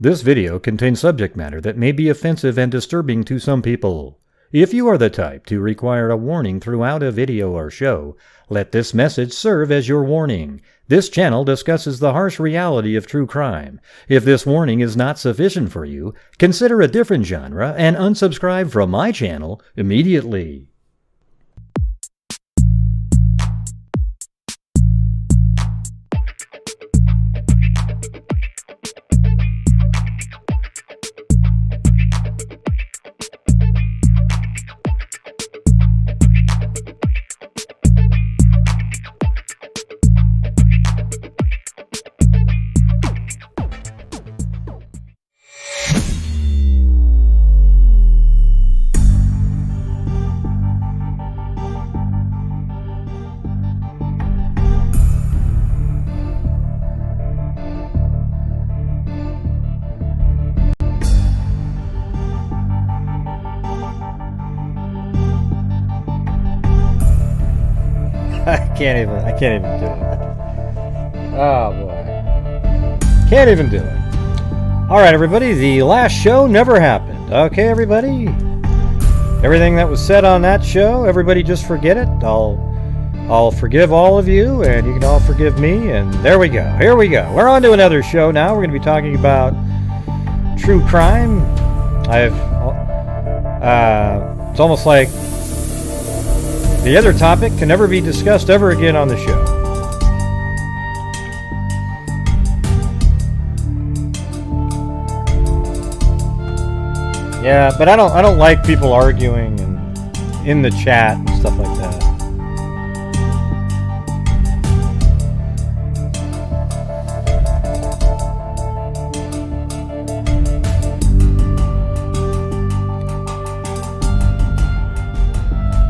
This video contains subject matter that may be offensive and disturbing to some people. If you are the type to require a warning throughout a video or show, let this message serve as your warning. This channel discusses the harsh reality of true crime. If this warning is not sufficient for you, consider a different genre and unsubscribe from my channel immediately. I can't even do it. Oh boy. Can't even do it. Alright everybody, the last show never happened. Okay everybody? Everything that was said on that show, everybody just forget it. I'll forgive all of you and you can all forgive me, and there we go. Here we go. We're on to another show now. We're going to be talking about true crime. It's almost like the other topic can never be discussed ever again on the show. Yeah, but I don't like people arguing and in the chat and stuff like that.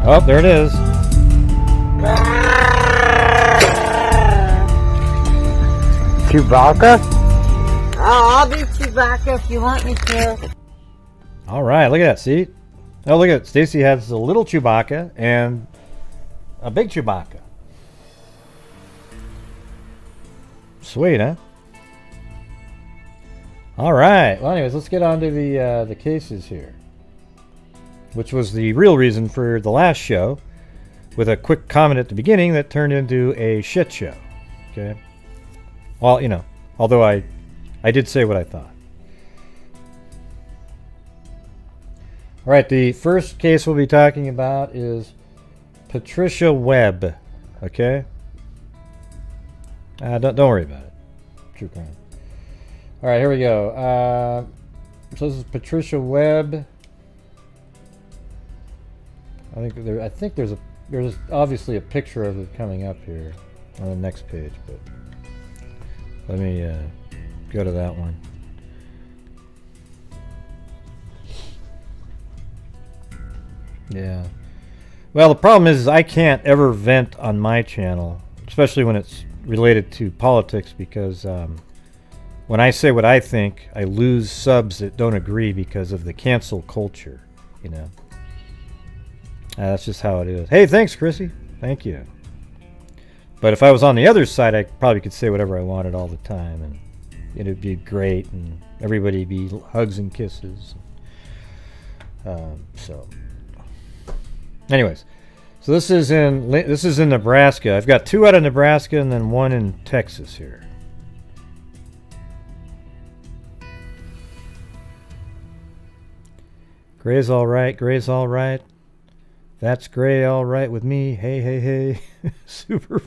Oh, there it is. Chewbacca? Oh, I'll be Chewbacca if you want me to. All right, look at that. See? Oh, look at it. Stacy has a little Chewbacca and a big Chewbacca. Sweet, huh? All right. Well, anyways, let's get on to the cases here, which was the real reason for the last show, with a quick comment at the beginning that turned into a shit show. Okay? Well, you know, although I did say what I thought. All right, the first case we'll be talking about is Patricia Webb. Okay? Don't worry about it. True crime. All right, here we go. So this is Patricia Webb. I think there's obviously a picture of it coming up here on the next page, but let me go to that one. Yeah. Well, the problem is I can't ever vent on my channel, especially when it's related to politics, because when I say what I think, I lose subs that don't agree because of the cancel culture, you know. That's just how it is. Hey, thanks, Chrissy. Thank you. But if I was on the other side, I probably could say whatever I wanted all the time, and it'd be great, and everybody'd be hugs and kisses. So, anyways, so this is in Nebraska. I've got 2 out of Nebraska and then 1 in Texas here. Gray's all right. Gray's all right. That's Gray all right with me. Hey, hey, hey. Super.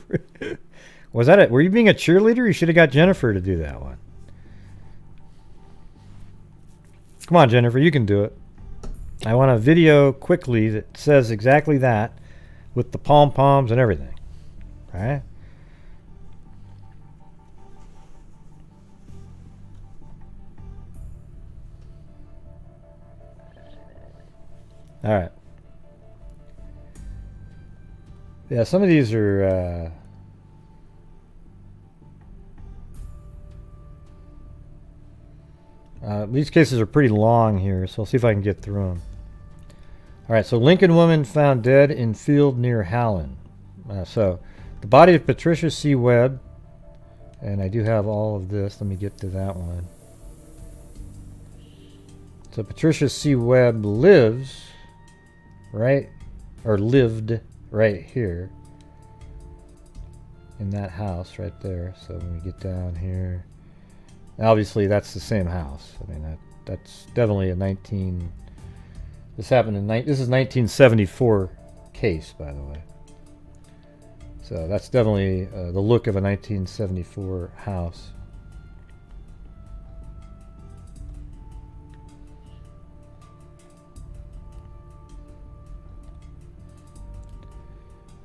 Was that it? Were you being a cheerleader? You should have got Jennifer to do that one. Come on, Jennifer. You can do it. I want a video quickly that says exactly that with the pom-poms and everything. All right? All right. Yeah, some of these are these cases are pretty long here, so I'll see if I can get through them. All right, so Lincoln woman found dead in field near Howland. So the body of Patricia C. Webb, and I do have all of this. Let me get to that one. So Patricia C. Webb lives right, or lived right here in that house right there. So when we get down here, obviously that's the same house. I mean, that's definitely a 19. This happened in this is 1974 case, by the way. So that's definitely the look of a 1974 house.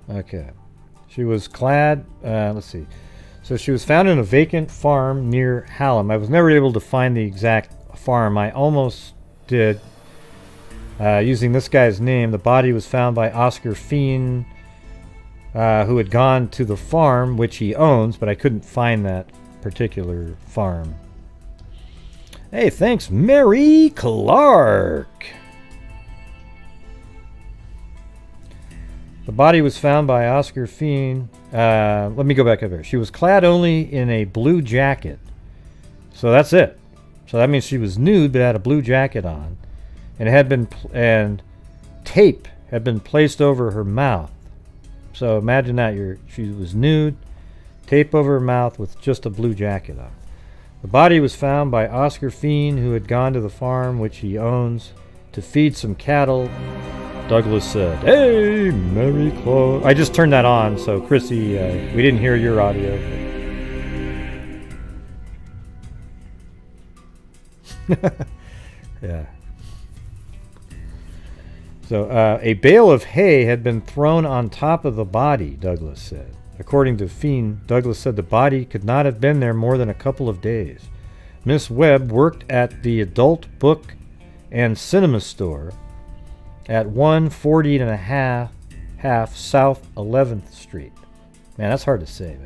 Okay. She was clad, let's see. So she was found in a vacant farm near Hallam. I was never able to find the exact farm. I almost did. Using this guy's name, the body was found by Oscar Fien, who had gone to the farm, which he owns, but I couldn't find that particular farm. Hey, thanks, Mary Clark. The body was found by Oscar Fien. Let me go back up here. She was clad only in a blue jacket. So that's it. So that means she was nude but had a blue jacket on. And it had been and tape had been placed over her mouth. So imagine that she was nude, tape over her mouth with just a blue jacket on. The body was found by Oscar Fien, who had gone to the farm which he owns to feed some cattle. Douglas said, "Hey, Mary Claude." I just turned that on, so Chrissy, we didn't hear your audio. Yeah. So, a bale of hay had been thrown on top of the body, Douglas said. According to Fien, Douglas said the body could not have been there more than a couple of days. Miss Webb worked at the adult book and cinema store at 140 and a half South 11th Street. Man, that's hard to say,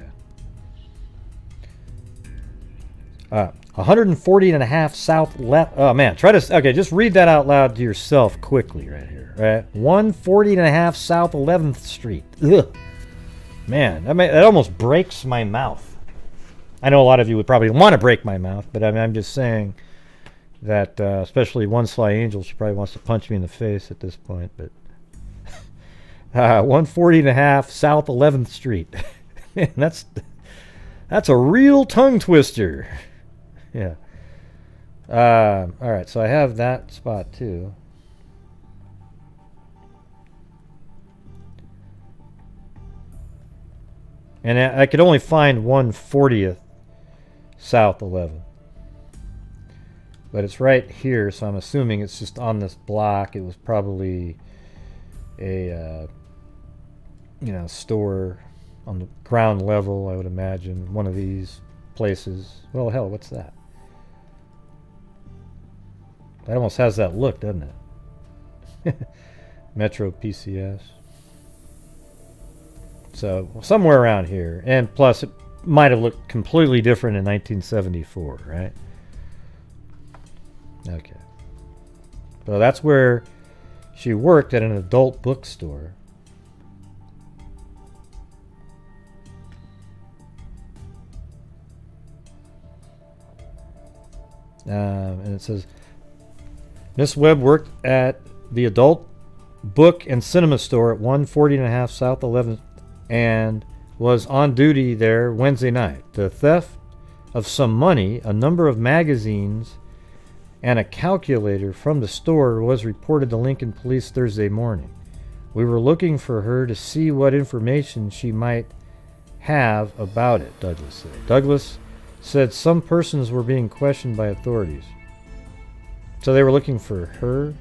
man. 140 and a half South left. Oh, man. Okay, just read that out loud to yourself quickly right here. Right? 140 and a half South 11th Street. Ugh. Man, that almost breaks my mouth. I know a lot of you would probably want to break my mouth, but I'm just saying that, especially One Sly Angel, she probably wants to punch me in the face at this point. But 140 and a half South 11th Street. Man, that's a real tongue twister. Yeah. All right, so I have that spot too. And I could only find 140th South 11th. But it's right here, so I'm assuming it's just on this block. It was probably a store on the ground level, I would imagine. One of these places. Well, hell, what's that? That almost has that look, doesn't it? Metro PCS. So somewhere around here. And plus, it might have looked completely different in 1974, right? Okay. So that's where she worked, at an adult bookstore. And it says, Miss Webb worked at the adult book and cinema store at 140 and a half South 11th and was on duty there Wednesday night. The theft of some money, a number of magazines, and a calculator from the store was reported to Lincoln Police Thursday morning. We were looking for her to see what information she might have about it, Douglas said. Douglas said some persons were being questioned by authorities. So they were looking for her,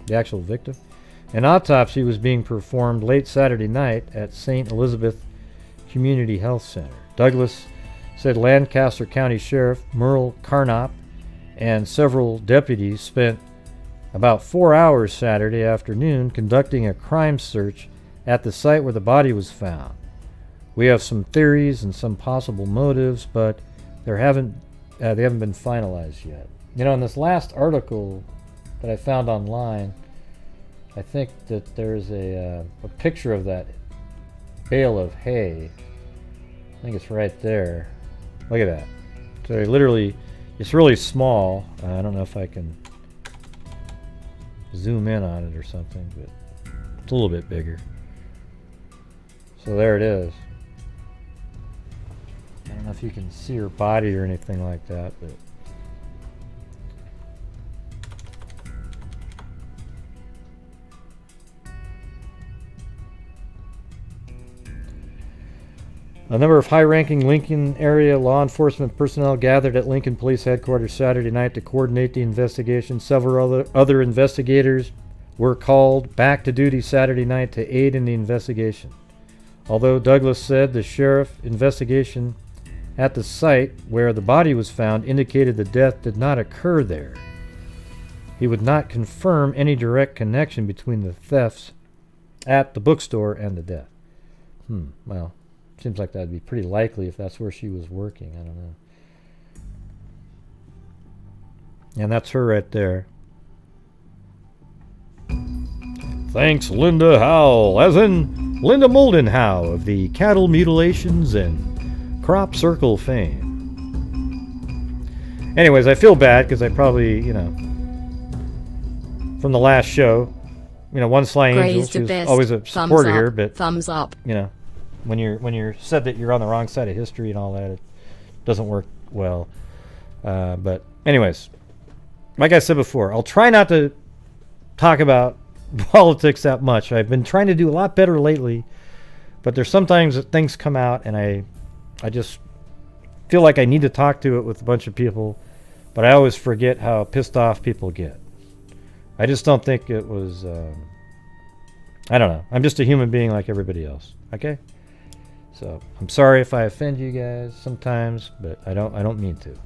the actual victim. An autopsy was being performed late Saturday night at St. Elizabeth Community Health Center. Douglas said Lancaster County Sheriff Merle Carnop and several deputies spent about 4 hours Saturday afternoon conducting a crime search at the site where the body was found. We have some theories and some possible motives, but they haven't been finalized yet. You know, in this last article that I found online, I think that there's a picture of that bale of hay. I think it's right there. Look at that. So literally, it's really small. I don't know if I can zoom in on it or something, but it's a little bit bigger. So there it is. I don't know if you can see her body or anything like that, but a number of high-ranking Lincoln area law enforcement personnel gathered at Lincoln Police Headquarters Saturday night to coordinate the investigation. Several other investigators were called back to duty Saturday night to aid in the investigation. Although Douglas said the sheriff investigation at the site where the body was found indicated the death did not occur there, he would not confirm any direct connection between the thefts at the bookstore and the death. Well, seems like that'd be pretty likely if that's where she was working. I don't know. And that's her right there. Thanks, Linda Howell, as in Linda Moldenhow of the Cattle Mutilations and Crop Circle fame. Anyways, I feel bad because I probably, from the last show, one Sly Angel, she was always a supporter here, but thumbs up. When you're said that you're on the wrong side of history and all that, it doesn't work well. But anyways, like I said before, I'll try not to talk about politics that much. I've been trying to do a lot better lately, but there's sometimes that things come out and I just feel like I need to talk to it with a bunch of people, but I always forget how pissed off people get. I just don't think it was, I don't know. I'm just a human being like everybody else. Okay? So I'm sorry if I offend you guys sometimes, but I don't mean to.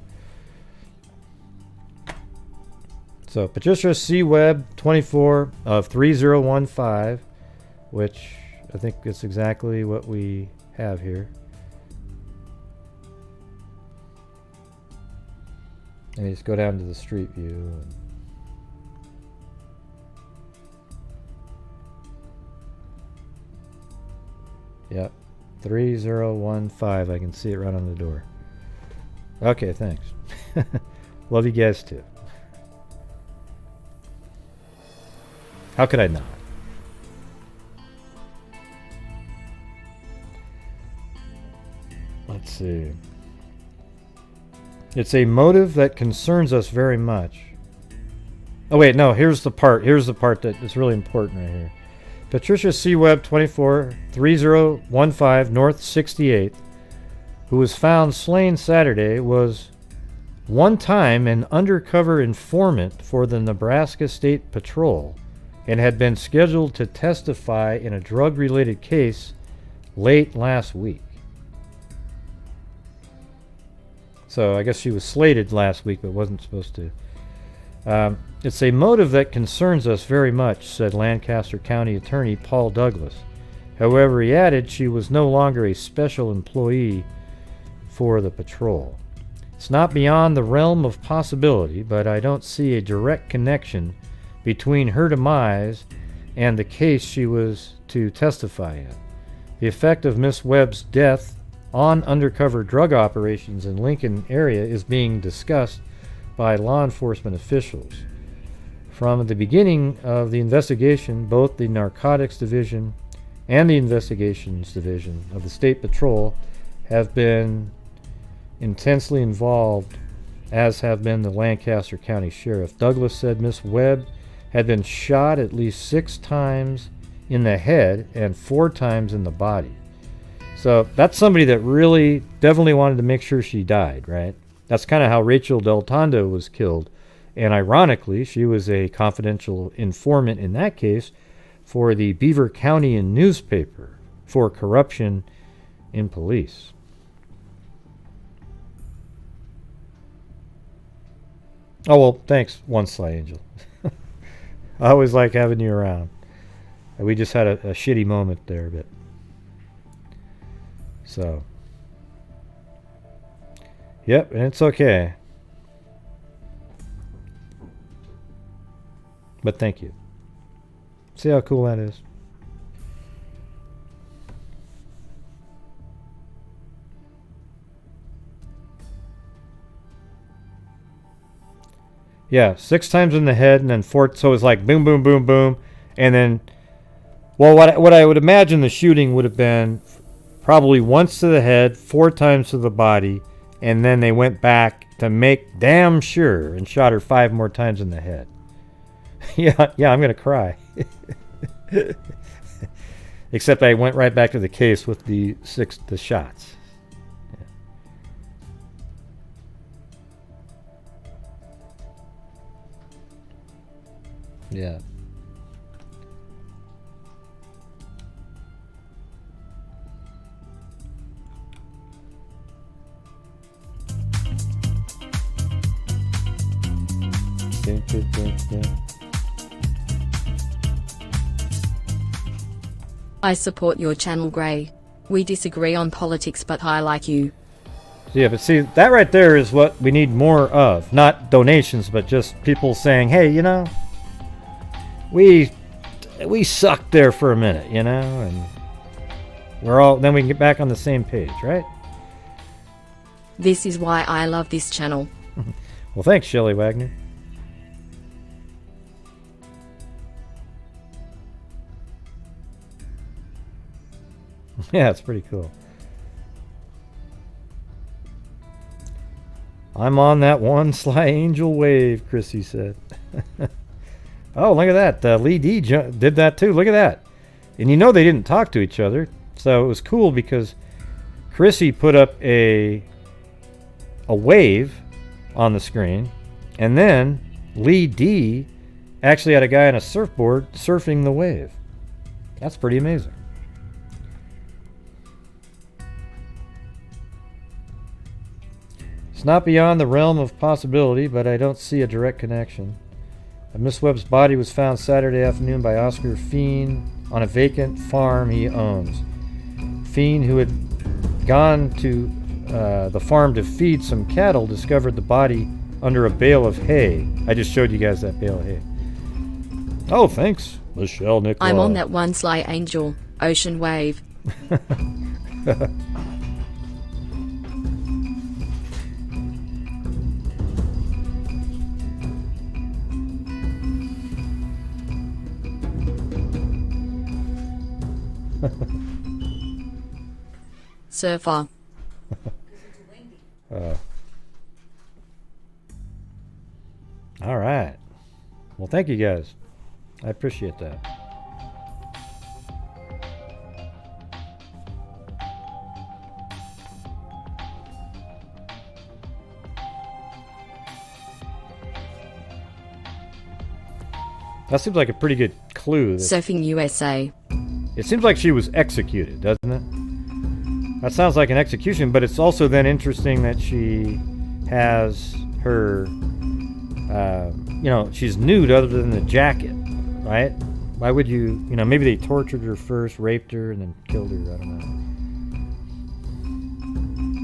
So Patricia C. Webb, 24 of 3015, which I think is exactly what we have here. And you just go down to the street view. And yep. 3015. I can see it right on the door. Okay, thanks. Love you guys too. How could I not? Let's see. It's a motive that concerns us very much. Oh wait, no, here's the part that is really important right here. Patricia C. Webb, 24, 3015 North 68th, who was found slain Saturday, was one time an undercover informant for the Nebraska State Patrol and had been scheduled to testify in a drug-related case late last week. So I guess she was slated last week but wasn't supposed to. It's a motive that concerns us very much, said Lancaster County Attorney Paul Douglas. However, he added she was no longer a special employee for the patrol. It's not beyond the realm of possibility, but I don't see a direct connection between her demise and the case she was to testify in. The effect of Miss Webb's death on undercover drug operations in Lincoln area is being discussed by law enforcement officials. From the beginning of the investigation, both the Narcotics Division and the Investigations Division of the State Patrol have been intensely involved, as have been the Lancaster County Sheriff. Douglas said Miss Webb had been shot at least 6 times in the head and 4 times in the body. So that's somebody that really definitely wanted to make sure she died, right? That's kind of how Rachel Del Tondo was killed. And ironically, she was a confidential informant in that case for the Beaver County newspaper for corruption in police. Oh, well, thanks, One Sly Angel. I always like having you around. We just had a shitty moment there, but so. Yep, and it's okay. But thank you. See how cool that is? Yeah, 6 times in the head, and then 4. So it was like boom, boom, boom, boom, and then. Well, what I would imagine the shooting would have been probably once to the head, 4 times to the body, and then they went back to make damn sure and shot her 5 more times in the head. yeah, I'm gonna cry. Except I went right back to the case with the shots. Yeah. I support your channel, Gray. We disagree on politics, but I like you. Yeah, but see, that right there is what we need more of. Not donations, but just people saying, hey, you know, we sucked there for a minute, you know, and then we can get back on the same page, right? This is why I love this channel. Well, thanks, Shelley Wagner. Yeah, it's pretty cool. I'm on that one Sly Angel wave, Chrissy said. Oh, look at that. Lee D did that too. Look at that. And you know they didn't talk to each other. So it was cool because Chrissy put up a wave on the screen. And then Lee D actually had a guy on a surfboard surfing the wave. That's pretty amazing. It's not beyond the realm of possibility, but I don't see a direct connection. Miss Webb's body was found Saturday afternoon by Oscar Fiend on a vacant farm he owns. Fiend, who had gone to the farm to feed some cattle, discovered the body under a bale of hay. I just showed you guys that bale of hay. Oh, thanks, Michelle Nicholas. I'm on that one Sly Angel, ocean wave. Surfer. All right. Well, thank you guys. I appreciate that. That seems like a pretty good clue. Surfing USA. It seems like she was executed, doesn't it? That sounds like an execution, but it's also then interesting that she has her, she's nude other than the jacket, right? Why would you, maybe they tortured her first, raped her, and then killed her, I don't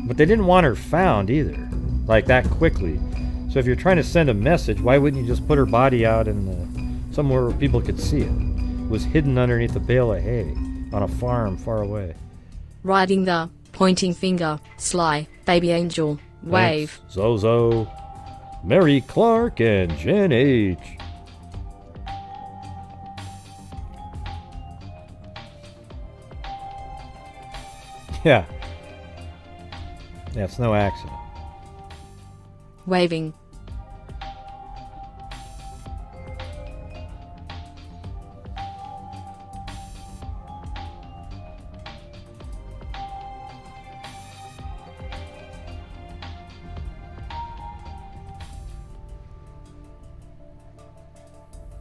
know. But they didn't want her found either, like that quickly. So if you're trying to send a message, why wouldn't you just put her body out in somewhere where people could see it? It was hidden underneath a bale of hay on a farm far away. Riding the pointing finger, Sly, baby angel, wave. Thanks, Zozo, Mary Clark, and Jen H. Yeah. Yeah, it's no accident. Waving.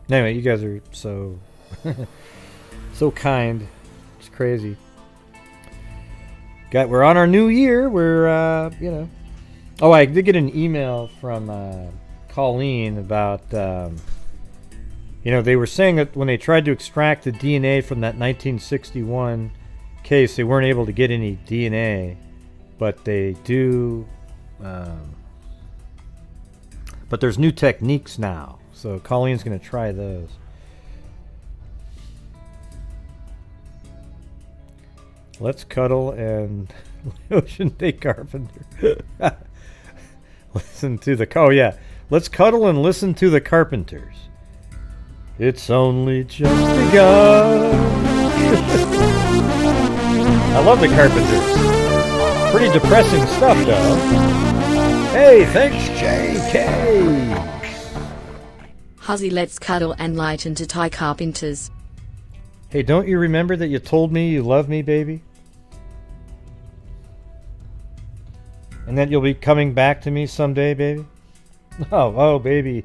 Anyway, you guys are so so kind. It's crazy. We're on our new year. We're Oh, I did get an email from Colleen about they were saying that when they tried to extract the DNA from that 1961 case, they weren't able to get any DNA, but they do. But there's new techniques now. So Colleen's going to try those. Let's cuddle and Ocean Day Carpenter. Listen to the... Oh, yeah. Let's cuddle and listen to the Carpenters. It's only just begun. I love the Carpenters. Pretty depressing stuff, though. Hey, thanks, JK. Huzzy, let's cuddle and lighten to Thai Carpenters. Hey, don't you remember that you told me you love me, baby? And that you'll be coming back to me someday, baby? Oh, baby.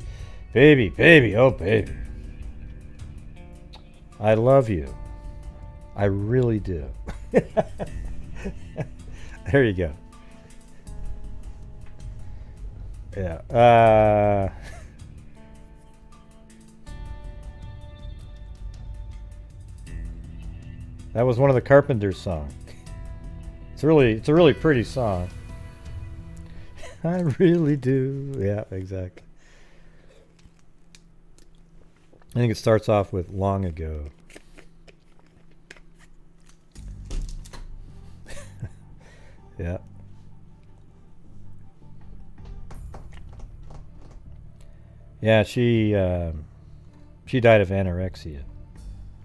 Baby, oh, baby. I love you. I really do. There you go. Yeah. That was one of the Carpenters' songs. It's a really pretty song. I really do. Yeah, exactly. I think it starts off with "Long Ago." Yeah. Yeah, she died of anorexia,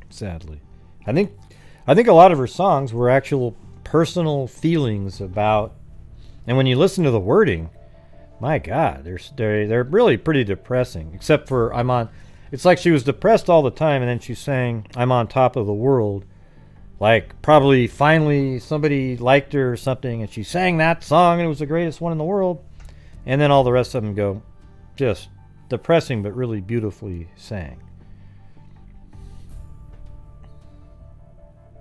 sadly. I think a lot of her songs were actual personal feelings about, and when you listen to the wording, my God, they're really pretty depressing. Except for it's like she was depressed all the time, and then she sang "I'm on top of the world," like probably finally somebody liked her or something, and she sang that song, and it was the greatest one in the world. And then all the rest of them go just depressing, but really beautifully sang.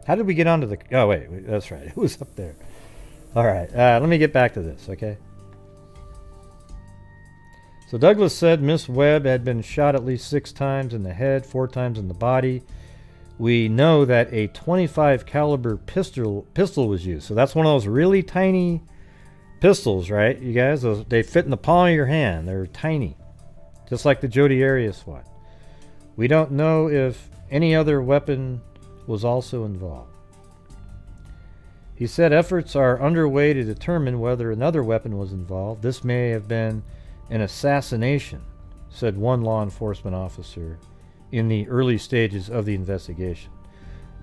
How did we get onto the... Oh, wait, that's right. It was up there. All right, let me get back to this, okay? So Douglas said Miss Webb had been shot at least 6 times in the head, 4 times in the body. We know that a .25 caliber pistol was used. So that's one of those really tiny pistols, right? You guys, they fit in the palm of your hand. They're tiny, just like the Jodi Arias one. We don't know if any other weapon was also involved. He said efforts are underway to determine whether another weapon was involved. This may have been an assassination, said one law enforcement officer in the early stages of the investigation.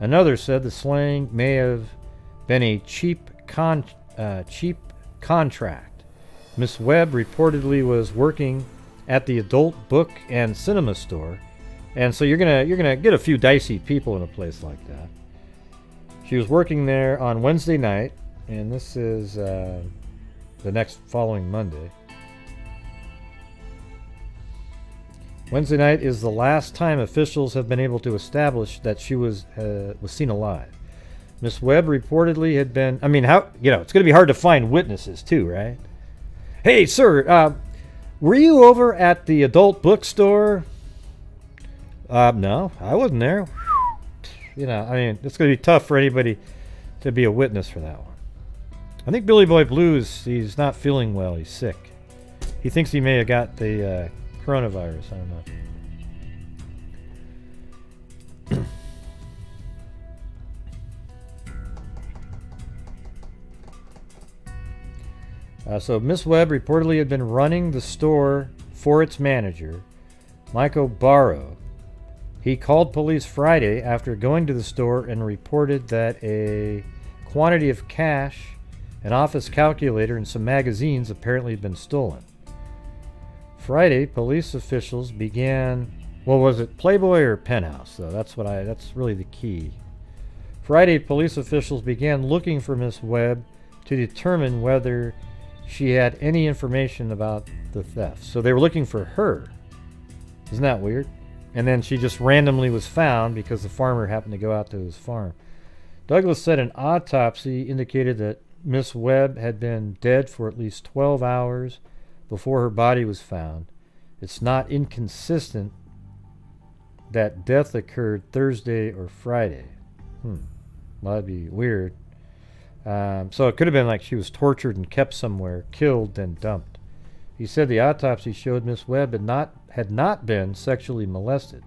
Another said the slaying may have been a cheap contract. Miss Webb reportedly was working at the adult book and cinema store, and so you're gonna get a few dicey people in a place like that. She was working there on Wednesday night, and this is the next following Monday. Wednesday night is the last time officials have been able to establish that she was seen alive. Miss Webb reportedly had been... I mean, how... it's going to be hard to find witnesses, too, right? Hey, sir, were you over at the adult bookstore? No, I wasn't there. I mean, it's going to be tough for anybody to be a witness for that one. I think Billy Boy Blues, he's not feeling well. He's sick. He thinks he may have got the coronavirus. I don't know. So Miss Webb reportedly had been running the store for its manager, Michael Barrow. He called police Friday after going to the store and reported that a quantity of cash, an office calculator, and some magazines apparently had been stolen. Friday, police officials began... Well, was it Playboy or Penthouse? So that's really the key. Friday, police officials began looking for Miss Webb to determine whether she had any information about the theft. So they were looking for her. Isn't that weird? And then she just randomly was found because the farmer happened to go out to his farm. Douglas said an autopsy indicated that Miss Webb had been dead for at least 12 hours before her body was found. It's not inconsistent that death occurred Thursday or Friday. Well, that'd be weird. So it could have been like she was tortured and kept somewhere, killed, then dumped. He said the autopsy showed Miss Webb had not been sexually molested.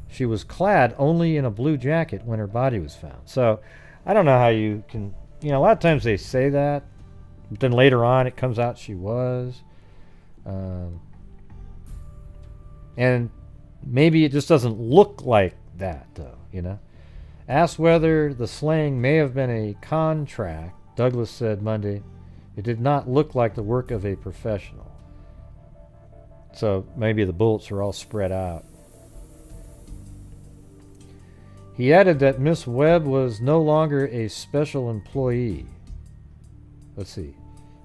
She was clad only in a blue jacket when her body was found. So I don't know how you can... a lot of times they say that, but then later on it comes out she was. And maybe it just doesn't look like that, though, Asked whether the slaying may have been a contract, Douglas said Monday, it did not look like the work of a professional. So maybe the bullets are all spread out. He added that Miss Webb was no longer a special employee. Let's see.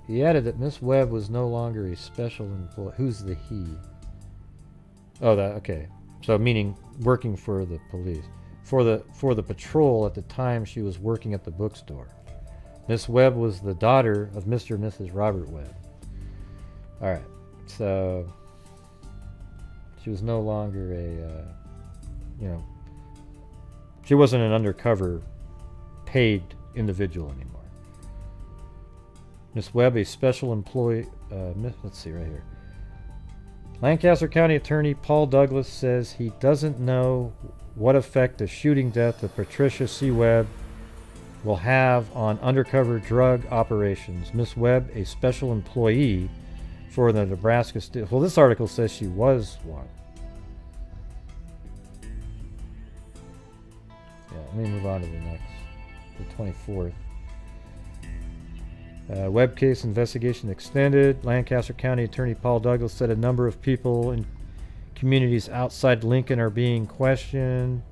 He added that Miss Webb was no longer a special employee. Who's the he? Oh, that okay. So meaning working for the police. For the patrol at the time she was working at the bookstore. Miss Webb was the daughter of Mr. and Mrs. Robert Webb. All right. So she was no longer she wasn't an undercover paid individual anymore. Miss Webb, a special employee. Let's see right here. Lancaster County Attorney Paul Douglas says he doesn't know what effect the shooting death of Patricia C. Webb will have on undercover drug operations. Miss Webb, a special employee for the Nebraska State. Well, this article says she was one. Yeah, let me move on to the next, the 24th. Webb case investigation extended. Lancaster County Attorney Paul Douglas said a number of people in communities outside Lincoln are being questioned.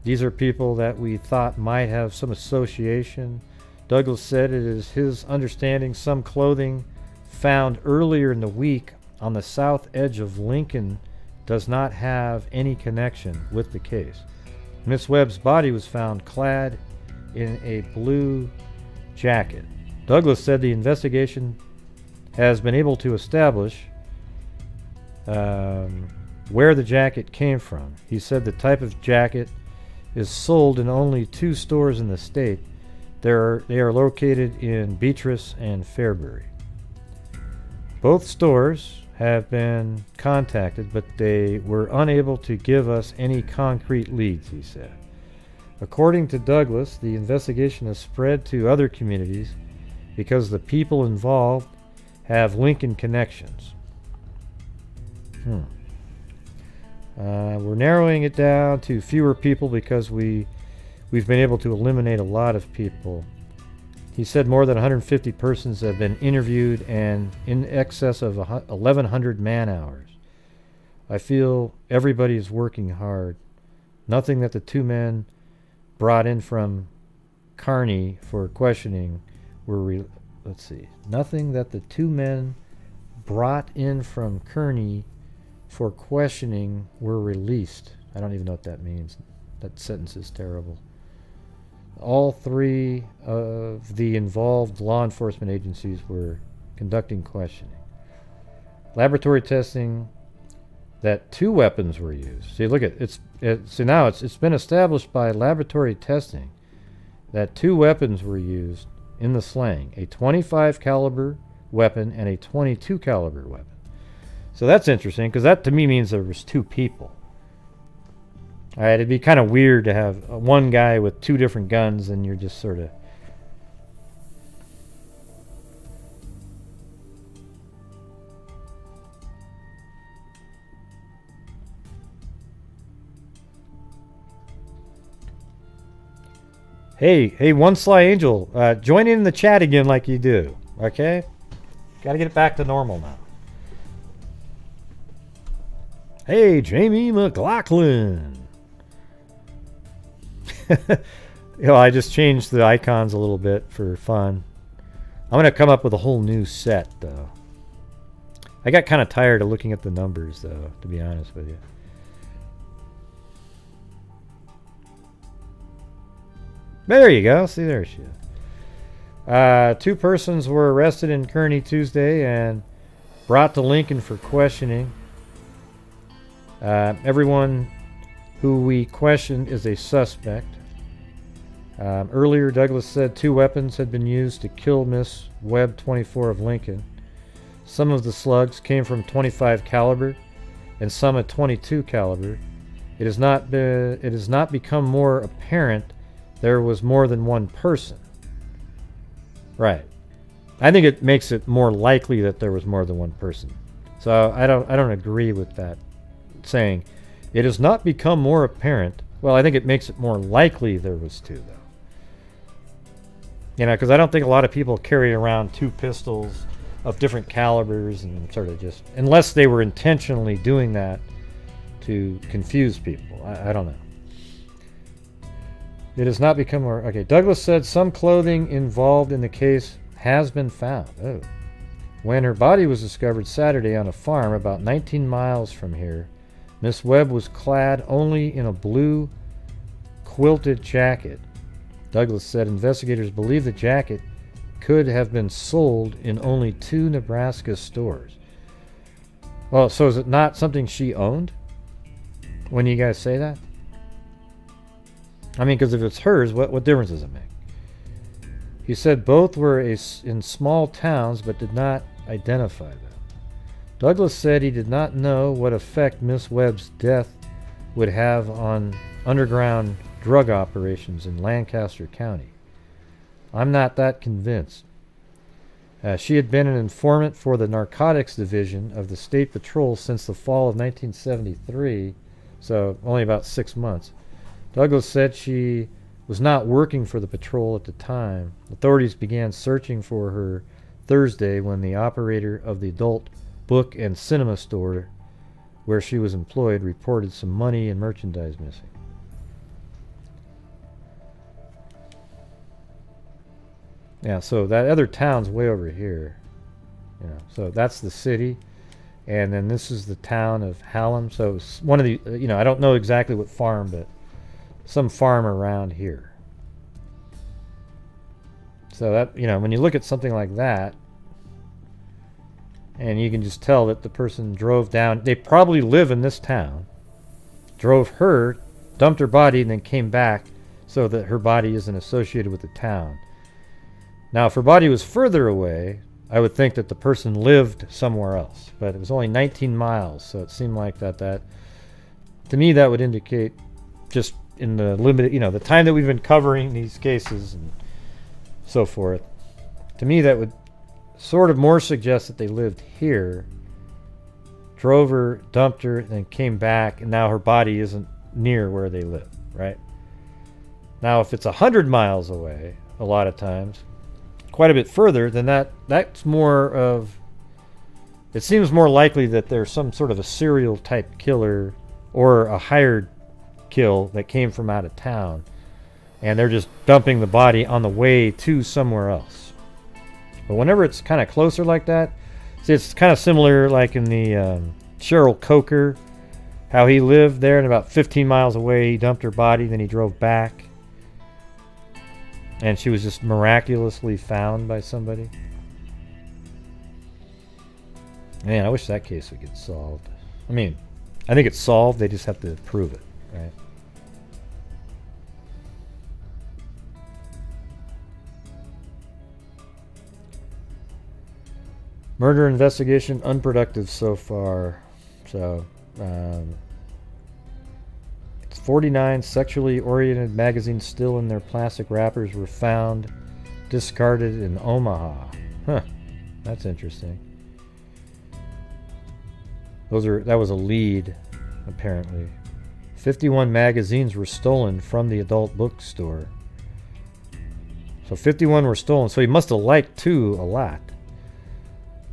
These are people that we thought might have some association. Douglas said it is his understanding some clothing found earlier in the week on the south edge of Lincoln does not have any connection with the case. Miss Webb's body was found clad in a blue jacket. Douglas said the investigation has been able to establish where the jacket came from. He said the type of jacket is sold in only 2 stores in the state. They are located in Beatrice and Fairbury. Both stores have been contacted, but they were unable to give us any concrete leads, he said. According to Douglas, the investigation has spread to other communities because the people involved have Lincoln connections. We're narrowing it down to fewer people because we've been able to eliminate a lot of people. He said more than 150 persons have been interviewed and in excess of 1,100 man-hours. I feel everybody is working hard. Nothing that the 2 men brought in from Kearney for questioning Nothing that the 2 men brought in from Kearney for questioning were released. I don't even know what that means. That sentence is terrible. All 3 of the involved law enforcement agencies were conducting questioning. Laboratory testing that 2 weapons were used. See, look at now it's been established by laboratory testing that 2 weapons were used in the slaying, a 25 caliber weapon and a 22 caliber weapon. So that's interesting because that to me means there was 2 people. All right, it'd be kind of weird to have one guy with 2 different guns and you're just sort of... Hey, One Sly Angel, join in the chat again like you do, okay? Got to get it back to normal now. Hey, Jamie McLaughlin. I just changed the icons a little bit for fun. I'm going to come up with a whole new set, though. I got kind of tired of looking at the numbers, though, to be honest with you. There you go. See, there she is. 2 persons were arrested in Kearney Tuesday and brought to Lincoln for questioning. Everyone who we questioned is a suspect. Earlier, Douglas said 2 weapons had been used to kill Miss Webb, 24 of Lincoln. Some of the slugs came from 25 caliber and some at 22 caliber. It has not become more apparent there was more than 1 person. Right. I think it makes it more likely that there was more than 1 person. So I don't agree with that saying, it has not become more apparent. Well, I think it makes it more likely there was two, though. You know, because I don't think a lot of people carry around two pistols of different calibers and sort of just, unless they were intentionally doing that to confuse people. I don't know. It has not become more... Okay, Douglas said some clothing involved in the case has been found. Oh. When her body was discovered Saturday on a farm about 19 miles from here, Miss Webb was clad only in a blue quilted jacket. Douglas said investigators believe the jacket could have been sold in only 2 Nebraska stores. Well, so is it not something she owned? When you guys say that? I mean, because if it's hers, what difference does it make? He said both were in small towns but did not identify them. Douglas said he did not know what effect Miss Webb's death would have on underground drug operations in Lancaster County. I'm not that convinced. She had been an informant for the Narcotics Division of the State Patrol since the fall of 1973, so only about 6 months. Douglas said she was not working for the patrol at the time. Authorities began searching for her Thursday when the operator of the adult book and cinema store where she was employed reported some money and merchandise missing. Yeah, so that other town's way over here. You know, so that's the city. And then this is the town of Hallam. So it's one of the, you know, I don't know exactly what farm, but some farm around here. So that, you know, when you look at something like that, and you can just tell that the person drove down, they probably live in this town, drove her, dumped her body, and then came back so that her body isn't associated with the town. Now, if her body was further away, I would think that the person lived somewhere else. But it was only 19 miles, so it seemed like that to me, that would indicate, just in the limited, you know, the time that we've been covering these cases and so forth, to me that would sort of more suggest that they lived here, drove her, dumped her, then came back, and now her body isn't near where they live, right? Now, if it's 100 miles away, a lot of times, quite a bit further, then that's more of, it seems more likely that there's some sort of a serial type killer or a hired kill that came from out of town, and they're just dumping the body on the way to somewhere else. But whenever it's kind of closer like that, see, it's kind of similar like in the Cheryl Coker, how he lived there and about 15 miles away he dumped her body, then he drove back. And she was just miraculously found by somebody. Man, I wish that case would get solved. I mean, I think it's solved. They just have to prove it, right? Murder investigation unproductive so far. So, 49 sexually oriented magazines still in their plastic wrappers were found discarded in Omaha. Huh, that's interesting. That was a lead, apparently. 51 magazines were stolen from the adult bookstore. So 51 were stolen, so he must have liked 2 a lot.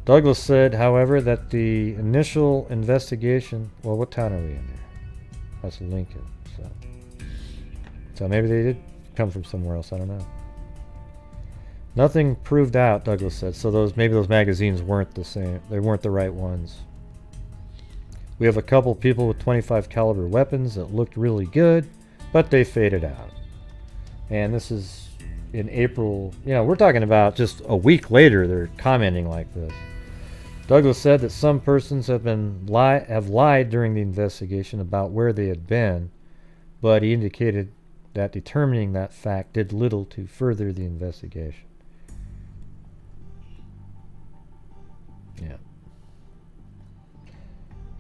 Douglas said, however, that the initial investigation... Well, what town are we in here? That's Lincoln. So maybe they did come from somewhere else. I don't know. Nothing proved out, Douglas said. So maybe those magazines weren't the same. They weren't the right ones. We have a couple people with 25 caliber weapons that looked really good, but they faded out. And this is in April. You know, we're talking about just a week later they're commenting like this. Douglas said that some persons have lied during the investigation about where they had been, but he indicated that determining that fact did little to further the investigation. Yeah.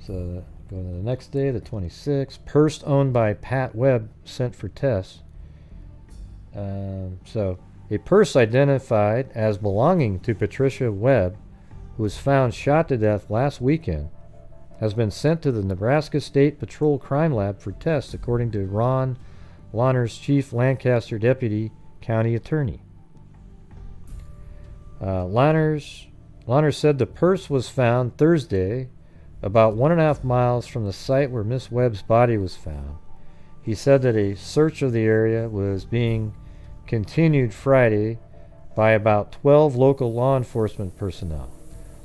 So go to the next day, the 26th. Purse owned by Pat Webb sent for tests. So a purse identified as belonging to Patricia Webb, who was found shot to death last weekend, has been sent to the Nebraska State Patrol Crime Lab for tests, according to Ron Lahner's chief Lancaster deputy county attorney. Lahner said the purse was found Thursday about 1.5 miles from the site where Miss Webb's body was found. He said that a search of the area was being continued Friday by about 12 local law enforcement personnel.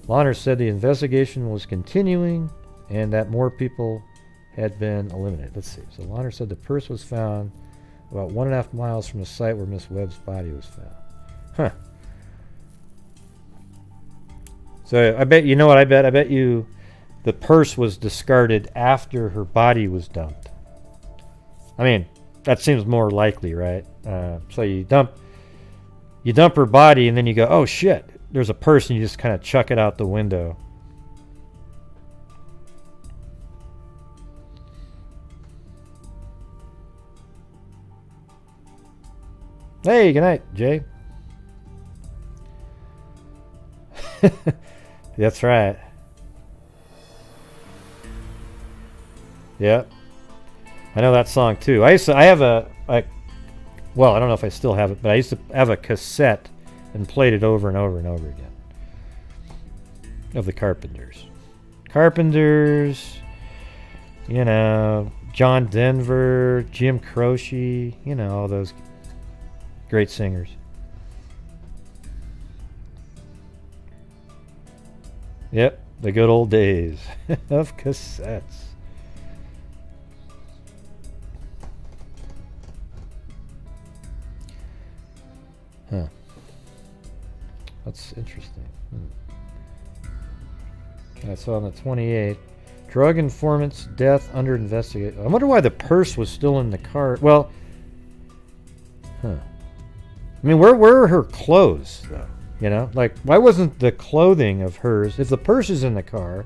Lahner said the investigation was continuing and that more people had been eliminated. Let's see. So Lahner said the purse was found about 1.5 miles from the site where Miss Webb's body was found. Huh. So I bet, you know what I bet? I bet you the purse was discarded after her body was dumped. I mean, that seems more likely, right? So you dump her body and then you go, oh shit, there's a purse, and you just kind of chuck it out the window. Hey, good night, Jay. That's right. Yep. I know that song too. I don't know if I still have it, but I used to have a cassette and played it over and over and over again. Of the Carpenters. You know, John Denver, Jim Croce, you know, all those great singers. Yep, the good old days of cassettes. Huh. That's interesting. So on the 28th, drug informant's death under investigation. I wonder why the purse was still in the car. Well, I mean, where were her clothes, though? You know, like, why wasn't the clothing of hers, if the purse is in the car,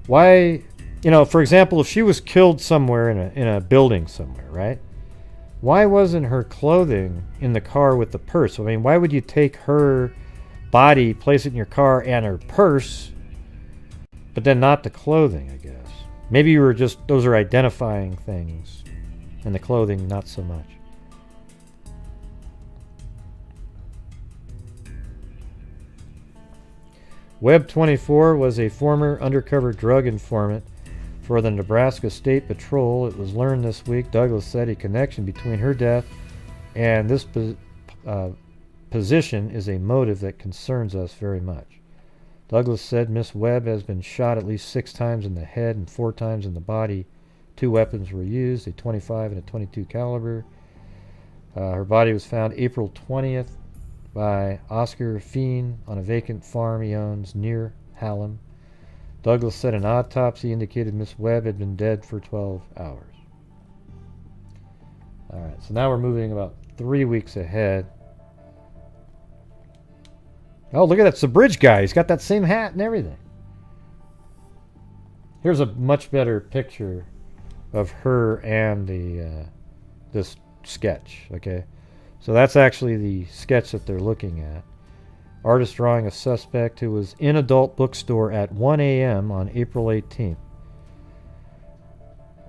why, you know, for example, if she was killed somewhere in a building somewhere, right? Why wasn't her clothing in the car with the purse? I mean, why would you take her body, place it in your car, and her purse, but then not the clothing, I guess? Maybe you were just, those are identifying things, and the clothing not so much. Webb 24 was a former undercover drug informant for the Nebraska State Patrol. It was learned this week, Douglas said, a connection between her death and this position is a motive that concerns us very much. Douglas said Miss Webb has been shot at least 6 times in the head and 4 times in the body. 2 weapons were used, a 25 and a 22 caliber. Her body was found April 20th by Oscar Feen on a vacant farm he owns near Hallam. Douglas said an autopsy indicated Miss Webb had been dead for 12 hours. Alright, so now we're moving about 3 weeks ahead. Oh, look at that. It's the bridge guy. He's got that same hat and everything. Here's a much better picture of her and this sketch, okay? So that's actually the sketch that they're looking at. Artist drawing a suspect who was in adult bookstore at 1 a.m. on April 18th.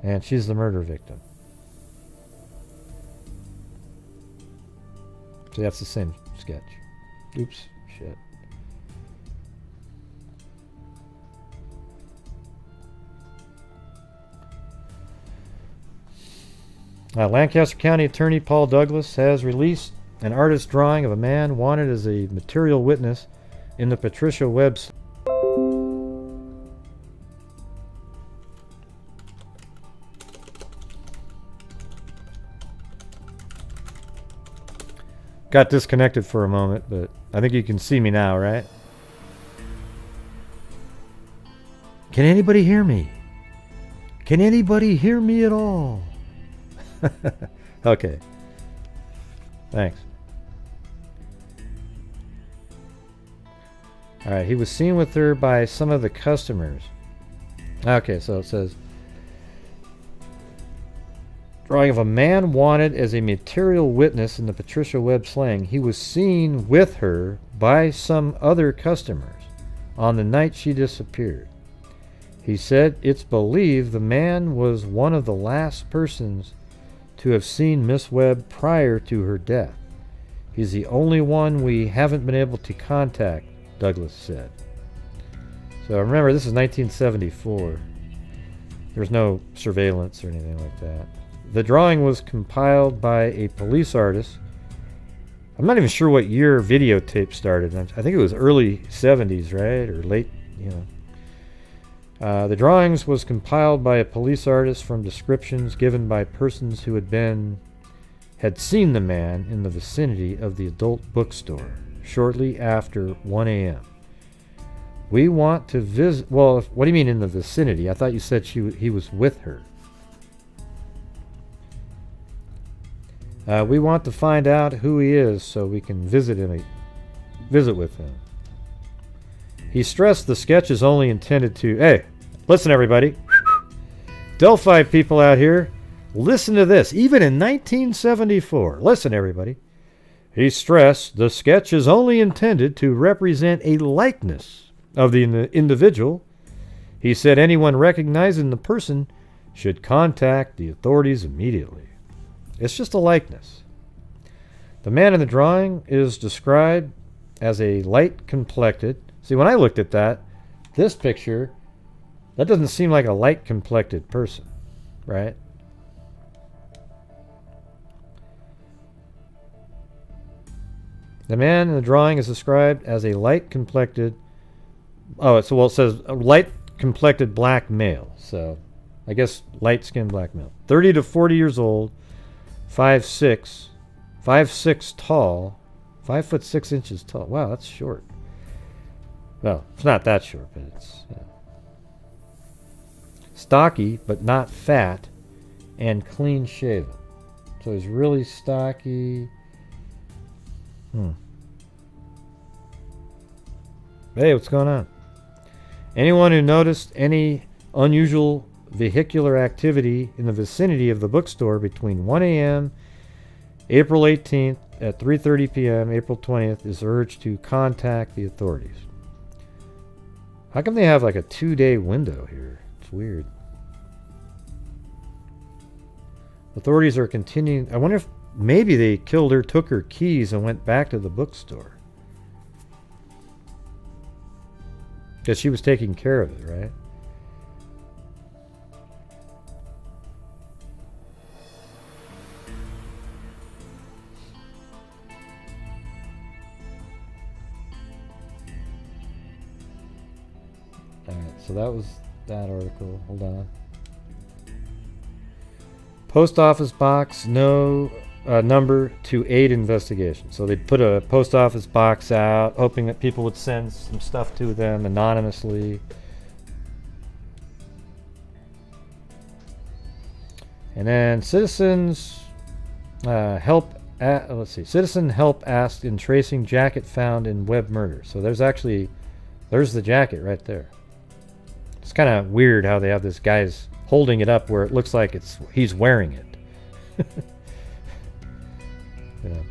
And she's the murder victim. So that's the same sketch. Oops, shit. Lancaster County Attorney Paul Douglas has released an artist drawing of a man wanted as a material witness in the Patricia Webb. Got disconnected for a moment, but I think you can see me now, right? Can anybody hear me? Can anybody hear me at all? Okay. Thanks. Alright, he was seen with her by some of the customers. Okay, so it says drawing of a man wanted as a material witness in the Patricia Webb slaying. He was seen with her by some other customers on the night she disappeared. He said it's believed the man was one of the last persons to have seen Miss Webb prior to her death. He's the only one we haven't been able to contact, Douglas said. So remember, this is 1974. There's no surveillance or anything like that. The drawing was compiled by a police artist. I'm not even sure what year videotape started. I think it was early 70s, right? Or late, you know. The drawings was compiled by a police artist from descriptions given by persons who had seen the man in the vicinity of the adult bookstore shortly after 1 a.m. We want to visit... Well, what do you mean in the vicinity? I thought you said he was with her. We want to find out who he is so we can visit with him. He stressed the sketch is only intended to... Hey, listen everybody. Delphi people out here, listen to this. Even in 1974. Listen everybody. He stressed the sketch is only intended to represent a likeness of the individual. He said anyone recognizing the person should contact the authorities immediately. It's just a likeness. The man in the drawing is described as a light-complected... See, when I looked at this picture, that doesn't seem like a light-complected person, right? The man in the drawing is described as a light-complected... Oh, it says a light-complected black male. So, I guess light-skinned black male. 30 to 40 years old, 5'6", 5'6" tall, 5'6" tall. Wow, that's short. Well, it's not that short, but it's stocky, but not fat, and clean shaven. So he's really stocky. Hey, what's going on? Anyone who noticed any unusual vehicular activity in the vicinity of the bookstore between 1 a.m. April 18th at 3:30 p.m. April 20th is urged to contact the authorities. How come they have like a 2-day window here? It's weird. Authorities are continuing. I wonder if maybe they killed her, took her keys, and went back to the bookstore. Because she was taking care of it, right? Alright, so that was that article. Hold on. Post office box, no number to aid investigation. So they put a post office box out, hoping that people would send some stuff to them anonymously. And then citizens citizen help asked in tracing jacket found in Webb murder. So there's the jacket right there. It's kind of weird how they have this guy's holding it up where it looks like he's wearing it. Yeah.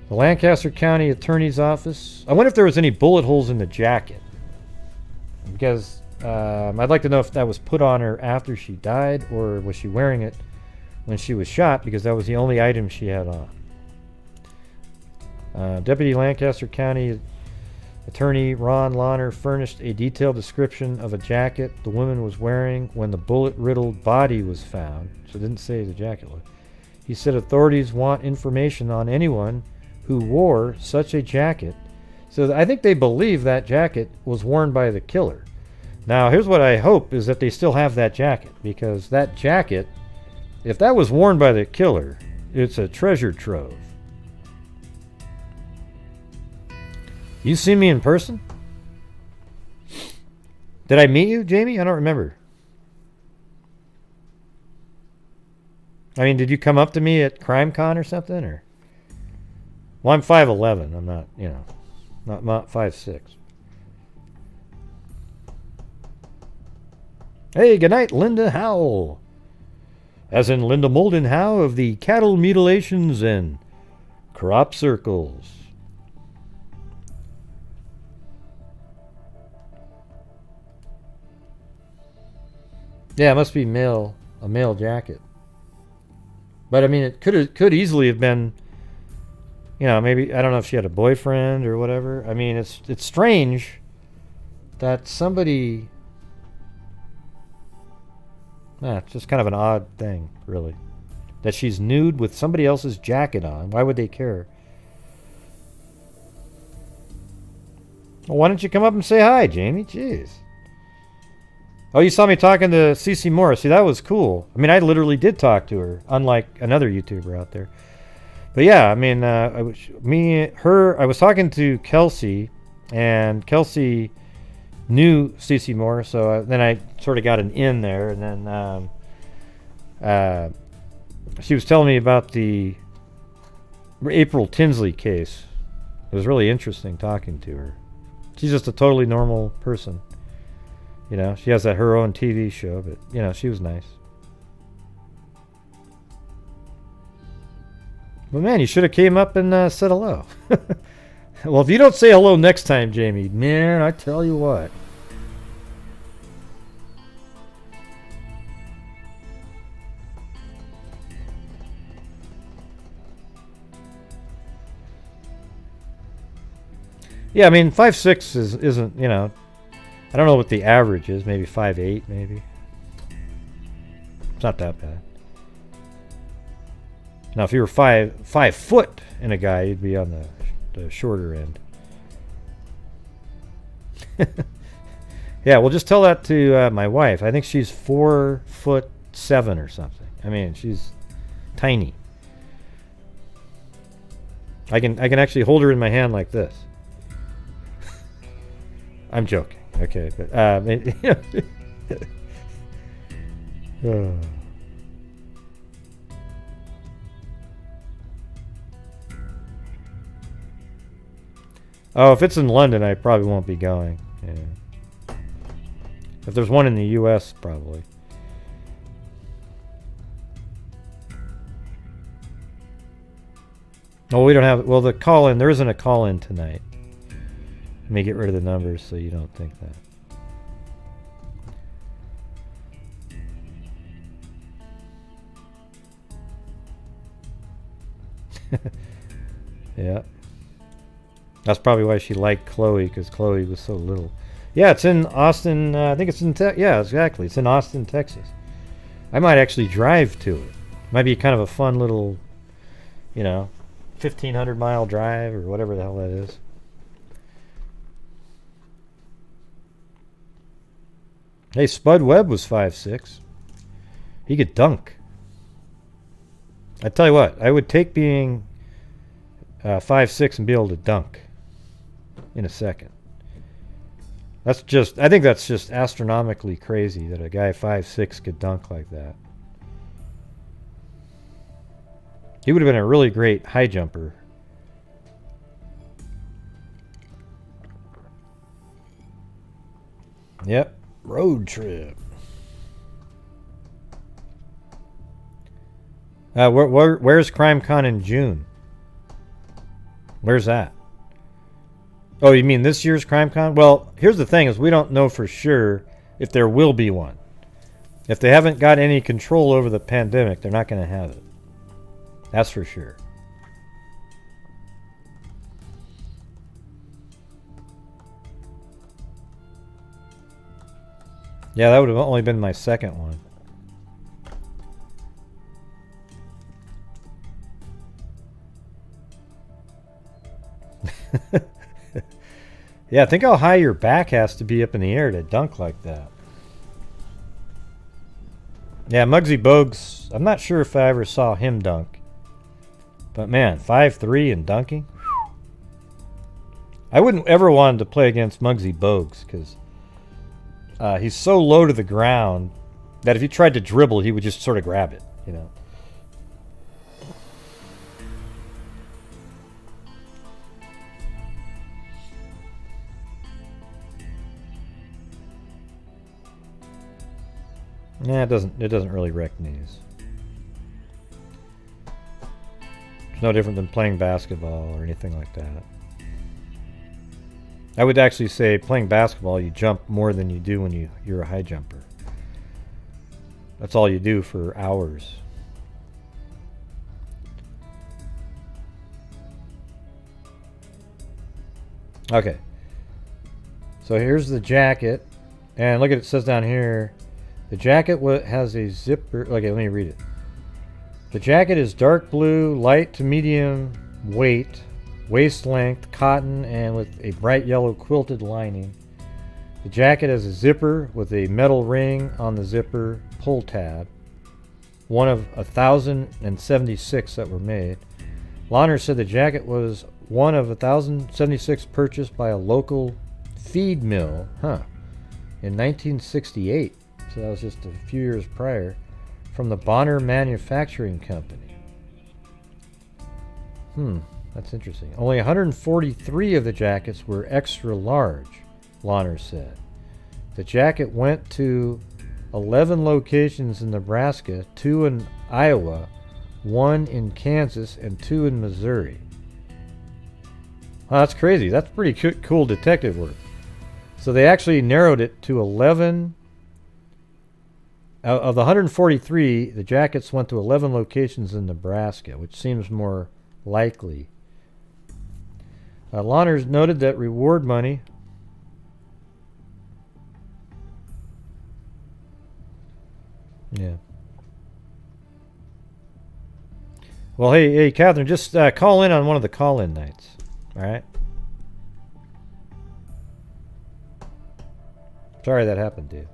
The Lancaster County Attorney's Office. I wonder if there was any bullet holes in the jacket. Because I'd like to know if that was put on her after she died, or was she wearing it when she was shot, because that was the only item she had on. Deputy Lancaster County Attorney Ron Lahner furnished a detailed description of a jacket the woman was wearing when the bullet-riddled body was found. So it didn't say the jacket was. He said authorities want information on anyone who wore such a jacket. So I think they believe that jacket was worn by the killer. Now, here's what I hope is that they still have that jacket, because that jacket, if that was worn by the killer, it's a treasure trove. You seen me in person? Did I meet you, Jamie? I don't remember. I mean, did you come up to me at CrimeCon or something? Or? Well, I'm 5'11". I'm not, not 5'6". Hey, good night, Linda Howell. As in Linda Molden Howe of the Cattle Mutilations and Crop Circles. Yeah, it must be a male jacket. But I mean, it could easily have been, you know, maybe, I don't know if she had a boyfriend or whatever. I mean, it's strange that somebody, it's just kind of an odd thing, really. That she's nude with somebody else's jacket on. Why would they care? Well, why don't you come up and say hi, Jamie? Jeez. Oh, you saw me talking to Cece Moore. See, that was cool. I mean, I literally did talk to her, unlike another YouTuber out there. But yeah, I mean, I was talking to Kelsey, and Kelsey knew Cece Moore, so then I sort of got an in there, and then she was telling me about the April Tinsley case. It was really interesting talking to her. She's just a totally normal person. You know, she has her own TV show, but, you know, she was nice. But, man, you should have came up and said hello. Well, if you don't say hello next time, Jamie, man, I tell you what. Yeah, I mean, 5'6" isn't, you know, I don't know what the average is. Maybe 5'8", maybe. It's not that bad. Now, if you were 5 foot in a guy, you'd be on the shorter end. Yeah, well, just tell that to my wife. I think she's 4'7" or something. I mean, she's tiny. I can actually hold her in my hand like this. I'm joking. Okay, but oh, if it's in London, I probably won't be going. Yeah. If there's one in the U.S., probably. Oh, we don't have. Well, the call-in. There isn't a call-in tonight. Let me get rid of the numbers so you don't think that. Yeah. That's probably why she liked Chloe, because Chloe was so little. Yeah, it's in Austin. I think it's in yeah, exactly. It's in Austin, Texas. I might actually drive to it. Might be kind of a fun little, you know, 1,500-mile drive or whatever the hell that is. Hey, Spud Webb was 5'6". He could dunk. I tell you what, I would take being 5'6" and be able to dunk in a second. That's just, I think that's just astronomically crazy that a guy 5'6" could dunk like that. He would have been a really great high jumper. Yep. Road trip. Where's CrimeCon in June? Where's that? Oh, you mean this year's CrimeCon? Well, here's the thing: is we don't know for sure if there will be one. If they haven't got any control over the pandemic, they're not going to have it. That's for sure. Yeah, that would have only been my second one. Yeah, think how high your back has to be up in the air to dunk like that. Yeah, Muggsy Bogues, I'm not sure if I ever saw him dunk. But man, 5'3" and dunking? Whew. I wouldn't ever want to play against Muggsy Bogues because he's so low to the ground that if he tried to dribble, he would just sort of grab it, you know. Yeah, it doesn't really wreck knees. It's no different than playing basketball or anything like that. I would actually say playing basketball, you jump more than you do when you're a high jumper. That's all you do for hours. Okay. So here's the jacket. And look at it says down here. The jacket has a zipper. Okay, let me read it. The jacket is dark blue, light to medium weight, waist length, cotton, and with a bright yellow quilted lining. The jacket has a zipper with a metal ring on the zipper pull tab. One of 1,076 that were made. Launer said the jacket was one of 1,076 purchased by a local feed mill, in 1968. So that was just a few years prior, from the Bonner Manufacturing Company. That's interesting. Only 143 of the jackets were extra large, Launer said. The jacket went to 11 locations in Nebraska, 2 in Iowa, 1 in Kansas, and 2 in Missouri. Wow, that's crazy. That's pretty cool detective work. So they actually narrowed it to 11. Of the 143, the jackets went to 11 locations in Nebraska, which seems more likely. Launer noted that reward money Well, hey, Catherine, just call in on one of the call-in nights. All right? Sorry that happened, dude.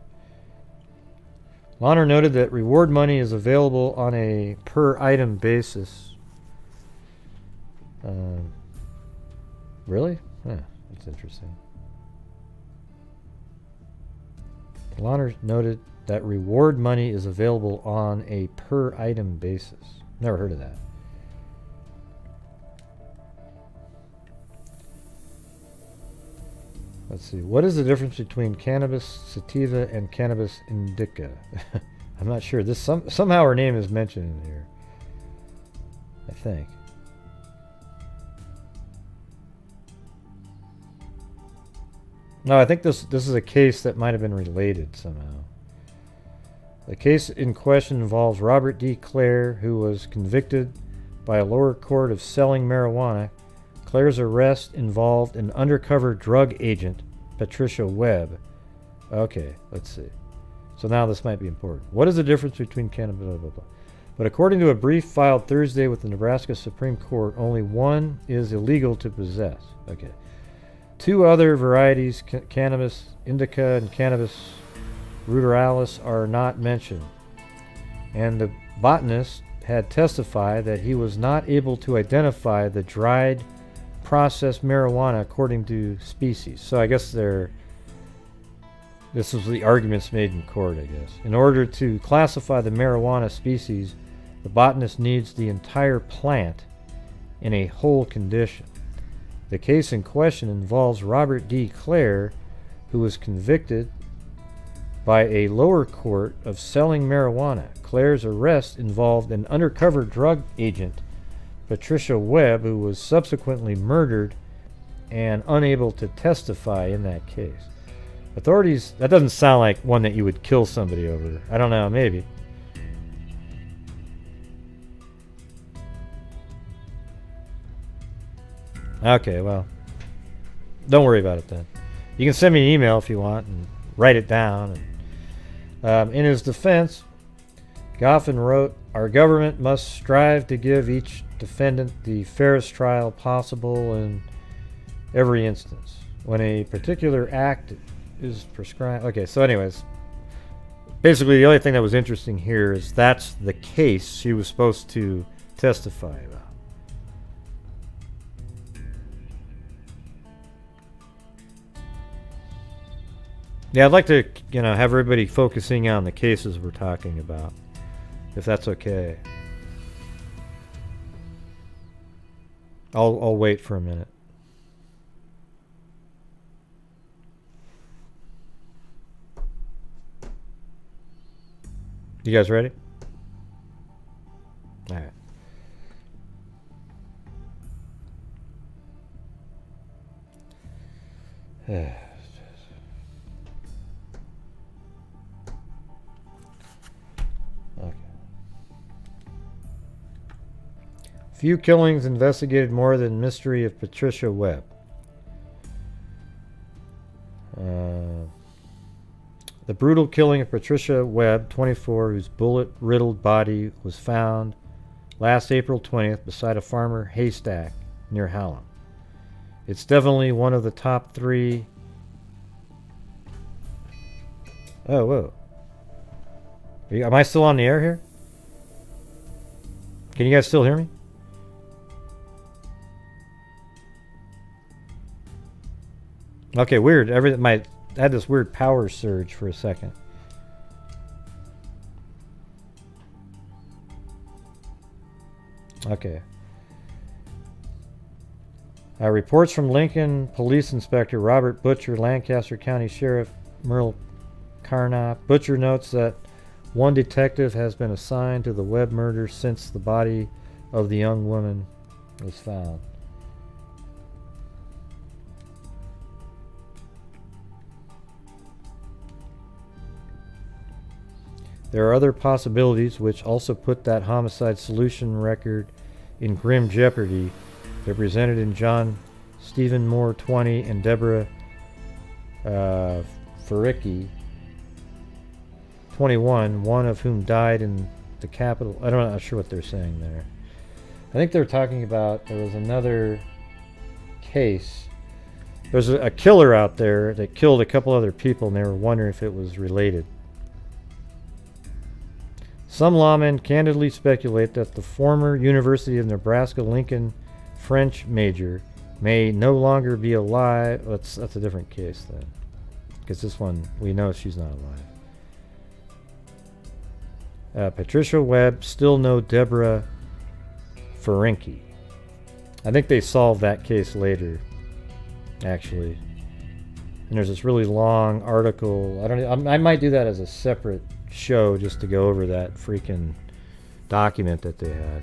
Launer noted that reward money is available on a per-item basis. Really? That's interesting. Launer noted that reward money is available on a per-item basis. Never heard of that. Let's see. What is the difference between cannabis sativa and cannabis indica? I'm not sure. This somehow her name is mentioned in here, I think. No, I think this is a case that might have been related somehow. The case in question involves Robert D. Clare, who was convicted by a lower court of selling marijuana. Clare's arrest involved an undercover drug agent, Patricia Webb. Okay, let's see. So now this might be important. What is the difference between cannabis, blah, blah, blah. But according to a brief filed Thursday with the Nebraska Supreme Court, only one is illegal to possess. Okay. 2 other varieties, cannabis indica and cannabis ruderalis, are not mentioned. And the botanist had testified that he was not able to identify the dried processed marijuana according to species. So I guess this was the arguments made in court, I guess. In order to classify the marijuana species, the botanist needs the entire plant in a whole condition. The case in question involves Robert D. Clare, who was convicted by a lower court of selling marijuana. Clare's arrest involved an undercover drug agent, Patricia Webb, who was subsequently murdered and unable to testify in that case. Authorities, that doesn't sound like one that you would kill somebody over. I don't know, maybe. Okay, well, don't worry about it then. You can send me an email if you want and write it down. And, in his defense, Goffin wrote, "Our government must strive to give each defendant the fairest trial possible in every instance. When a particular act is prescribed..." Okay, so anyways, basically the only thing that was interesting here is that's the case she was supposed to testify about. Yeah, I'd like to, have everybody focusing on the cases we're talking about, if that's okay. I'll wait for a minute. You guys ready? All right. Few killings investigated more than mystery of Patricia Webb. The brutal killing of Patricia Webb, 24, whose bullet-riddled body was found last April 20th beside a farmer haystack near Hallam. It's definitely one of the top 3. Oh, whoa. Am I still on the air here? Can you guys still hear me? Okay, weird. I had this weird power surge for a second. Okay. Reports from Lincoln Police Inspector Robert Butcher, Lancaster County Sheriff Merle Carnop. Butcher notes that one detective has been assigned to the Webb murder since the body of the young woman was found. There are other possibilities which also put that homicide solution record in grim jeopardy. They're presented in John Stephen Moore 20 and Deborah Ferricki 21, one of whom died in the Capitol. I'm not sure what they're saying there. I think they're talking about there was another case. There's a killer out there that killed a couple other people, and they were wondering if it was related. Some lawmen candidly speculate that the former University of Nebraska-Lincoln French major may no longer be alive. That's a different case then, because this one we know she's not alive. Patricia Webb, still no Deborah Ferenki. I think they solved that case later, actually. And there's this really long article. I might do that as a separate show just to go over that freaking document that they had.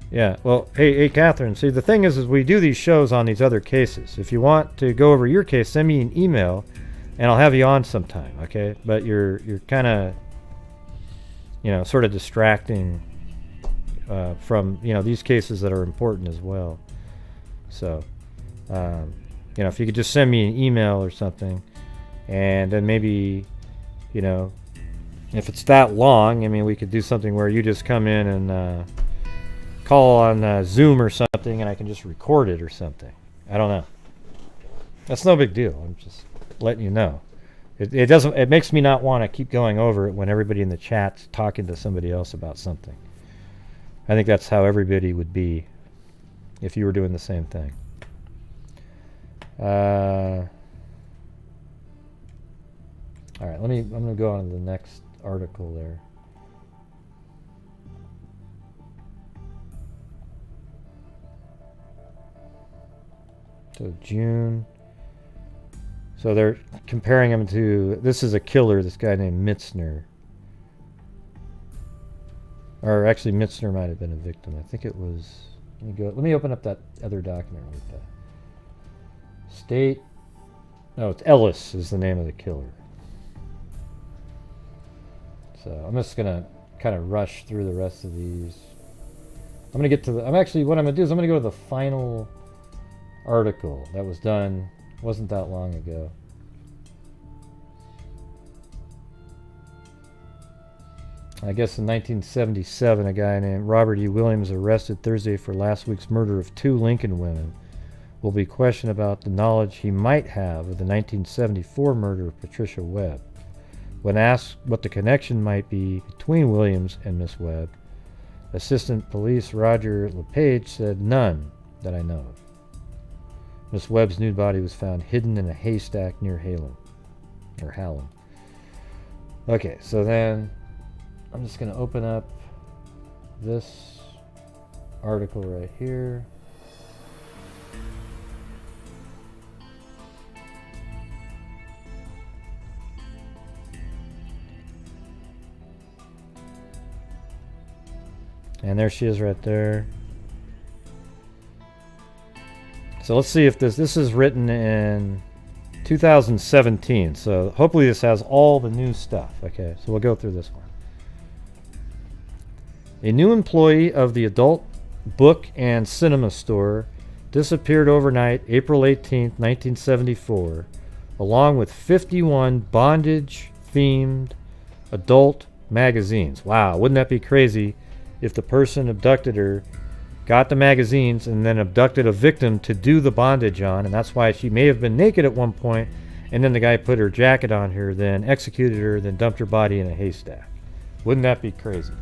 Yeah, well, hey, Catherine, see, the thing is we do these shows on these other cases. If you want to go over your case, send me an email, and I'll have you on sometime, okay? But you're kind of, sort of distracting from, these cases that are important as well. So, if you could just send me an email or something, and then maybe, if it's that long, we could do something where you just come in and call on Zoom or something, and I can just record it or something. I don't know. That's no big deal. I'm just letting you know. It makes me not want to keep going over it when everybody in the chat's talking to somebody else about something. I think that's how everybody would be if you were doing the same thing. All right, I'm going to go on to the next article there. So June. So they're comparing him to, this is a killer, this guy named Mitzner. Or actually Mitzner might have been a victim. I think it was, let me open up that other document with that. It's Ellis is the name of the killer. So I'm just going to kind of rush through the rest of these. I'm going to get to what I'm going to do is I'm going to go to the final article that was done, wasn't that long ago. I guess in 1977, a guy named Robert E. Williams, arrested Thursday for last week's murder of 2 Lincoln women, will be questioned about the knowledge he might have of the 1974 murder of Patricia Webb. When asked what the connection might be between Williams and Miss Webb, Assistant Police Roger LePage said, "None that I know of." Miss Webb's nude body was found hidden in a haystack near Hallam. Okay, so then I'm just going to open up this article right here. And there she is right there. So let's see if this is written in 2017. So hopefully this has all the new stuff. Okay, so we'll go through this one. A new employee of the adult book and cinema store disappeared overnight, April 18th, 1974, along with 51 bondage-themed adult magazines. Wow, wouldn't that be crazy if the person abducted her, got the magazines, and then abducted a victim to do the bondage on, and that's why she may have been naked at one point, and then the guy put her jacket on her, then executed her, then dumped her body in a haystack. Wouldn't that be crazy?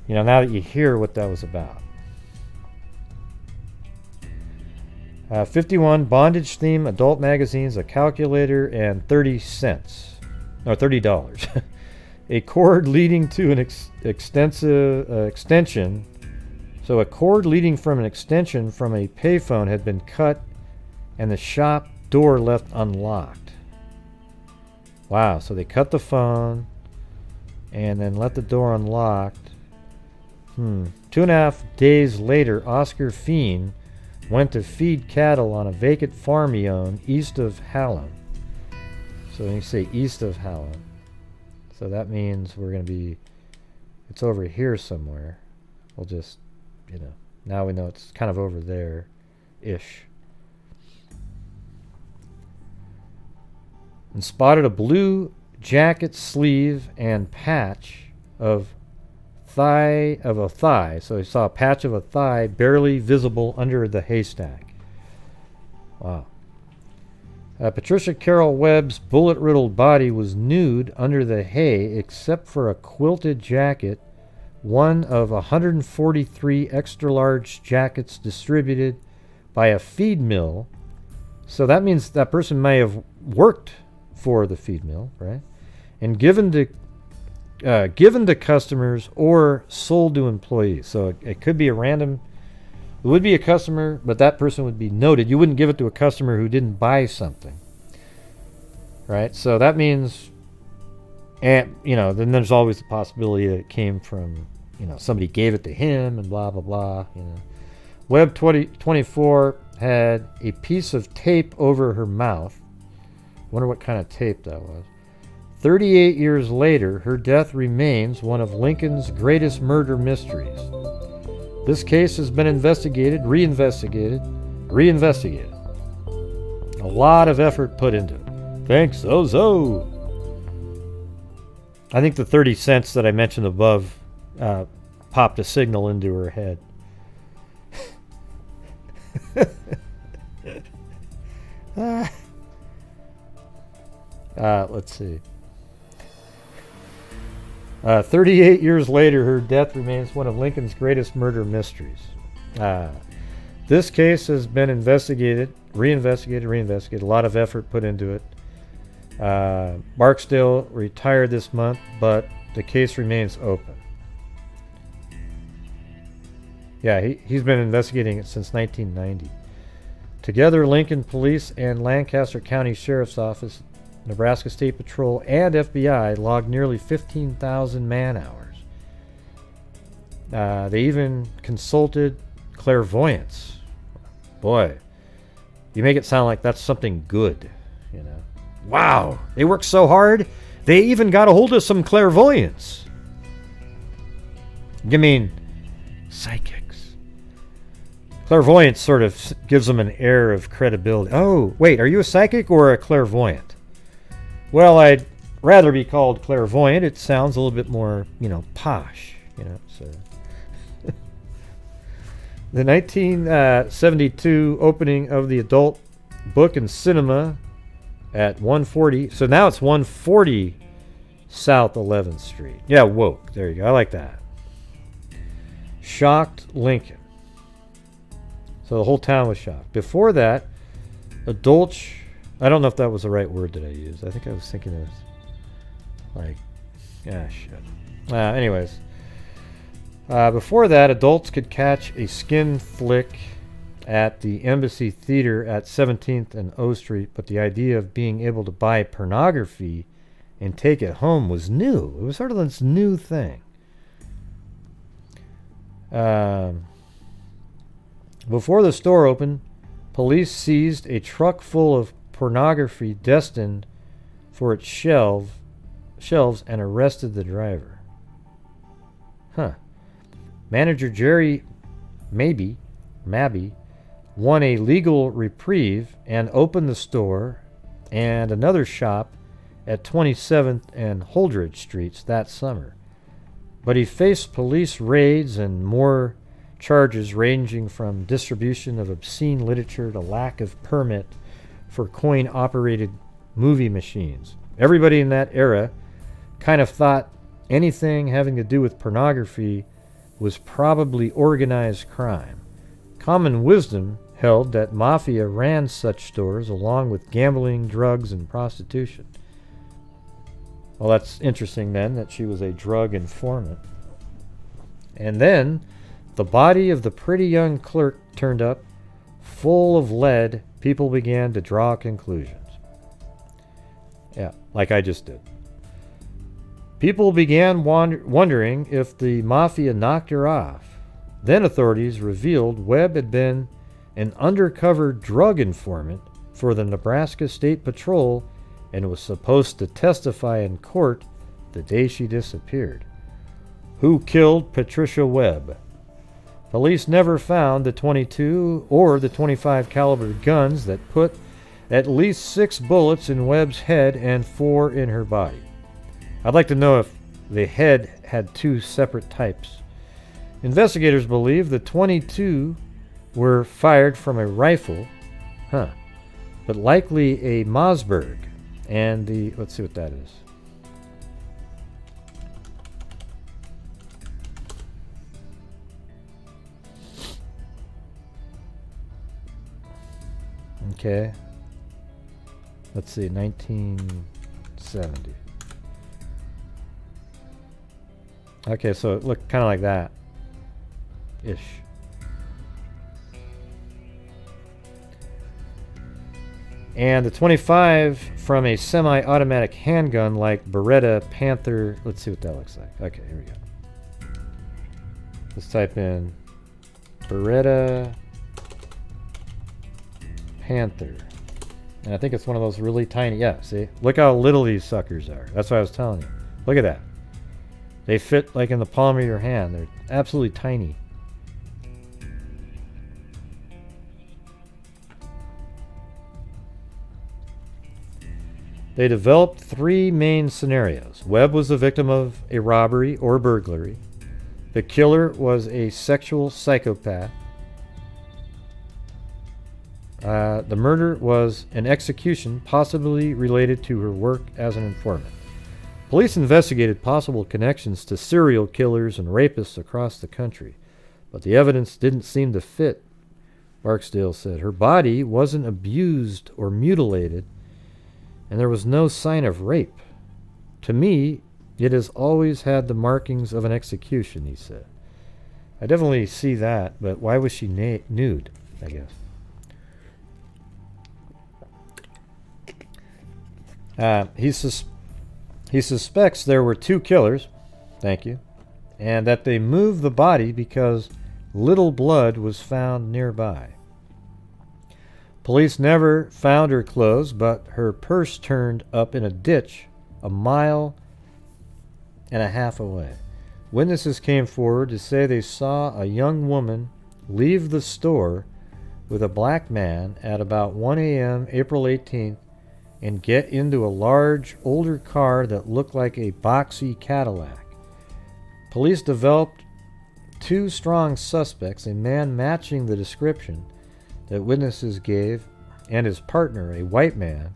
You know, now that you hear what that was about. 51 bondage-themed adult magazines, a calculator, and 30 cents. No, $30. A cord leading to an extension. So a cord leading from an extension from a payphone had been cut and the shop door left unlocked. Wow, so they cut the phone and then let the door unlocked. 2.5 days later, Oscar Fiend went to feed cattle on a vacant farm he owned east of Hallam. So when you say east of Hallam, so that means we're going to be, it's over here somewhere. We'll just, you know, now we know it's kind of over there-ish. And spotted a blue jacket sleeve and patch of a thigh. So he saw a patch of a thigh barely visible under the haystack. Wow. Patricia Carol Webb's bullet-riddled body was nude under the hay except for a quilted jacket, one of 143 extra-large jackets distributed by a feed mill. So that means that person may have worked for the feed mill, right? And given to customers or sold to employees. So it could be a random, it would be a customer, but that person would be noted. You wouldn't give it to a customer who didn't buy something, right? So that means, and you know, then there's always the possibility that it came from, you know, somebody gave it to him and blah blah blah. You know, Webb 24 had a piece of tape over her mouth. Wonder what kind of tape that was. 38 years later, her death remains one of Lincoln's greatest murder mysteries. This case has been investigated, reinvestigated. A lot of effort put into it. Thanks, Ozo. I think the 30 cents that I mentioned above popped a signal into her head. Let's see. 38 years later, her death remains one of Lincoln's greatest murder mysteries. This case has been investigated, reinvestigated. A lot of effort put into it. Barksdale retired this month, but the case remains open. Yeah, he's been investigating it since 1990. Together, Lincoln Police and Lancaster County Sheriff's Office, Nebraska State Patrol, and FBI logged nearly 15,000 man-hours. They even consulted clairvoyants. Boy, you make it sound like that's something good, you know. Wow, they worked so hard, they even got a hold of some clairvoyants. You mean psychics? Clairvoyance sort of gives them an air of credibility. Oh, wait, are you a psychic or a clairvoyant? Well, I'd rather be called clairvoyant. It sounds a little bit more, you know, posh, you know. So, the 1972 opening of the adult book and cinema at 140. So now it's 140 South 11th Street. Yeah, woke. There you go. I like that. Shocked Lincoln. So the whole town was shocked. Before that, adults. I don't know if that was the right word that I used. I think I was thinking of, like, shit. Anyways. Before that, adults could catch a skin flick at the Embassy Theater at 17th and O Street, but the idea of being able to buy pornography and take it home was new. It was sort of this new thing. Before the store opened, police seized a truck full of pornography destined for its shelves and arrested the driver. Manager Jerry Mabby won a legal reprieve and opened the store and another shop at 27th and Holdridge Streets that summer. But he faced police raids and more charges ranging from distribution of obscene literature to lack of permit for coin-operated movie machines. Everybody in that era kind of thought anything having to do with pornography was probably organized crime. Common wisdom held that mafia ran such stores along with gambling, drugs, and prostitution. Well, that's interesting then, that she was a drug informant. And then the body of the pretty young clerk turned up, full of lead. People began to draw conclusions. Yeah, like I just did. People began wondering if the mafia knocked her off. Then authorities revealed Webb had been an undercover drug informant for the Nebraska State Patrol and was supposed to testify in court the day she disappeared. Who killed Patricia Webb? Police never found the .22 or the .25 caliber guns that put at least 6 bullets in Webb's head and 4 in her body. I'd like to know if the head had 2 separate types. Investigators believe the .22 were fired from a rifle, but likely a Mossberg, and the, let's see what that is. Okay. Let's see, 1970. Okay, so it looked kind of like that. Ish. And the .25 from a semi-automatic handgun like Beretta Panther. Let's see what that looks like. Okay, here we go. Let's type in Beretta Panther. And I think it's one of those really tiny. Yeah, see? Look how little these suckers are. That's what I was telling you. Look at that. They fit like in the palm of your hand. They're absolutely tiny. They developed 3 main scenarios. Webb was the victim of a robbery or burglary. The killer was a sexual psychopath. The murder was an execution, possibly related to her work as an informant. Police investigated possible connections to serial killers and rapists across the country, but the evidence didn't seem to fit, Barksdale said. Her body wasn't abused or mutilated, and there was no sign of rape. To me, it has always had the markings of an execution, he said. I definitely see that, but why was she nude, I guess? He suspects there were 2 killers, thank you, and that they moved the body because little blood was found nearby. Police never found her clothes, but her purse turned up in a ditch a mile and a half away. Witnesses came forward to say they saw a young woman leave the store with a black man at about 1 a.m. April 18th and get into a large, older car that looked like a boxy Cadillac. Police developed 2 strong suspects, a man matching the description that witnesses gave and his partner, a white man,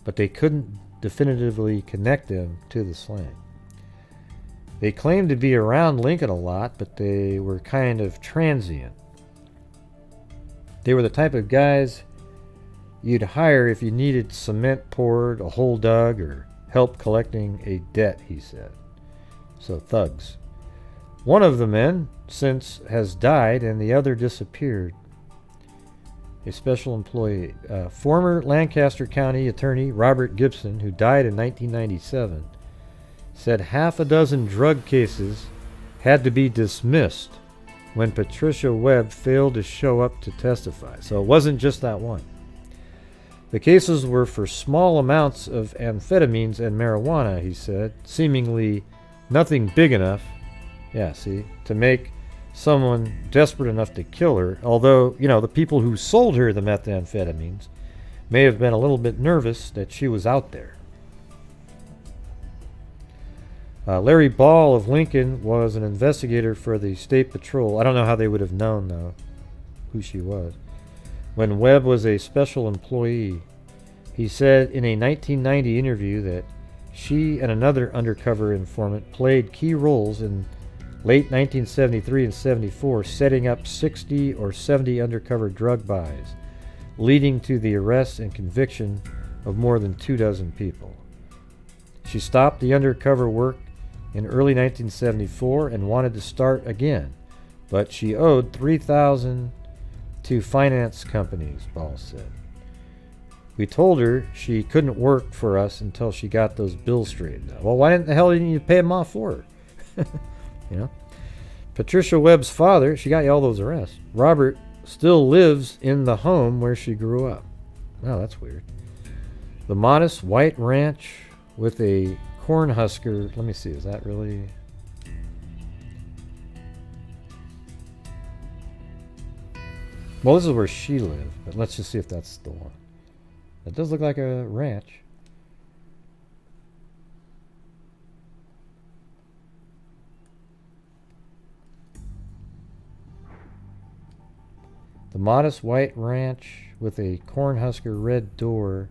but they couldn't definitively connect them to the slaying. They claimed to be around Lincoln a lot, but they were kind of transient. They were the type of guys you'd hire if you needed cement poured, a hole dug, or help collecting a debt, he said. So thugs. One of the men since has died and the other disappeared. A special employee, former Lancaster County Attorney Robert Gibson, who died in 1997, said half a dozen drug cases had to be dismissed when Patricia Webb failed to show up to testify. So it wasn't just that one. The cases were for small amounts of amphetamines and marijuana, he said, seemingly nothing big enough, yeah, see, to make someone desperate enough to kill her, although, you know, the people who sold her the methamphetamines may have been a little bit nervous that she was out there. Larry Ball of Lincoln was an investigator for the State Patrol. I don't know how they would have known, though, who she was. When Webb was a special employee, he said in a 1990 interview that she and another undercover informant played key roles in late 1973 and 74, setting up 60 or 70 undercover drug buys, leading to the arrest and conviction of more than 24 people. She stopped the undercover work in early 1974 and wanted to start again, but she owed $3,000 to finance companies, Ball said. We told her she couldn't work for us until she got those bills straightened out. Well, why the hell didn't you pay them off for her? You know? Patricia Webb's father, she got you all those arrests. Robert still lives in the home where she grew up. Oh, that's weird. The modest white ranch with a Cornhusker. Let me see, is that really... Well, this is where she lived, but let's just see if that's the one. It does look like a ranch. The modest white ranch with a Cornhusker red door.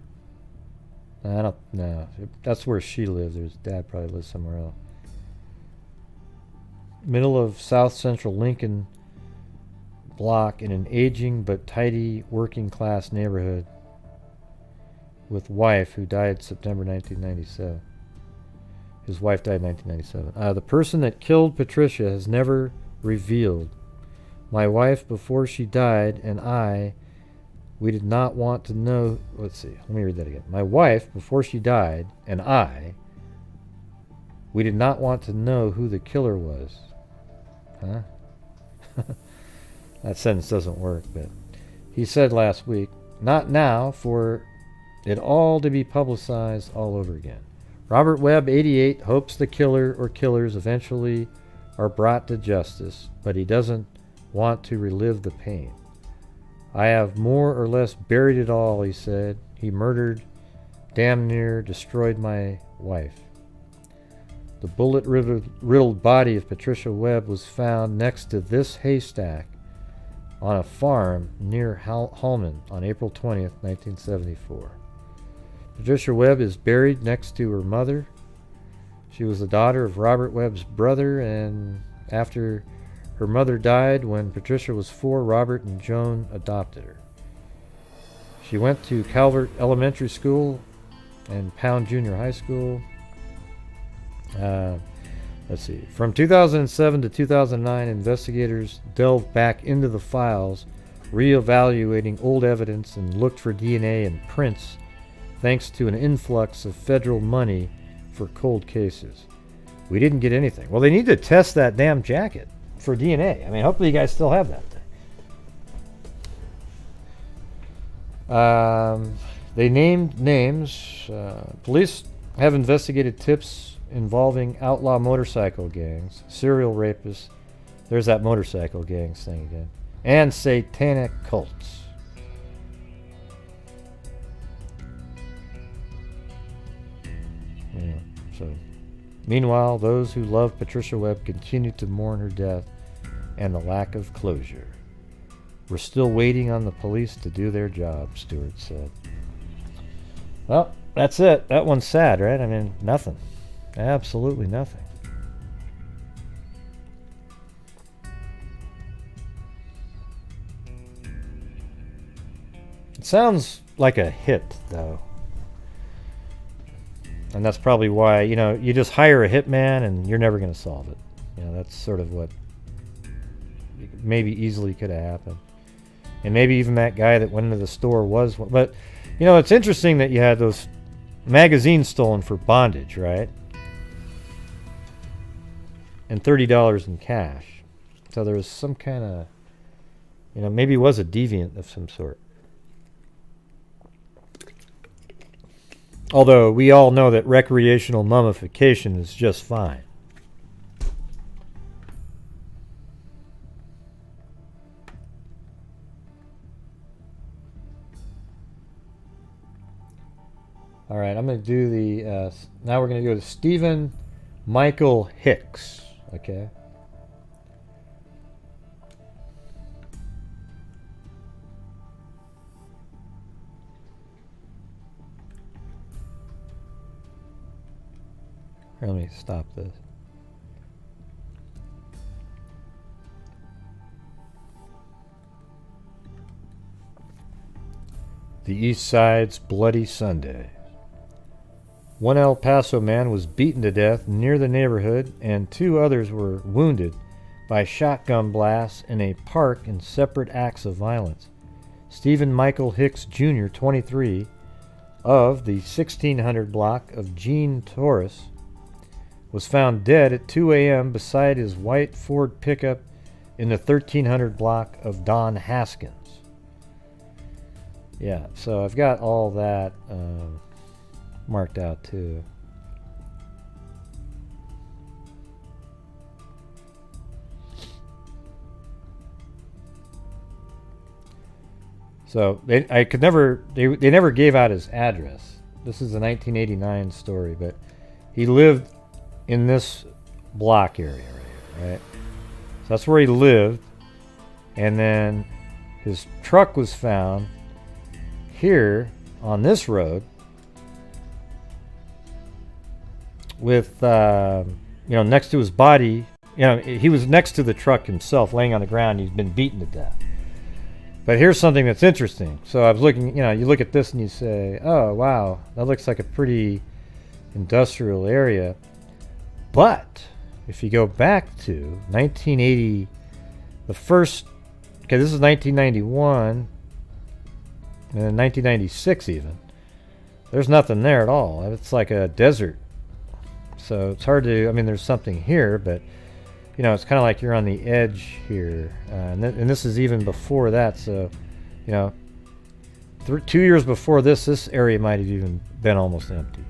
I don't know. That's where she lives. Her dad probably lives somewhere else. Middle of South Central Lincoln block in an aging but tidy working class neighborhood with wife who died September 1997. His wife died in 1997. The person that killed Patricia has never revealed. My wife before she died and I, we did not want to know. Let's see. Let me read that again. My wife, before she died, and I, we did not want to know who the killer was. Huh? That sentence doesn't work, but he said last week, not now, for it all to be publicized all over again. Robert Webb, 88, hopes the killer or killers eventually are brought to justice, but he doesn't want to relive the pain. I have more or less buried it all, he said. He murdered, damn near destroyed my wife. The bullet-riddled body of Patricia Webb was found next to this haystack on a farm near Hallman on April 20th, 1974. Patricia Webb is buried next to her mother. She was the daughter of Robert Webb's brother, and after her mother died when Patricia was 4, Robert and Joan adopted her. She went to Calvert Elementary School and Pound Junior High School. Let's see. From 2007 to 2009, investigators delved back into the files, reevaluating old evidence and looked for DNA and prints thanks to an influx of federal money for cold cases. We didn't get anything. Well, they need to test that damn jacket for DNA. I mean, hopefully you guys still have that thing. They named names. Police have investigated tips involving outlaw motorcycle gangs, serial rapists, there's that motorcycle gangs thing again, and satanic cults. Yeah, so meanwhile, those who love Patricia Webb continue to mourn her death and the lack of closure. We're still waiting on the police to do their job, Stewart said. Well, that's it. That one's sad, right? I mean, nothing. Absolutely nothing. It sounds like a hit, though. And that's probably why, you know, you just hire a hitman and you're never going to solve it. You know, that's sort of what maybe easily could have happened. And maybe even that guy that went into the store was one. But, you know, it's interesting that you had those magazines stolen for bondage, right? And $30 in cash. So there was some kind of, you know, maybe it was a deviant of some sort. Although we all know that recreational mummification is just fine. All right, I'm going to do the, now we're going to go to Stephen Michael Hicks, okay? Here, let me stop this. The East Side's Bloody Sunday. One El Paso man was beaten to death near the neighborhood, and 2 others were wounded by shotgun blasts in a park in separate acts of violence. Stephen Michael Hicks Jr., 23, of the 1600 block of Gene Torres, was found dead at 2 a.m. beside his white Ford pickup in the 1300 block of Don Haskins. Yeah, so I've got all that marked out too. So they never gave out his address. This is a 1989 story, but he lived in this block area right here, right? So that's where he lived, and then his truck was found here on this road with next to his body. He was next to the truck himself, laying on the ground. He's been beaten to death. But here's something that's interesting. So I was looking, you look at this and you say, oh wow, that looks like a pretty industrial area. But if you go back to 1980, this is 1991, and then 1996 even, there's nothing there at all. It's like a desert. So it's hard to, there's something here, but it's kind of like you're on the edge here. And this is even before that. So, 2 years before this area might have even been almost empty.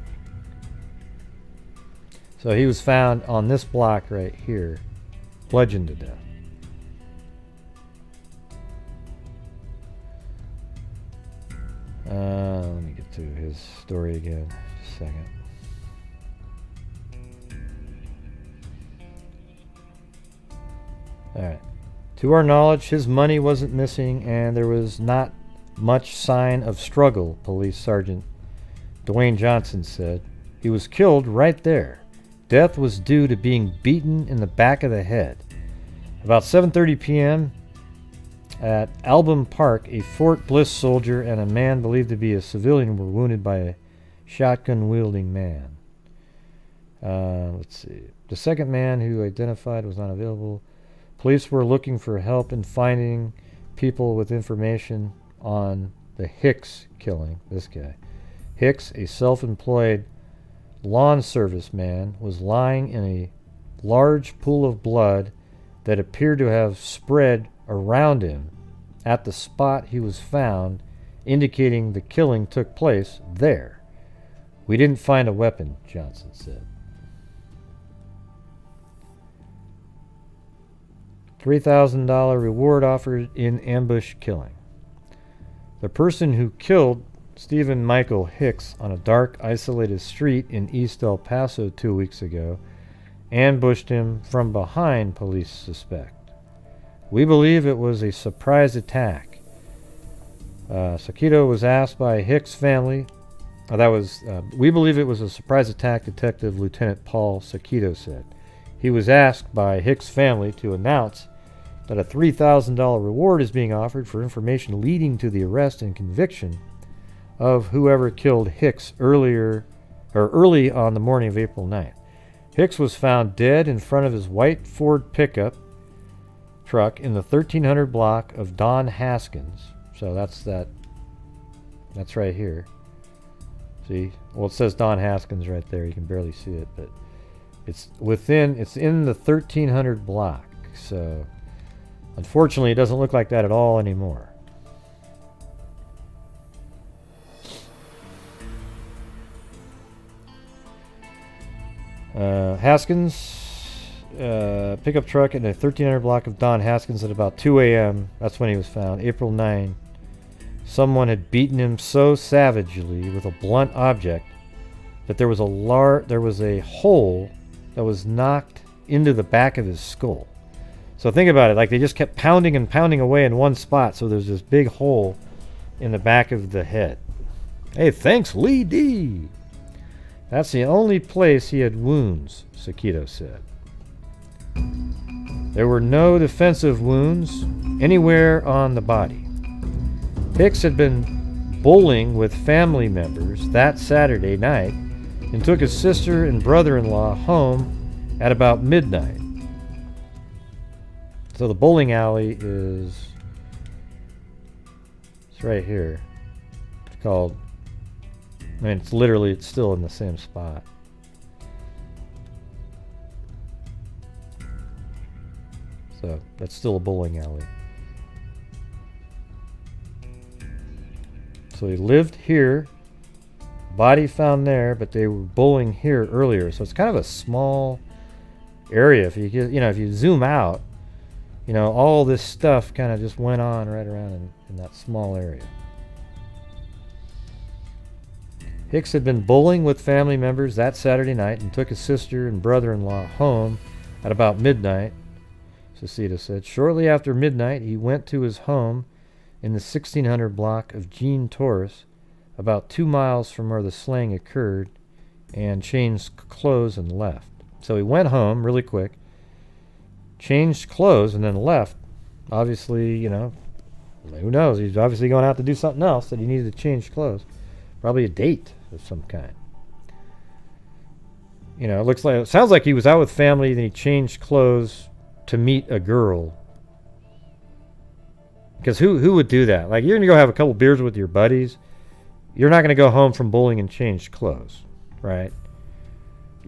So he was found on this block right here, bludgeoned to death. Let me get to his story again. Just a second. Alright. To our knowledge, his money wasn't missing, and there was not much sign of struggle, Police Sergeant Dwayne Johnson said. He was killed right there. Death was due to being beaten in the back of the head. About 7:30 p.m. at Album Park, a Fort Bliss soldier and a man believed to be a civilian were wounded by a shotgun-wielding man. Let's see. The second man, who identified, was not available. Police were looking for help in finding people with information on the Hicks killing. This guy. Hicks, a self-employed lawn service man, was lying in a large pool of blood that appeared to have spread around him at the spot he was found, indicating the killing took place there. We didn't find a weapon, Johnson said. $3,000 reward offered in ambush killing. The person who killed Stephen Michael Hicks on a dark, isolated street in East El Paso 2 weeks ago ambushed him from behind, police suspect. We believe it was a surprise attack. Sakito was asked by Hicks' family. We believe it was a surprise attack, Detective Lieutenant Paul Sakito said. He was asked by Hicks' family to announce that a $3,000 reward is being offered for information leading to the arrest and conviction of whoever killed Hicks early on the morning of April 9th. Hicks was found dead in front of his white Ford pickup truck in the 1300 block of Don Haskins. So that's right here. See? Well, it says Don Haskins right there. You can barely see it, but it's in the 1300 block. So unfortunately, it doesn't look like that at all anymore. Haskins, pickup truck in a 1300 block of Don Haskins at about 2 a.m. That's when he was found. April 9. Someone had beaten him so savagely with a blunt object that there was a hole that was knocked into the back of his skull. So think about it, like they just kept pounding and pounding away in one spot, so there's this big hole in the back of the head. Hey, thanks, Lee D. That's the only place he had wounds, Sakito said. There were no defensive wounds anywhere on the body. Hicks had been bowling with family members that Saturday night and took his sister and brother-in-law home at about midnight. So the bowling alley it's right here. It's called, it's still in the same spot. So that's still a bowling alley. So he lived here, body found there, but they were bowling here earlier. So it's kind of a small area. If you get, if you zoom out, all this stuff kind of just went on right around in that small area. Hicks had been bowling with family members that Saturday night and took his sister and brother-in-law home at about midnight, Cecita said. Shortly after midnight, he went to his home in the 1600 block of Jean Taurus, about 2 miles from where the slaying occurred, and changed clothes and left. So he went home really quick, changed clothes, and then left. Obviously, who knows? He's obviously going out to do something else that he needed to change clothes. Probably a date of some kind. It sounds like he was out with family, then he changed clothes to meet a girl. Because who would do that? Like, you're going to go have a couple beers with your buddies. You're not going to go home from bowling and change clothes, right?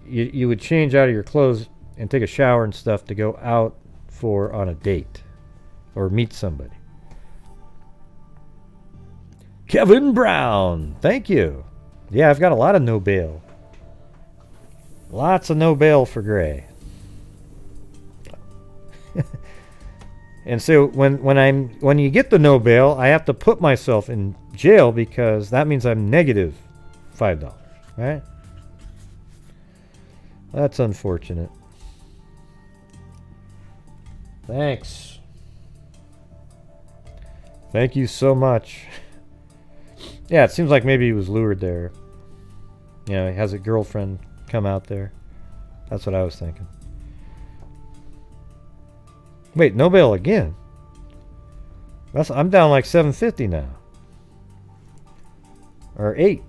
You would change out of your clothes and take a shower and stuff to go out on a date or meet somebody. Kevin Brown, thank you. Yeah, I've got a lot of no bail. Lots of no bail for Gray. And so when you get the no bail, I have to put myself in jail because that means I'm negative $5, right? That's unfortunate. Thanks. Thank you so much. Yeah, it seems like maybe he was lured there. He has a girlfriend come out there. That's what I was thinking. Wait, no bail again? I'm down like $750 now. Or $8.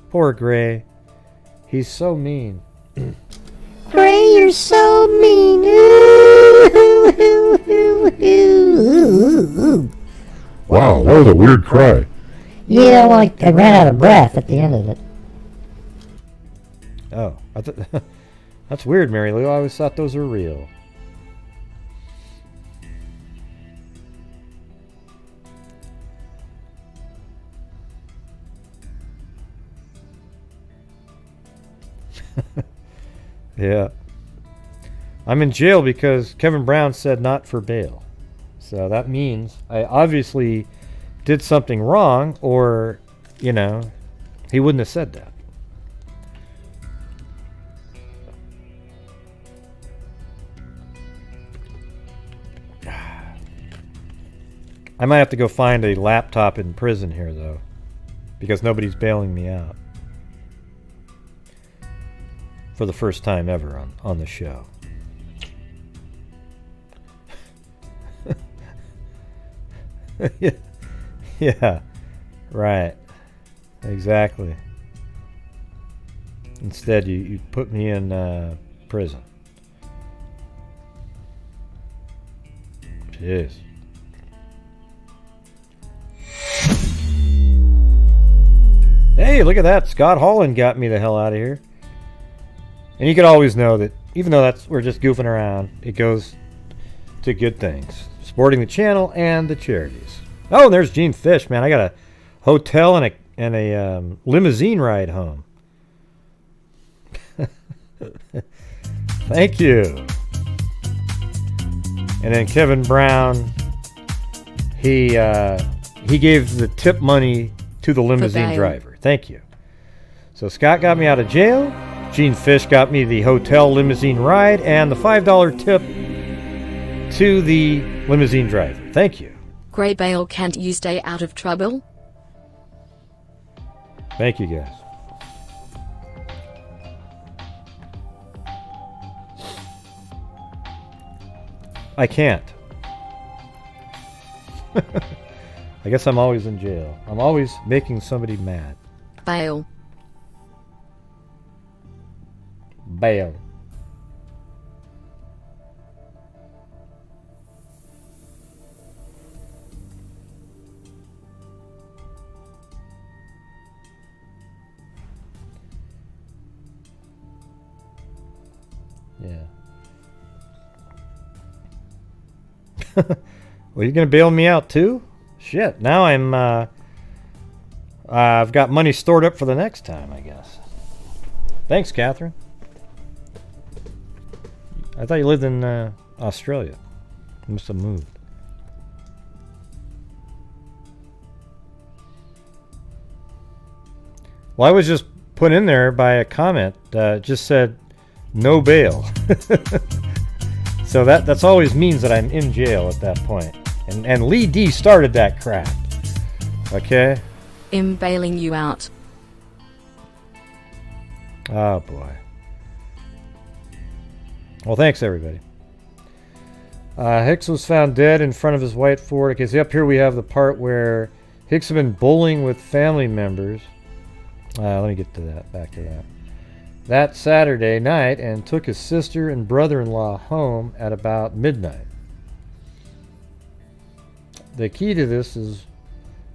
Poor Gray. He's so mean. Gray, you're so mean. Wow, that was a weird cry. Yeah, like I ran out of breath at the end of it. Oh, that's weird, Mary Lou. I always thought those were real. Yeah. I'm in jail because Kevin Brown said not for bail. So that means I obviously did something wrong, or, he wouldn't have said that. I might have to go find a laptop in prison here, though, because nobody's bailing me out. For the first time ever on the show. Yeah, right. Exactly. Instead, you put me in prison. Jeez. Hey, look at that. Scott Holland got me the hell out of here. And you can always know that even though we're just goofing around, it goes to good things. Supporting the channel and the charities. Oh, and there's Gene Fish, man. I got a hotel and a limousine ride home. Thank you. And then Kevin Brown, he gave the tip money to the limousine bail. driver. Thank you. So Scott got me out of jail. Gene Fish got me the hotel limousine ride and the $5 tip to the limousine driver. Thank you. Grey Bale, can't you stay out of trouble? Thank you, guys. I can't. I guess I'm always in jail. I'm always making somebody mad. Bail. Bail. Yeah. Well, you're gonna bail me out too? Shit. Now I've got money stored up for the next time, I guess. Thanks, Catherine. I thought you lived in Australia. You must have moved. Well, I was just put in there by a comment. Just said no bail. So that's always means that I'm in jail at that point. And Lee D started that crap. Okay? I'm bailing you out. Oh boy. Well, thanks everybody. Hicks was found dead in front of his white Ford. Okay, so up here we have the part where Hicks had been bowling with family members. Let me get to that. Back to that. That Saturday night, and took his sister and brother-in-law home at about midnight. The key to this is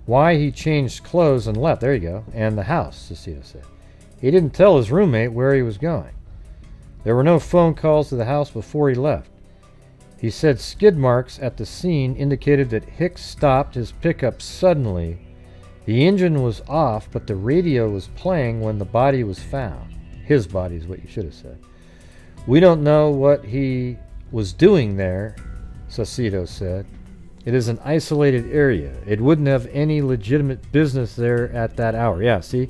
why he changed clothes and left. There you go. And the house, Cecita said. He didn't tell his roommate where he was going. There were no phone calls to the house before he left. He said skid marks at the scene indicated that Hicks stopped his pickup suddenly. The engine was off, but the radio was playing when the body was found. His body is what you should have said. We don't know what he was doing there, Saucedo said. It is an isolated area. It wouldn't have any legitimate business there at that hour. Yeah, see?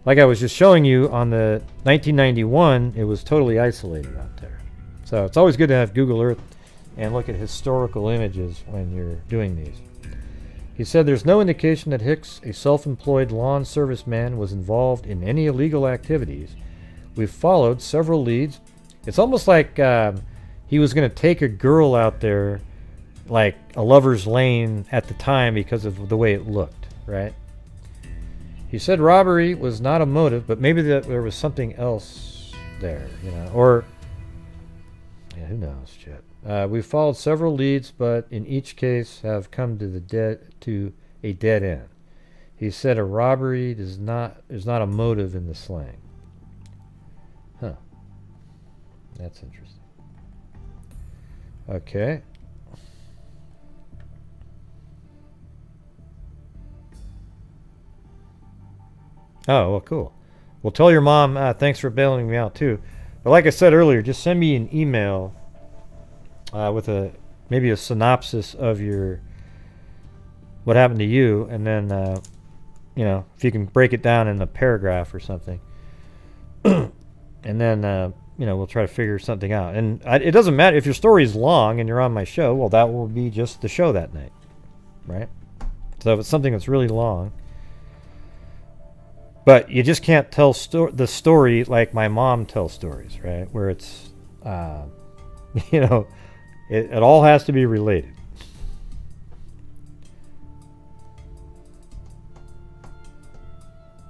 Like I was just showing you on the 1991, it was totally isolated out there. So it's always good to have Google Earth and look at historical images when you're doing these. He said there's no indication that Hicks, a self-employed lawn service man, was involved in any illegal activities. We've followed several leads. It's almost like he was going to take a girl out there like a lover's lane at the time because of the way it looked, right? He said robbery was not a motive, but maybe there was something else there, you know, or yeah, who knows, shit. We've followed several leads, but in each case have come to a dead end. He said a robbery is not a motive in the slang. Huh. That's interesting. Okay. Oh, well, cool. Well, tell your mom thanks for bailing me out too. But like I said earlier, just send me an email with maybe a synopsis of what happened to you, and then you know, if you can break it down in a paragraph or something, and then you know, we'll try to figure something out. And it doesn't matter if your story is long and you're on my show. Well, that will be just the show that night, right? So if it's something that's really long. But you just can't tell the story like my mom tells stories, right? Where it's, you know, it all has to be related.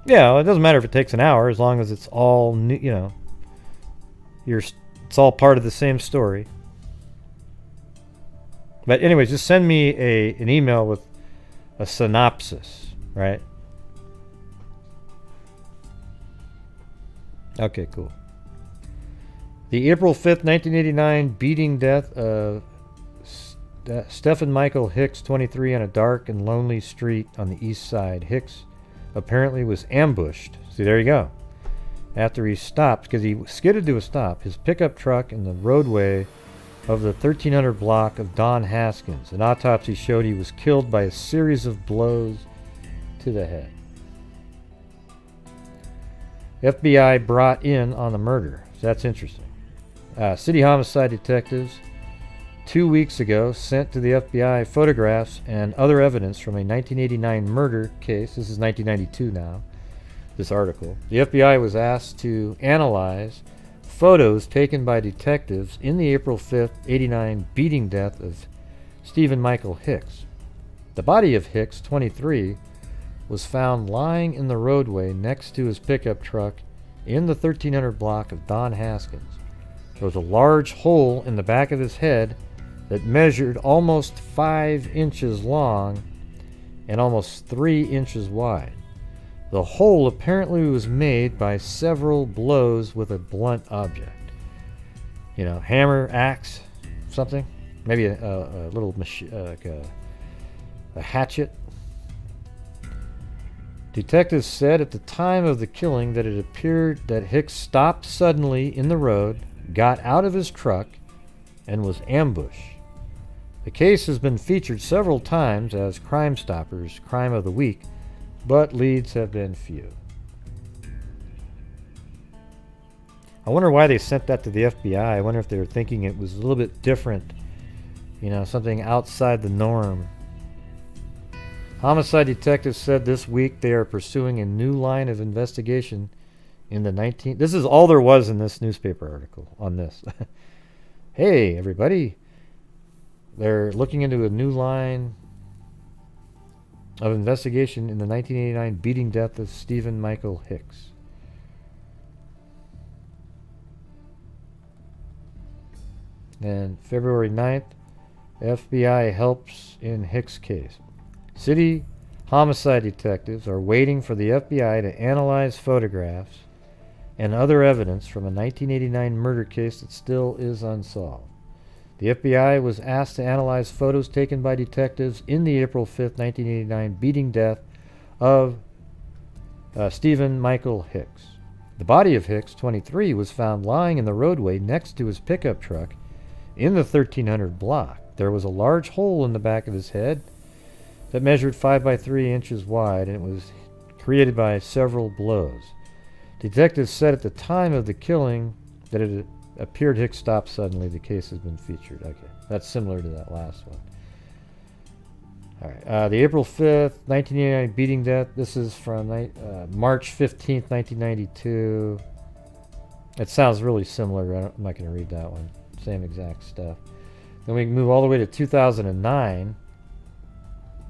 Yeah, well, it doesn't matter if it takes an hour as long as it's all, you know, it's all part of the same story. But anyways, just send me an email with a synopsis, right? Okay, cool. The April 5th, 1989 beating death of Stephen Michael Hicks, 23, on a dark and lonely street on the east side. Hicks apparently was ambushed. See, there you go. after he stopped, because he skidded to a stop, his pickup truck in the roadway of the 1300 block of Don Haskins. An autopsy showed he was killed by a series of blows to the head. FBI brought in on the murder. So that's interesting. City homicide detectives 2 weeks ago sent to the FBI photographs and other evidence from a 1989 murder case. This is 1992 now, this article. The FBI was asked to analyze photos taken by detectives in the April 5th, 89 beating death of Stephen Michael Hicks. The body of Hicks, 23, was found lying in the roadway next to his pickup truck in the 1300 block of Don Haskins. There was a large hole in the back of his head that measured almost 5 inches long and almost 3 inches wide. The hole apparently was made by several blows with a blunt object. You know, hammer, axe, something. Maybe a little like a hatchet. Detectives said at the time of the killing that it appeared that Hicks stopped suddenly in the road, got out of his truck, and was ambushed. The case has been featured several times as Crime Stoppers' Crime of the Week, but leads have been few. I wonder why they sent that to the FBI. I wonder if they were thinking it was a little bit different, you know, something outside the norm. Homicide detectives said this week they are pursuing a new line of investigation in the 19... This is all there was in this newspaper article on this. Hey, everybody. They're looking into a new line of investigation in the 1989 beating death of Stephen Michael Hicks. And February 9th, FBI helps in Hicks case. City homicide detectives are waiting for the FBI to analyze photographs and other evidence from a 1989 murder case that still is unsolved. The FBI was asked to analyze photos taken by detectives in the April 5th, 1989 beating death of Stephen Michael Hicks. The body of Hicks, 23, was found lying in the roadway next to his pickup truck in the 1300 block. There was a large hole in the back of his head that measured 5 by 3 inches wide, and it was created by several blows. Detectives said at the time of the killing that it appeared Hicks stopped suddenly. The case has been featured. Okay, that's similar to that last one. All right, the April 5th, 1989 beating death. This is from March 15th, 1992. It sounds really similar. I'm not going to read that one. Same exact stuff. Then we can move all the way to 2009.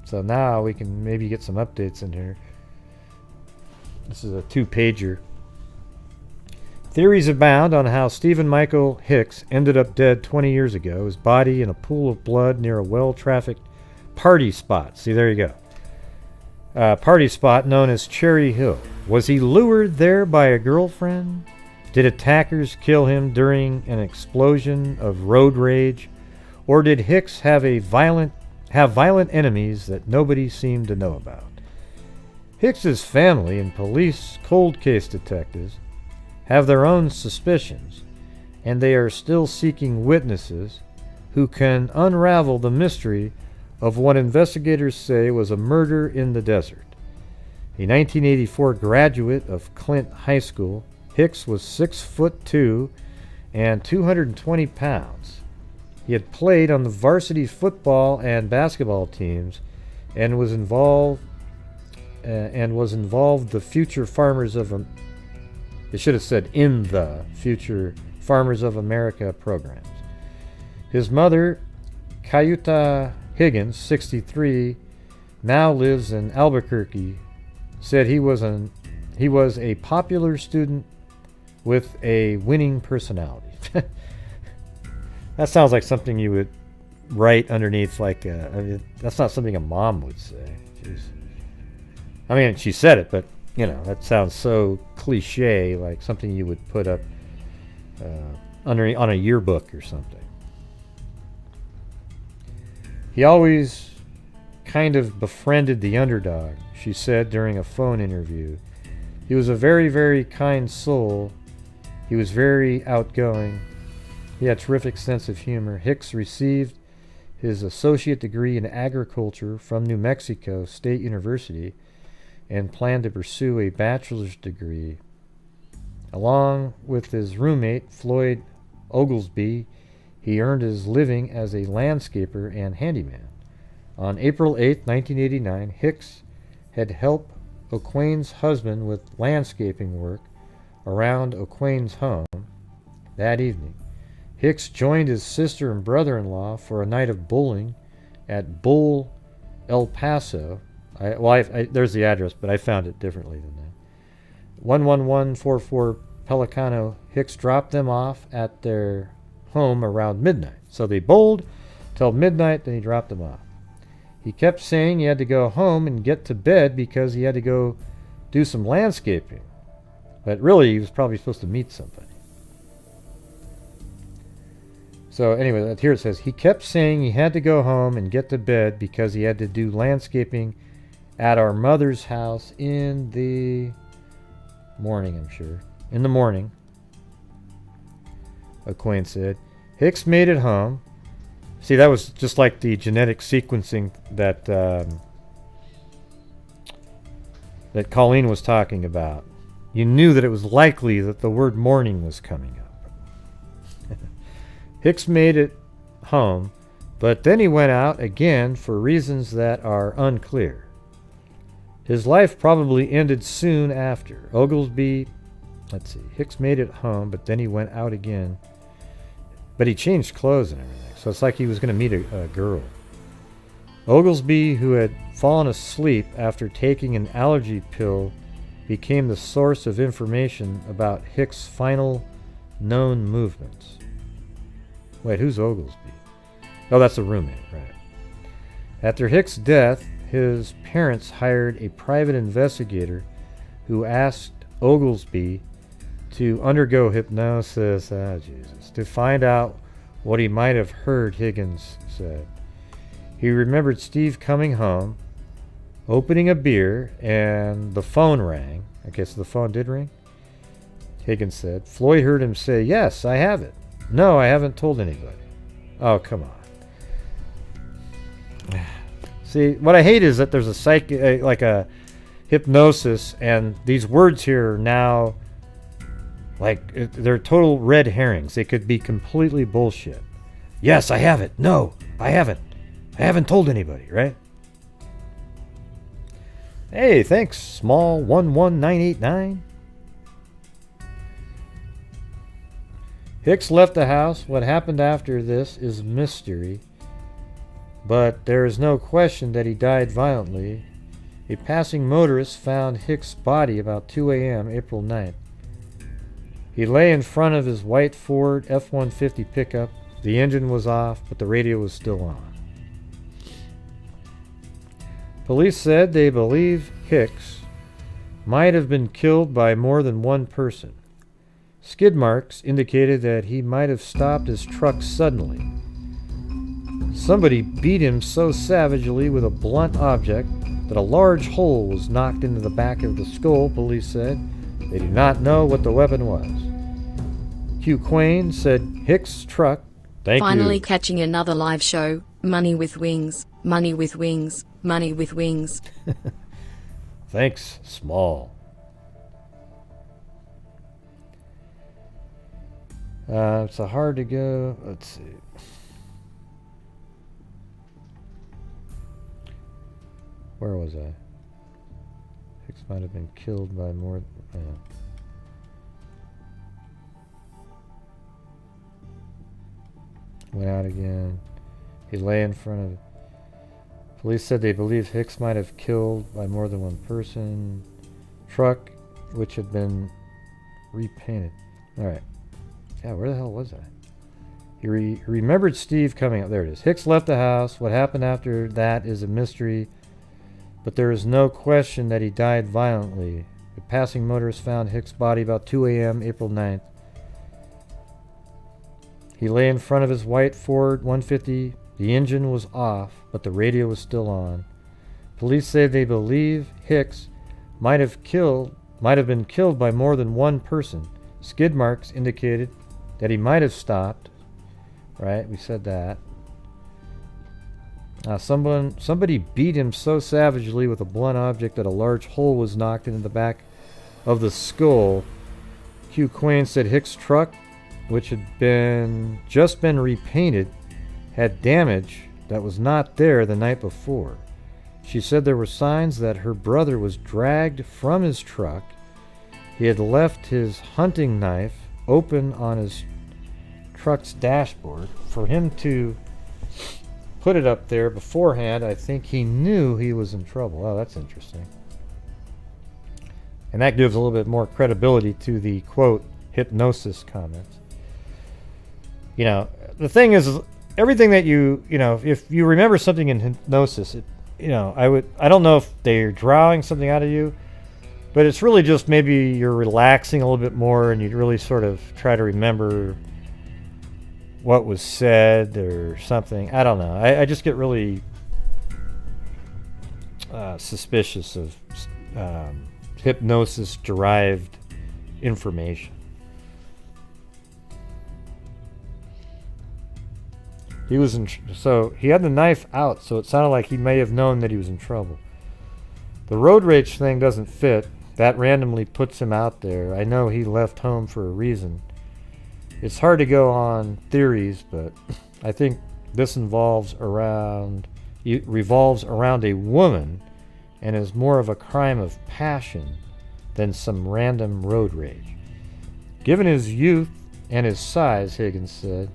So now we can maybe get some updates in here. This is a 2-pager. Theories abound on how Stephen Michael Hicks ended up dead 20 years ago, his body in a pool of blood near a well-trafficked party spot. See, there you go. Party spot known as Cherry Hill. Was he lured there by a girlfriend? Did attackers kill him during an explosion of road rage? Or did Hicks have violent enemies that nobody seemed to know about? Hicks's family and police cold case detectives have their own suspicions, and they are still seeking witnesses who can unravel the mystery of what investigators say was a murder in the desert. A 1984 graduate of Clint High School, Hicks was 6'2" and 220 pounds. He had played on the varsity football and basketball teams and was involved the Future Farmers of it should have said in the Future Farmers of America programs. His mother, Cayuta Higgins, 63, now lives in Albuquerque, said he was a popular student with a winning personality. That sounds like something you would write underneath, like that's not something a mom would say. Jeez. I mean, she said it, but you know, that sounds so cliche, like something you would put up on a yearbook or something. He always kind of befriended the underdog, she said during a phone interview. He was a very, very kind soul. He was very outgoing. He had terrific sense of humor. Hicks received his associate degree in agriculture from New Mexico State University and planned to pursue a bachelor's degree. Along with his roommate, Floyd Oglesby, he earned his living as a landscaper and handyman. On April 8, 1989, Hicks had helped O'Quain's husband with landscaping work around O'Quain's home. That evening, Hicks joined his sister and brother-in-law for a night of bowling at Bull El Paso. There's the address, but I found it differently than that. 11144 Pelicano. Hicks dropped them off at their home around midnight. So they bowled till midnight, then he dropped them off. He kept saying he had to go home and get to bed because he had to go do some landscaping. But really, he was probably supposed to meet somebody. So anyway, here it says, he kept saying he had to go home and get to bed because he had to do landscaping at our mother's house in the morning, I'm sure. In the morning, O'Quain said. Hicks made it home. See, that was just like the genetic sequencing that that Colleen was talking about. You knew that it was likely that the word morning was coming up. Hicks made it home, but then he went out again for reasons that are unclear. His life probably ended soon after. Hicks made it home, but then he went out again. But he changed clothes and everything, so it's like he was going to meet a girl. Oglesby, who had fallen asleep after taking an allergy pill, became the source of information about Hicks' final known movements. Wait, who's Oglesby? Oh, that's a roommate, right. After Hicks' death, his parents hired a private investigator who asked Oglesby to undergo hypnosis, to find out what he might have heard, Higgins said. He remembered Steve coming home, opening a beer, and the phone rang. I guess the phone did ring, Higgins said. Floyd heard him say, "Yes, I have it." "No, I haven't told anybody." Oh, come on. See, what I hate is that there's like a hypnosis, and these words here are now they're total red herrings. They could be completely bullshit. Yes, I have it. No, I haven't. I haven't told anybody, right? Hey, thanks, small 11989. Hicks left the house. What happened after this is a mystery, but there is no question that he died violently. A passing motorist found Hicks' body about 2 a.m. April 9th. He lay in front of his white Ford F-150 pickup. The engine was off, but the radio was still on. Police said they believe Hicks might have been killed by more than one person. Skid marks indicated that he might have stopped his truck suddenly. Somebody beat him so savagely with a blunt object that a large hole was knocked into the back of the skull, police said. They do not know what the weapon was. Hugh Quain said Hicks' truck... Finally catching another live show. Money with wings. Money with wings. Money with wings. Thanks, small. It's a hard to go. Let's see. Where was I? Hicks might have been killed by more... Went out again. He lay in front of... Police said they believe Hicks might have killed by more than one person. Truck, which had been repainted. Alright. Yeah, where the hell was I? He remembered Steve coming up. There it is. Hicks left the house. What happened after that is a mystery, but there is no question that he died violently. A passing motorist found Hicks' body about 2 a.m. April 9th. He lay in front of his white Ford 150. The engine was off, but the radio was still on. Police say they believe Hicks might have might have been killed by more than one person. Skid marks indicated that he might have stopped. Right, we said that. Somebody beat him so savagely with a blunt object that a large hole was knocked into the back of the skull. Q. Quain said Hicks' truck, which had just been repainted, had damage that was not there the night before. She said there were signs that her brother was dragged from his truck. He had left his hunting knife open on his truck's dashboard. For him to put it up there beforehand, I think he knew he was in trouble. Oh, that's interesting. And that gives a little bit more credibility to the, quote, hypnosis comments. You know, the thing is, everything that if you remember something in hypnosis, I don't know if they're drawing something out of you, but it's really just maybe you're relaxing a little bit more and you really sort of try to remember what was said or something. I don't know. I just get really suspicious of hypnosis-derived information. So he had the knife out, so it sounded like he may have known that he was in trouble. The road rage thing doesn't fit. That randomly puts him out there. I know he left home for a reason. It's hard to go on theories, but I think this revolves around a woman and is more of a crime of passion than some random road rage. Given his youth and his size, Higgins said,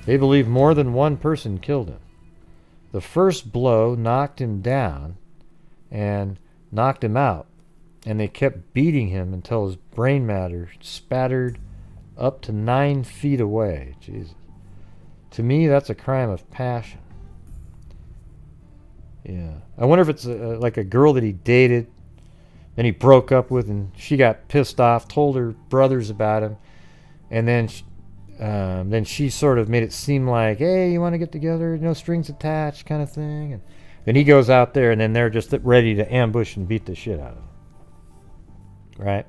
they believe more than one person killed him. The first blow knocked him down and knocked him out, and they kept beating him until his brain matter spattered up to 9 feet away. Jesus. To me, that's a crime of passion. Yeah. I wonder if it's like a girl that he dated, then he broke up with, and she got pissed off, told her brothers about him, and then she sort of made it seem like, hey, you want to get together, no strings attached kind of thing. And then he goes out there, and then they're just ready to ambush and beat the shit out of him. Right?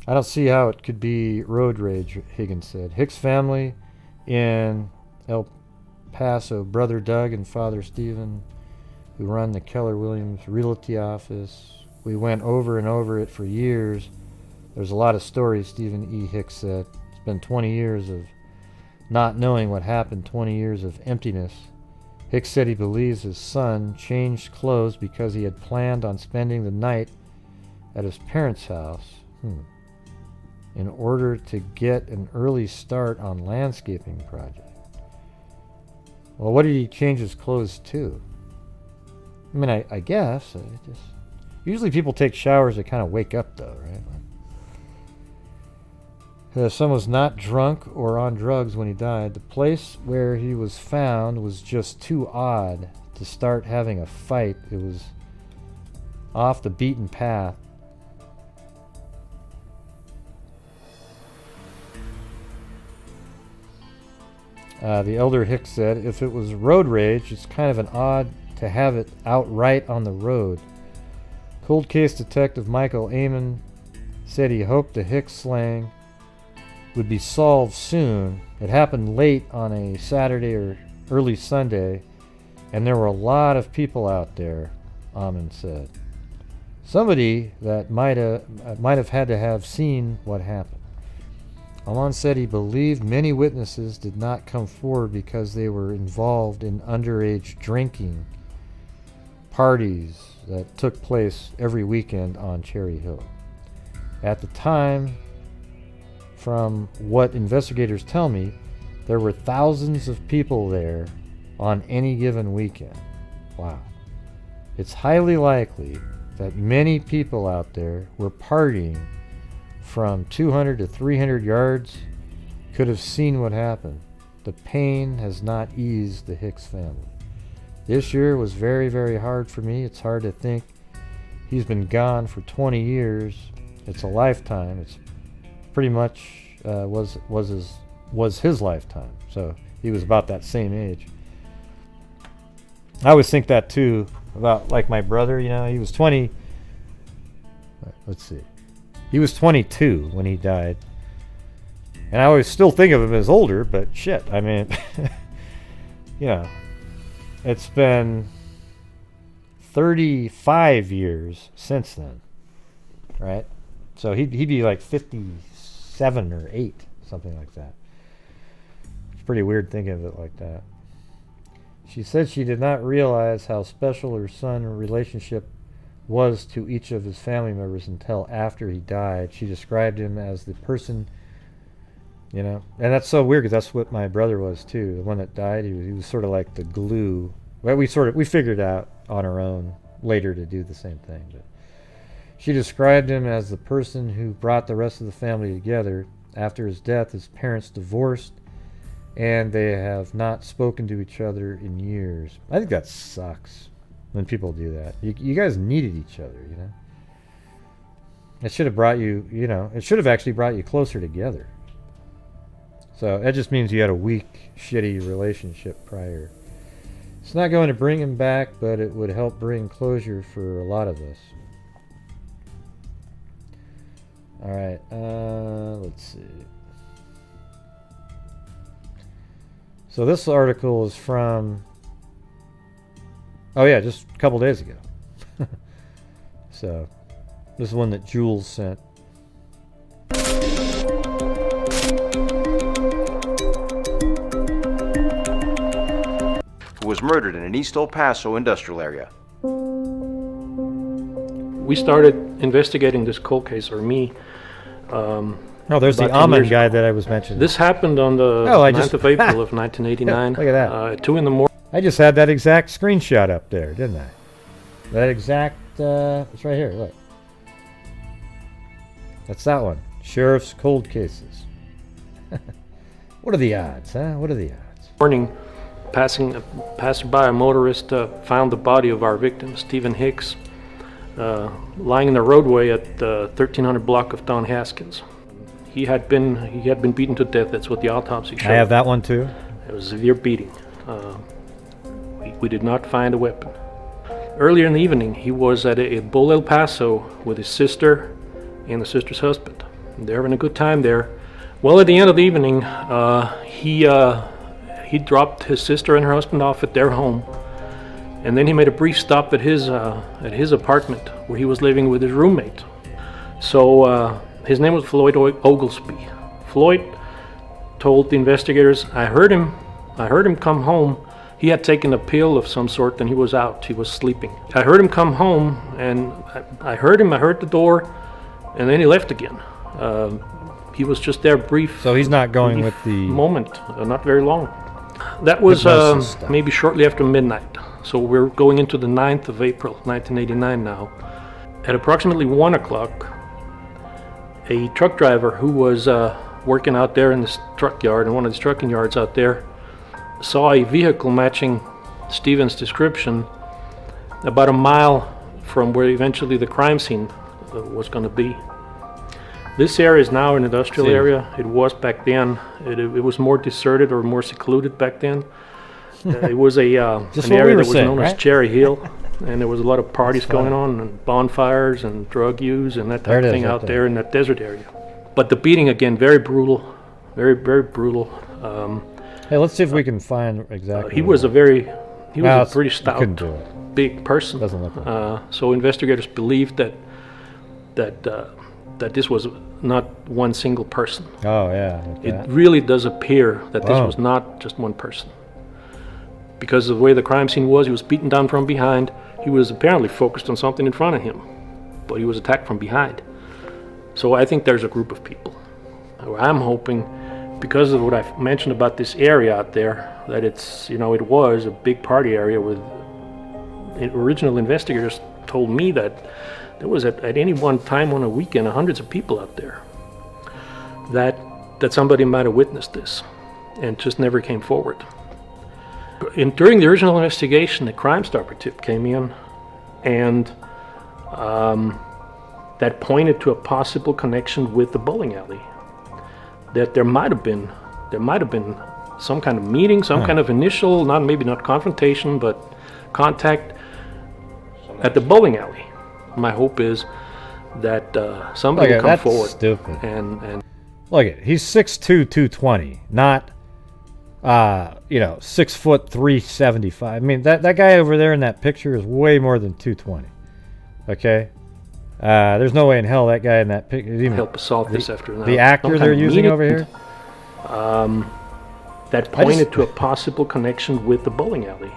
I don't see how it could be road rage, Higgins said. Hicks' family in El Paso, Brother Doug and Father Stephen, who run the Keller Williams Realty office. We went over and over it for years. There's a lot of stories, Stephen E. Hicks said. It's been 20 years of not knowing what happened, 20 years of emptiness. Hicks said he believes his son changed clothes because he had planned on spending the night at his parents' house. In order to get an early start on landscaping project. Well, what did he change his clothes to? I mean, I guess. Usually people take showers to kind of wake up, though, right? His son was not drunk or on drugs when he died. The place where he was found was just too odd to start having a fight. It was off the beaten path. The elder Hicks said, if it was road rage, it's kind of an odd to have it outright on the road. Cold case detective Michael Amon said he hoped the Hicks slaying would be solved soon. It happened late on a Saturday or early Sunday, and there were a lot of people out there, Amon said. Somebody that might have had to have seen what happened. Amon said he believed many witnesses did not come forward because they were involved in underage drinking parties that took place every weekend on Cherry Hill. At the time, from what investigators tell me, there were thousands of people there on any given weekend. Wow. It's highly likely that many people out there were partying from 200 to 300 yards, could have seen what happened. The pain has not eased the Hicks family. This year was very, very hard for me. It's hard to think he's been gone for 20 years. It's a lifetime. It's pretty much was his lifetime. So he was about that same age. I always think that too about like my brother. You know, he was 20. Let's see, he was 22 when he died, and I always still think of him as older. But shit, I mean, you know, it's been 35 years since then, right? So he'd be like 57 or 8, something like that. It's pretty weird thinking of it like that. She said she did not realize how special her son's relationship was to each of his family members until after he died. She described him as the person, you know, and that's so weird because that's what my brother was too. The one that died, he was sort of like the glue. Well, we figured out on our own later to do the same thing. But she described him as the person who brought the rest of the family together. After his death, his parents divorced, and they have not spoken to each other in years. I think that sucks when people do that. You guys needed each other, you know. It should have brought you, you know, it should have actually brought you closer together. So that just means you had a weak, shitty relationship prior. It's not going to bring him back, but it would help bring closure for a lot of us. All right, let's see. So this article is from, oh yeah, just a couple days ago. So this is one that Jules sent. Who was murdered in an East El Paso industrial area. We started investigating this cold case, or me. No, there's the almond guy that I was mentioning. This happened on the 9th of April of 1989. Look at that. At 2 in the morning. I just had that exact screenshot up there, didn't I? That exact, it's right here, look. That's that one. Sheriff's Cold Cases. What are the odds, huh? What are the odds? Morning, passing by, a motorist found the body of our victim, Stephen Hicks, lying in the roadway at the 1300 block of Don Haskins. He had been beaten to death. That's what the autopsy showed. I have that one too. It was a severe beating. We did not find a weapon. Earlier in the evening, he was at a Bull El Paso with his sister and the sister's husband. They're having a good time there. Well, at the end of the evening, he dropped his sister and her husband off at their home, and then he made a brief stop at his apartment where he was living with his roommate. So his name was Floyd Oglesby. Floyd told the investigators, I heard him come home. He had taken a pill of some sort and he was out. He was sleeping. I heard him come home, and I heard the door, and then he left again. He was just there brief. So he's not going with the moment, not very long. That was maybe shortly after midnight. So we're going into the 9th of April, 1989 now. At approximately 1 o'clock, a truck driver who was working out there in this truck yard, in one of these trucking yards out there, saw a vehicle matching Stephen's description about a mile from where eventually the crime scene was going to be. This area is now an industrial area. It was back then. It was more deserted or more secluded back then. It was an area that was known as Cherry Hill, and there was a lot of parties going on, and bonfires and drug use and that type of thing out there in that desert area. But the beating, again, very brutal, very, very brutal. Hey, let's see if we can find exactly. He was a pretty stout, big person. Doesn't look like so investigators believed that this was not one single person. Oh yeah. It really does appear that this was not just one person. Because of the way the crime scene was, he was beaten down from behind. He was apparently focused on something in front of him, but he was attacked from behind. So I think there's a group of people. I'm hoping, because of what I've mentioned about this area out there, that it's, it was a big party area with, original investigators told me that there was at any one time on a weekend hundreds of people out there, that somebody might have witnessed this and just never came forward. During the original investigation, the Crime Stopper tip came in, and that pointed to a possible connection with the bowling alley. That there might have been some kind of meeting, some kind of initial, maybe not confrontation, but contact at the bowling alley. My hope is that somebody will come that's forward. Stupid. And Look at, he's 6'2", 220, not 6 foot 375. I mean, that guy over there in that picture is way more than 220. Okay, there's no way in hell that guy in that picture even help us solve this after now. the actor they're using over here. That pointed to a possible connection with the bowling alley.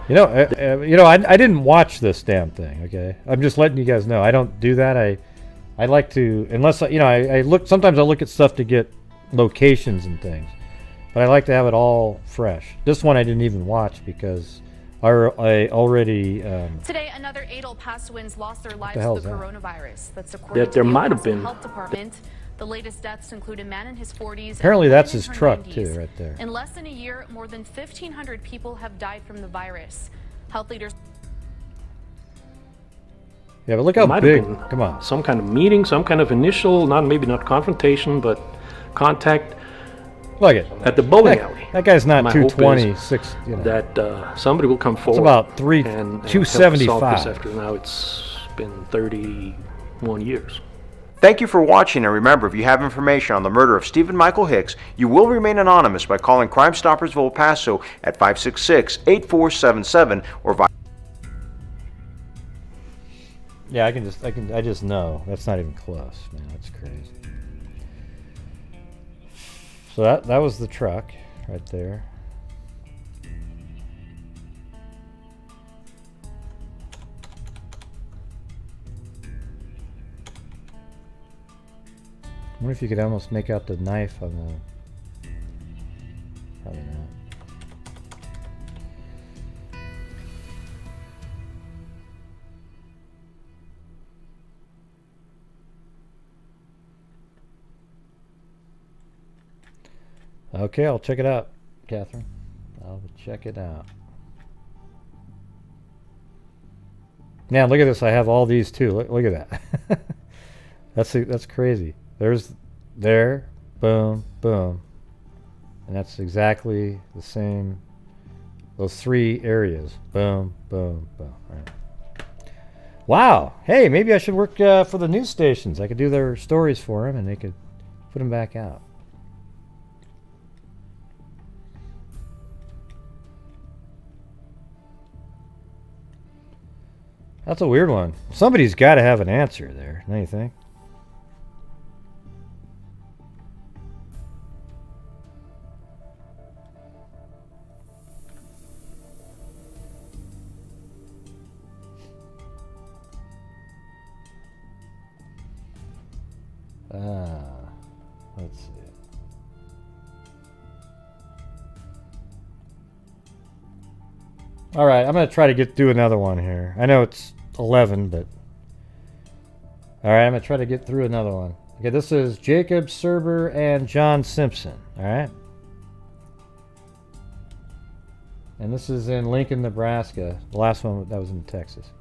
I didn't watch this damn thing. Okay, I'm just letting you guys know. I don't do that. I like to, unless I look. Sometimes I look at stuff to get locations and things, but I like to have it all fresh. This one I didn't even watch because I already. Today, another 8 El Pasoans lost their lives hell to the is that? coronavirus. That's according That there to the might have El Paso been. Health Department. The latest deaths include a man in his 40s. Apparently and a that's woman his in her truck 90s. too, right there. In less than a year, more than 1,500 people have died from the virus. Health leaders. Yeah, but look how Might big. have been Come on. some kind of meeting, some kind of initial, maybe not confrontation, but contact Look at the bowling alley. That guy's not My hope 220, is 6. That somebody will come forward. about three- and help us 275. solve this after now it's been 31 years. Thank you for watching, and remember, if you have information on the murder of Stephen Michael Hicks, you will remain anonymous by calling Crime Stoppers of El Paso at 566-8477 or via. Yeah, I just know. That's not even close, man. That's crazy. So that was the truck right there. I wonder if you could almost make out the knife on the. Probably not. Okay, I'll check it out, Catherine. I'll check it out. Now look at this. I have all these too. Look at that. That's crazy. There, boom, boom, and that's exactly the same. Those 3 areas. Boom, boom, boom. All right. Wow. Hey, maybe I should work for the news stations. I could do their stories for them, and they could put them back out. That's a weird one. Somebody's got to have an answer there, don't you think? Let's see. All right, I'm going to try to do another one here. I know it's 11, but... All right, I'm going to try to get through another one. Okay, this is Jacob, Surber, and John Simpson. All right? And this is in Lincoln, Nebraska. The last one, that was in Texas.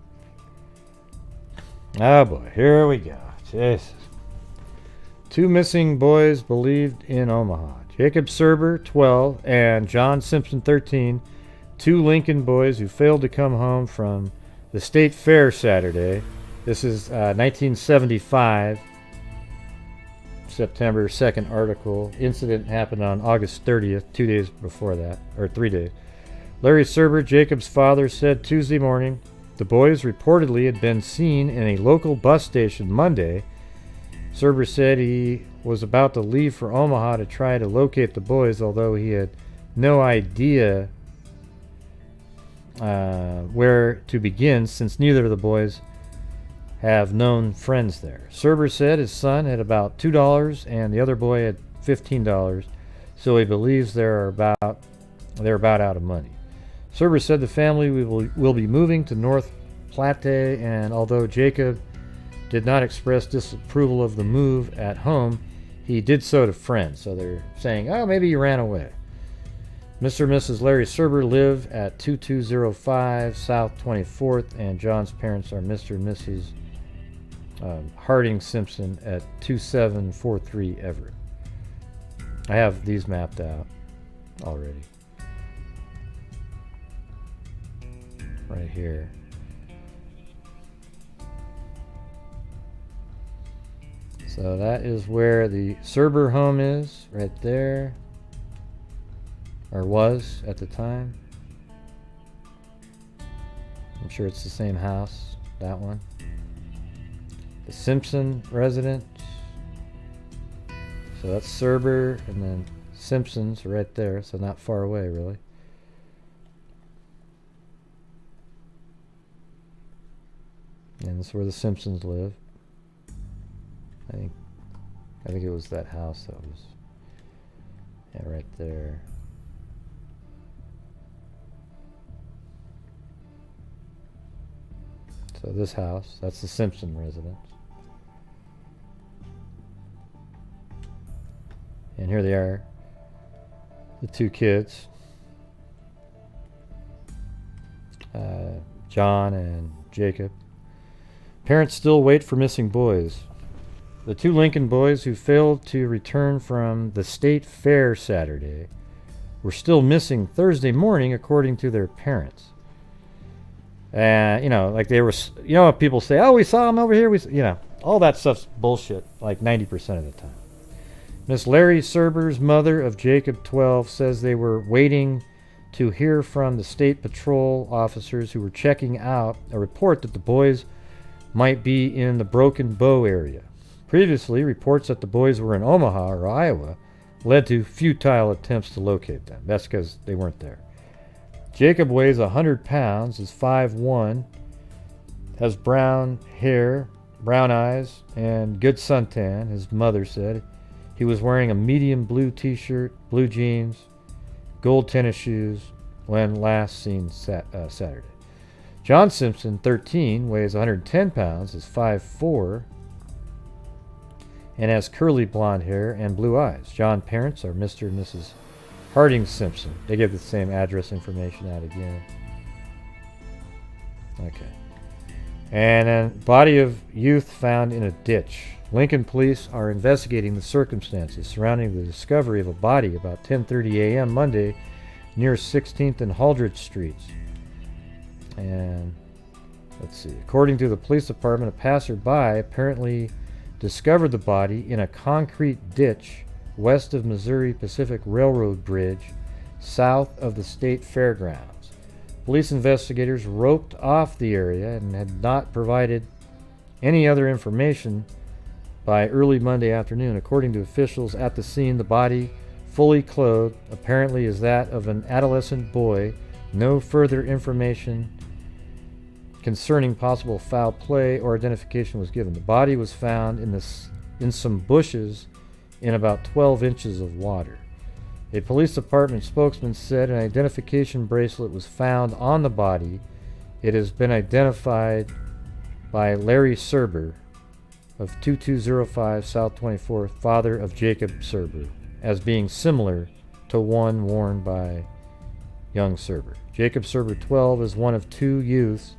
Oh, boy. Here we go. Jesus. 2 missing boys believed in Omaha. Jacob Surber, 12, and John Simpson, 13. 2 Lincoln boys who failed to come home from the state fair Saturday. This is 1975, September 2nd article. Incident happened on August 30th, 2 days before that, or 3 days. Larry Surber, Jacob's father, said Tuesday morning the boys reportedly had been seen in a local bus station Monday. Surber said he was about to leave for Omaha to try to locate the boys, although he had no idea where to begin since neither of the boys have known friends there. Surber said his son had about $2 and the other boy had $15, so he believes they're about out of money. Surber said the family will be moving to North Platte, and although Jacob did not express disapproval of the move at home, he did so to friends. So they're saying, oh, maybe he ran away. Mr. and Mrs. Larry Surber live at 2205 South 24th, and John's parents are Mr. and Mrs. Harding Simpson at 2743 Everett. I have these mapped out already. here. So that is where the Surber home is, right there. Or was at the time. I'm sure it's the same house, that one. The Simpson residence. So that's Surber, and then Simpson's right there, so not far away, really. And this is where the Simpsons live. I think it was that house that was, yeah, right there. So this house, that's the Simpson residence. And here they are, the two kids, John and Jacob. Parents still wait for missing boys. The two Lincoln boys who failed to return from the state fair Saturday were still missing Thursday morning, according to their parents. You know, like they were, you know, people say, oh, we saw them over here. You know, all that stuff's bullshit, like 90% of the time. Miss Larry Surber's mother of Jacob, 12, says they were waiting to hear from the state patrol officers who were checking out a report that the boys might be in the Broken Bow area. Previously, reports that the boys were in Omaha or Iowa led to futile attempts to locate them. That's because they weren't there. Jacob weighs 100 pounds, is 5'1", has brown hair, brown eyes, and good suntan, his mother said. He was wearing a medium blue t-shirt, blue jeans, gold tennis shoes when last seen Saturday. John Simpson, 13, weighs 110 pounds, is 5'4", and has curly blonde hair and blue eyes. John's parents are Mr. and Mrs. Harding Simpson. They give the same address information out again. Okay. And then body of youth found in a ditch. Lincoln police are investigating the circumstances surrounding the discovery of a body about 10:30 a.m. Monday near 16th and Holdridge Streets. And let's see. According to the police department, a passerby apparently discovered the body in a concrete ditch west of Missouri Pacific Railroad Bridge, south of the state fairgrounds. Police investigators roped off the area and had not provided any other information by early Monday afternoon. According to officials at the scene, the body, fully clothed, apparently is that of an adolescent boy. No further information concerning possible foul play or identification was given. The body was found in some bushes in about 12 inches of water. A police department spokesman said an identification bracelet was found on the body. It has been identified by Larry Surber of 2205 South 24th, father of Jacob Surber, as being similar to one worn by young Surber. Jacob Surber, 12, is one of two youths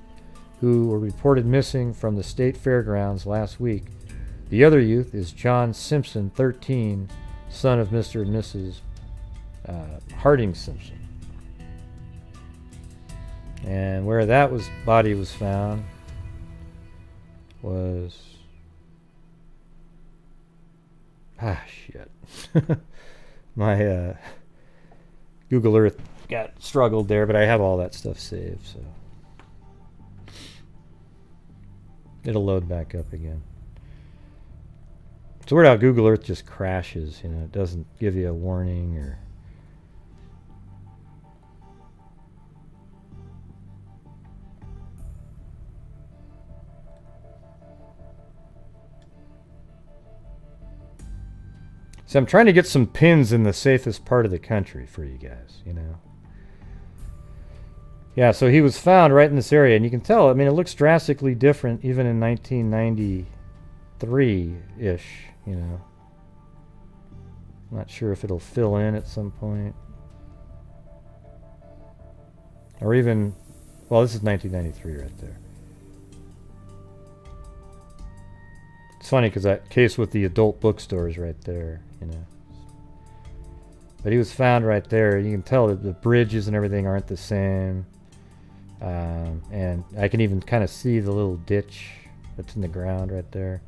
who were reported missing from the state fairgrounds last week. The other youth is John Simpson, 13, son of Mr. and Mrs. Harding Simpson. And where that body was found was... shit. My Google Earth got struggled there, but I have all that stuff saved, so it'll load back up again. It's weird how Google Earth just crashes, you know, it doesn't give you a warning or... So I'm trying to get some pins in the safest part of the country for you guys, you know. Yeah, so he was found right in this area, and you can tell, I mean, it looks drastically different even in 1993-ish, you know. I'm not sure if it'll fill in at some point. Or even, well, this is 1993 right there. It's funny because that case with the adult bookstores right there, you know. But he was found right there. You can tell that the bridges and everything aren't the same. And I can even kind of see the little ditch that's in the ground right there.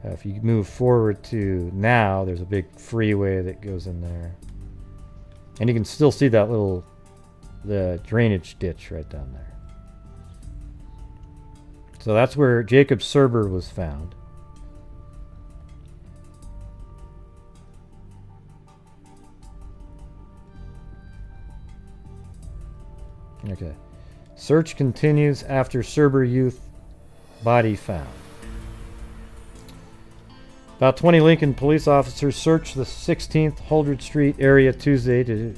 If you move forward to now, there's a big freeway that goes in there. And you can still see that the drainage ditch right down there. So that's where Jacob Surber was found. Okay. Search continues after Surber youth body found. About 20 Lincoln police officers searched the 16th Holdred Street area Tuesday to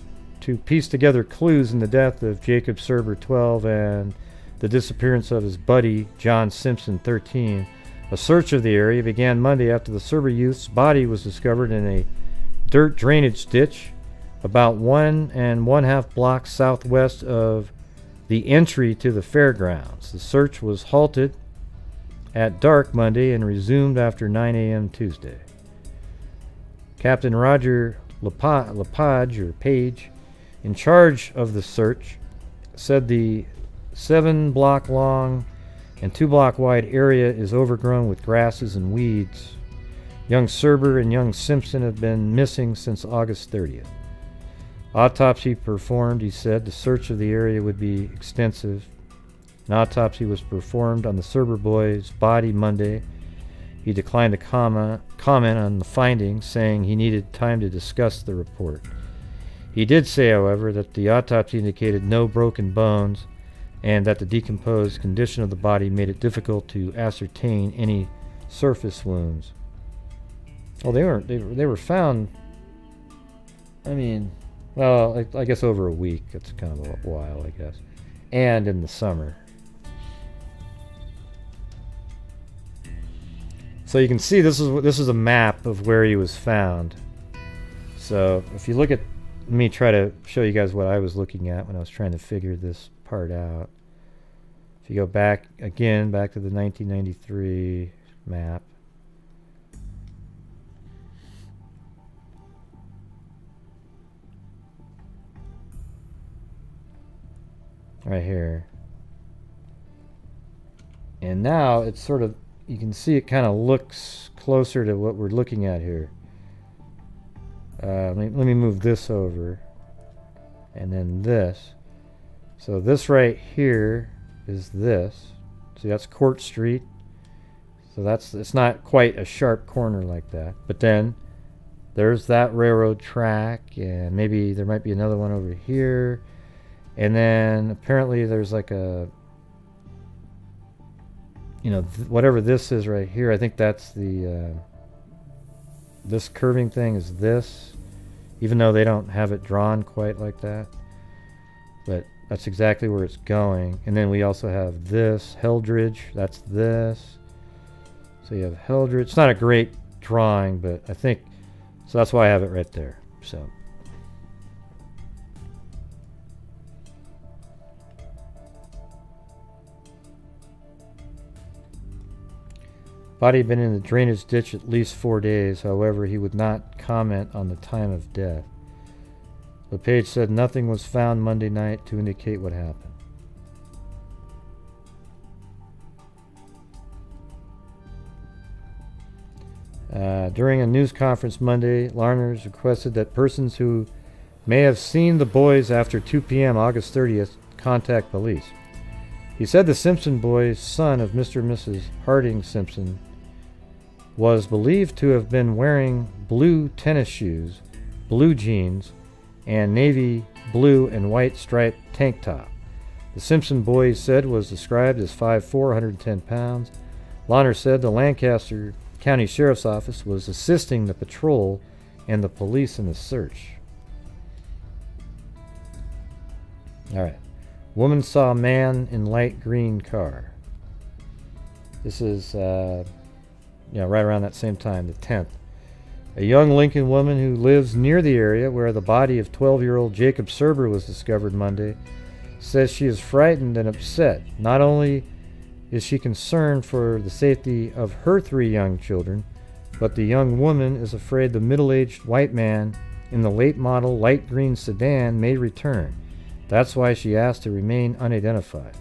piece together clues in the death of Jacob Surber, 12, and the disappearance of his buddy, John Simpson, 13. A search of the area began Monday after the Surber youth's body was discovered in a dirt drainage ditch about 1.5 blocks southwest of the entry to the fairgrounds. The search was halted at dark Monday and resumed after 9 a.m. Tuesday. Captain Roger Page, in charge of the search, said the 7-block long and 2-block wide area is overgrown with grasses and weeds. Young Surber and young Simpson have been missing since August 30th. Autopsy performed, he said. The search of the area would be extensive. An autopsy was performed on the Surber boy's body Monday. He declined to comment on the findings, saying he needed time to discuss the report. He did say, however, that the autopsy indicated no broken bones and that the decomposed condition of the body made it difficult to ascertain any surface wounds. Well, they were found, I guess over a week. That's kind of a while, I guess. And in the summer. So you can see this is a map of where he was found. So if you look at me, try to show you guys what I was looking at when I was trying to figure this part out. If you go back to the 1993 map. Right here. And now it's sort of, you can see it kind of looks closer to what we're looking at here. Let me move this over. And then this. So this right here is this. See, that's Court Street. So it's not quite a sharp corner like that. But then there's that railroad track, and maybe there might be another one over here. And then apparently there's like a, whatever this is right here, I think that's the, this curving thing is this, even though they don't have it drawn quite like that. But that's exactly where it's going. And then we also have this, Heldridge, that's this. So you have Heldridge. It's not a great drawing, but I think, so that's why I have it right there. So. Body had been in the drainage ditch at least 4 days. However, he would not comment on the time of death. LePage said nothing was found Monday night to indicate what happened. During a news conference Monday, Larners requested that persons who may have seen the boys after 2 p.m. August 30th contact police. He said the Simpson boys, son of Mr. and Mrs. Harding Simpson, was believed to have been wearing blue tennis shoes, blue jeans, and navy blue and white striped tank top. The Simpson boy, he said, was described as 5'4", 110 pounds. Lahner said the Lancaster County Sheriff's Office was assisting the patrol and the police in the search. All right. Woman saw man in light green car. This is, right around that same time, the 10th. A young Lincoln woman who lives near the area where the body of 12-year-old Jacob Surber was discovered Monday says she is frightened and upset. Not only is she concerned for the safety of her 3 young children, but the young woman is afraid the middle-aged white man in the late model light green sedan may return. That's why she asked to remain unidentified.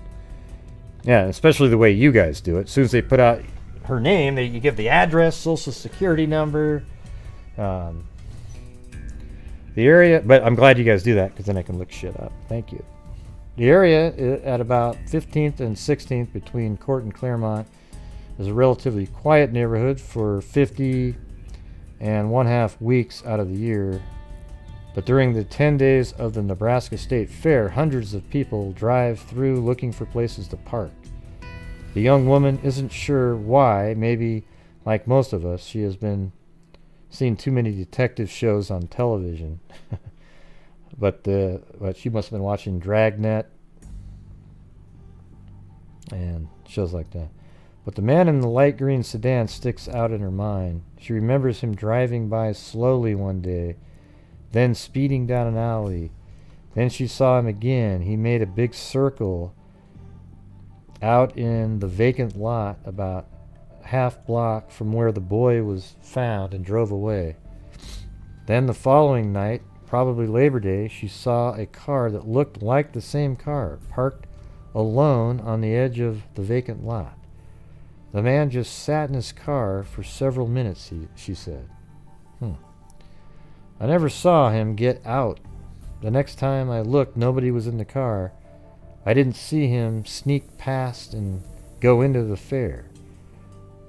Yeah, especially the way you guys do it. As soon as they put out her name, you give the address, social security number, the area. But I'm glad you guys do that because then I can look shit up. Thank you. The area at about 15th and 16th between Court and Claremont is a relatively quiet neighborhood for 50 and 1/2 weeks out of the year. But during the 10 days of the Nebraska State Fair, hundreds of people drive through looking for places to park. The young woman isn't sure why. Maybe, like most of us, she has been seen too many detective shows on television. But she must have been watching Dragnet and shows like that. But the man in the light green sedan sticks out in her mind. She remembers him driving by slowly one day, then speeding down an alley. Then she saw him again. He made a big circle out in the vacant lot about half block from where the boy was found and drove away. Then the following night, probably Labor Day, she saw a car that looked like the same car, parked alone on the edge of the vacant lot. The man just sat in his car for several minutes, she said. I never saw him get out. The next time I looked, nobody was in the car. I didn't see him sneak past and go into the fair.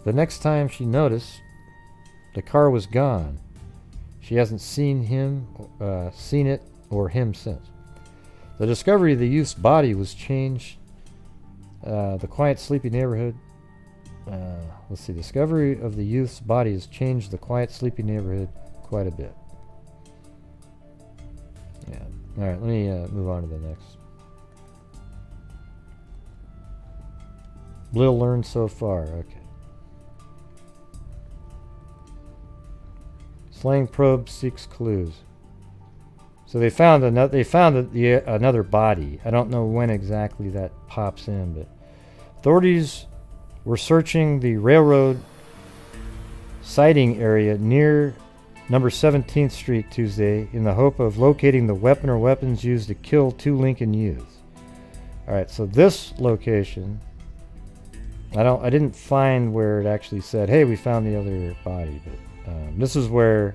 The next time she noticed, the car was gone. She hasn't seen it or him since. The discovery of the youth's body was changed. The quiet, sleepy neighborhood. Discovery of the youth's body has changed the quiet, sleepy neighborhood quite a bit. Yeah. All right. Let me move on to the next. Little learned so far. Okay. Slaying probe seeks clues. So they found another body. I don't know when exactly that pops in, but authorities were searching the railroad siding area near number 17th Street Tuesday in the hope of locating the weapon or weapons used to kill 2 Lincoln youths. All right, so this location, I didn't find where it actually said, "Hey, we found the other body," but this is where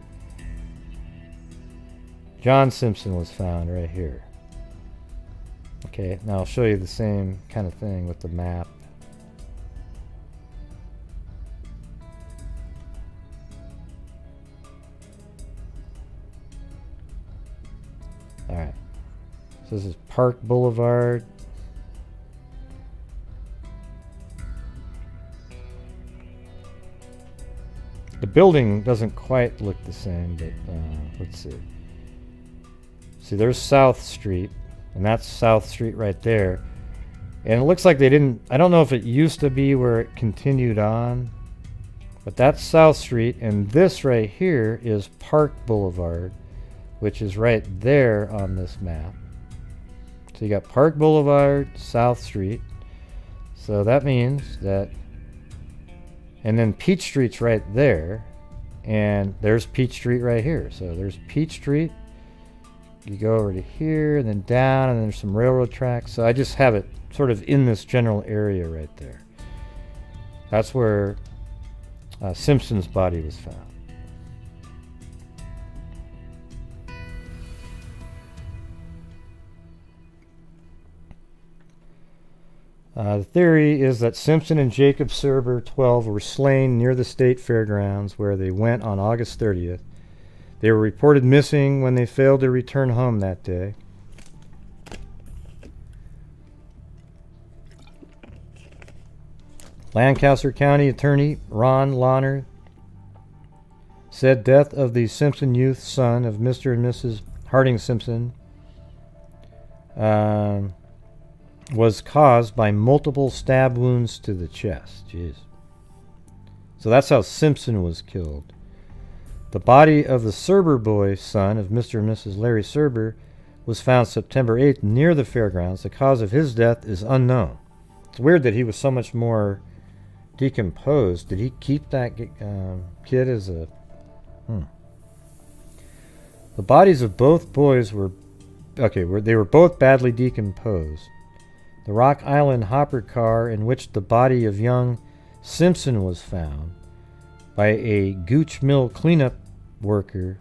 John Simpson was found, right here. Okay, now I'll show you the same kind of thing with the map. Alright, so this is Park Boulevard. The building doesn't quite look the same, but let's see. See, there's South Street, and that's South Street right there. And it looks like they didn't, I don't know if it used to be where it continued on, but that's South Street, and this right here is Park Boulevard, which is right there on this map. So you got Park Boulevard, South Street. So that means that, and then Peach Street's right there, and there's Peach Street right here. So there's Peach Street. You go over to here, and then down, and then there's some railroad tracks. So I just have it sort of in this general area right there. That's where Simpson's body was found. The theory is that Simpson and Jacob Surber, 12, were slain near the state fairgrounds where they went on August 30th. They were reported missing when they failed to return home that day. Lancaster County Attorney Ron Lahner said death of the Simpson youth, son of Mr. and Mrs. Harding Simpson, was caused by multiple stab wounds to the chest. Jeez. So that's how Simpson was killed. The body of the Surber boy, son of Mr. and Mrs. Larry Surber, was found September 8th near the fairgrounds. The cause of his death is unknown. It's weird that he was so much more decomposed. Did he keep that kid as a... The bodies of both boys were they were both badly decomposed. The Rock Island hopper car in which the body of young Simpson was found by a Gooch Mill cleanup worker